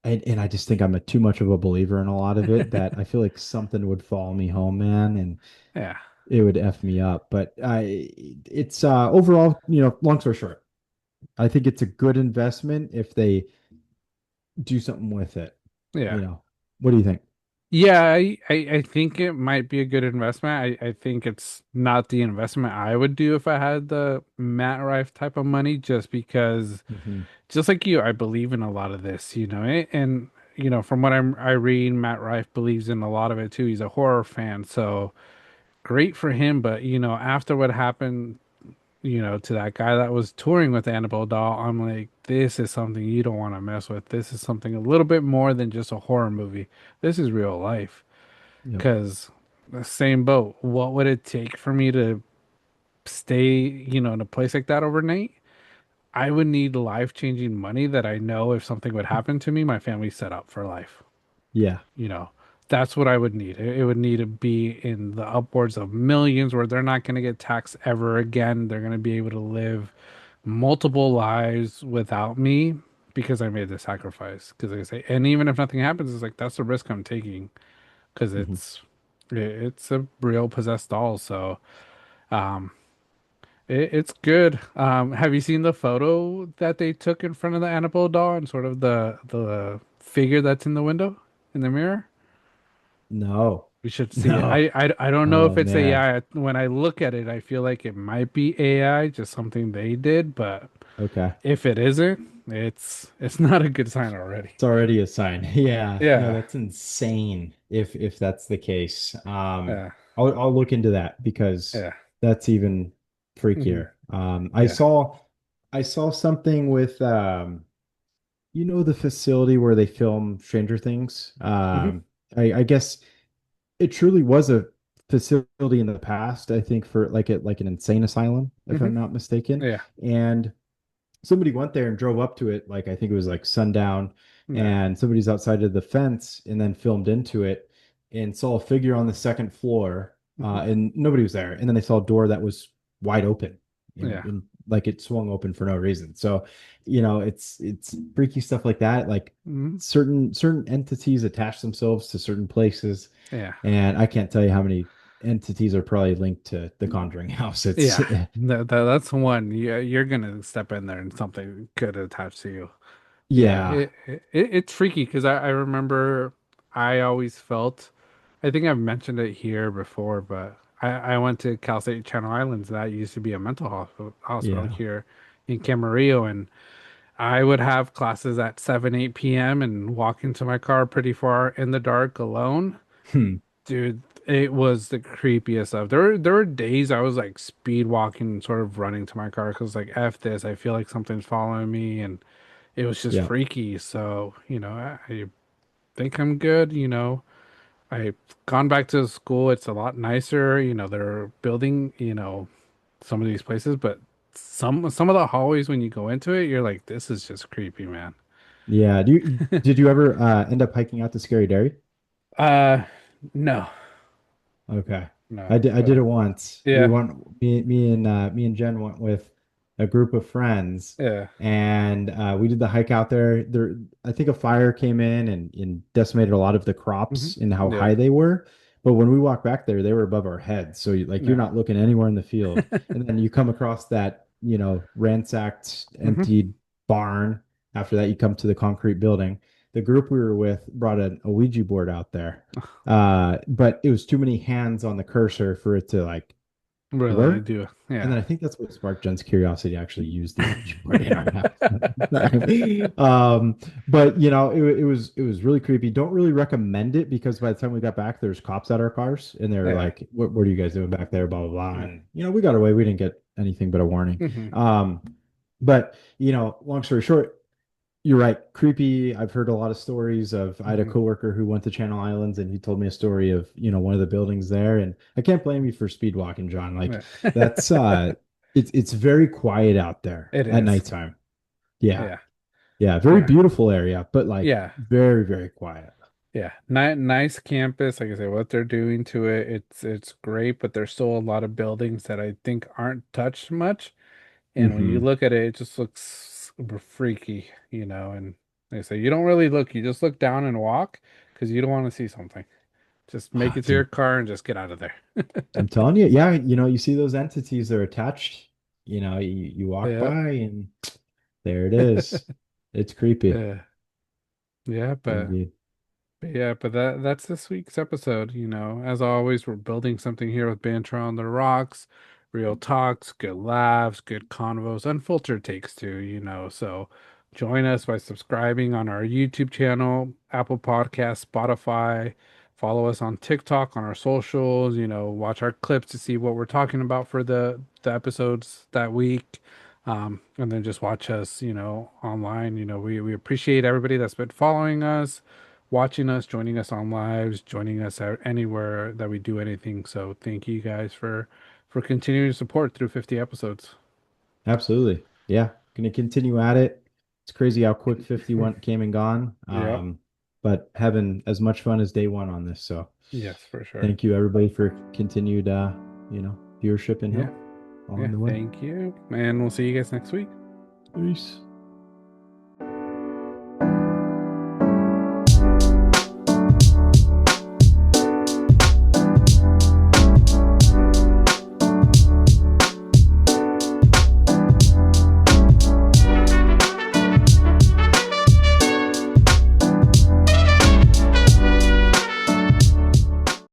and I just think I'm too much of a believer in a lot of it that I feel like something would follow me home, man, and Yeah. it would F me up. But it's overall, long story short, I think it's a good investment if they do something with it. Yeah. What do you think? Yeah, I think it might be a good investment. I think it's not the investment I would do if I had the Matt Rife type of money, just because, Hmm. just like you, I believe in a lot of this, and from what I read, Matt Rife believes in a lot of it too. He's a horror fan, so great for him. But after what happened, to that guy that was touring with Annabelle doll, I'm like, this is something you don't want to mess with. This is something a little bit more than just a horror movie. This is real life. Yep. Because the same boat, what would it take for me to stay, in a place like that overnight? I would need life-changing money that I know if something would happen to me, my family's set up for life. Yeah. You know, that's what I would need. It would need to be in the upwards of millions where they're not going to get taxed ever again. They're going to be able to live multiple lives without me because I made the sacrifice. Because like I say, and even if nothing happens, it's like that's the risk I'm taking because Hmm. it's a real possessed doll. So um, it's good. Have you seen the photo that they took in front of the Annabelle doll and sort of the figure that's in the window in the mirror? No. We should see it. No. I don't know Oh if it's man. AI. When I look at it, I feel like it might be AI, just something they did. But Okay. if it isn't, it's not a good sign already. It's already a sign. Yeah. No, Yeah, that's insane if that's the case. yeah, I'll look into that because yeah, that's even hmm freakier. yeah, I saw something with the facility where they film Stranger Things. hmm I guess it truly was a facility in the past, I think, for like an insane asylum, if hmm I'm not mistaken. yeah, And somebody went there and drove up to it, like I think it was like sundown, yeah, and somebody's outside of the fence and then filmed into it and saw a figure on the second floor, hmm and nobody was there. And then they saw a door that was wide open yeah, and like it swung open for no reason. So, it's freaky stuff like that. Like hmm certain entities attach themselves to certain places, yeah. and I can't tell you how many entities are probably linked to the Conjuring house. It's Yeah, that's one. You're gonna step in there and something could attach to you. Yeah, yeah. it's freaky because I remember I always felt, I think I've mentioned it here before, but I went to Cal State Channel Islands. That used to be a mental hospital Yeah. here in Camarillo, and I would have classes at 7, 8 p.m. and walk into my car pretty far in the dark alone. Hmm. Dude, it was the creepiest stuff. There were days I was like speed walking and sort of running to my car because like F this, I feel like something's following me and it was just Yeah. freaky. So, I think I'm good, I've gone back to school. It's a lot nicer, they're building, some of these places, but some of the hallways when you go into it, you're like, this is just creepy, man. Yeah. Did you ever end up hiking out to Scary Dairy? Uh, no, Okay. no, I did but it once. We yeah, went me and Jen went with a group of friends, yeah, and we did the hike out there. I think a fire came in and decimated a lot of the hmm crops and how yeah, high they were. But when we walked back there, they were above our heads. So you're yeah. not looking anywhere in the field. And then you come across that, ransacked, hmm emptied barn. After that, you come to the concrete building. The group we were with brought a Ouija board out there, but it was too many hands on the cursor for it to like Really work. do. And Yeah. then I think that's what sparked Jen's curiosity to actually use the Ouija board in our house. But it was really creepy. Don't really recommend it because by the time we got back, there's cops at our cars, and they're Yeah. like, "What are you guys doing back there?" Blah blah blah. Yeah. And we got away. We didn't get anything but a warning. hmm But long story short, you're right. Creepy. I've heard a lot of stories of. I had a hmm coworker who went to Channel Islands and he told me a story of, one of the buildings there. And I can't blame you for speed walking, John. Like Yeah. that's it's very quiet out there It at is. nighttime. Yeah. Yeah. Yeah. Very Yeah. beautiful area, but like Yeah. very, very quiet. Yeah. Nice campus. Like I said, what they're doing to it, it's great, but there's still a lot of buildings that I think aren't touched much. And when you Hmm. look at it, it just looks super freaky, and they say you don't really look, you just look down and walk because you don't want to see something. Just make Oh, it to your dude, car and just get out of there. I'm telling you, yeah, you see those entities that are attached, you walk Yep. by and there it is. It's creepy. Yeah. Yeah, Indeed. but that's this week's episode. As always, we're building something here with Banter on the Rocks, real talks, good laughs, good convos, unfiltered takes too. So Join us by subscribing on our YouTube channel, Apple Podcasts, Spotify. Follow us on TikTok, on our socials, watch our clips to see what we're talking about for the episodes that week. And then just watch us, online. We appreciate everybody that's been following us, watching us, joining us on lives, joining us anywhere that we do anything. So thank you guys for continuing to support through 50 episodes. Absolutely. Yeah. Going to continue at it. It's crazy how quick 50 went, came and gone. Yep. But having as much fun as day one on this. So Yes, for sure. thank you everybody for continued, viewership and Yeah. help Yeah. along the way. Thank you. And we'll see you guys next week. Peace.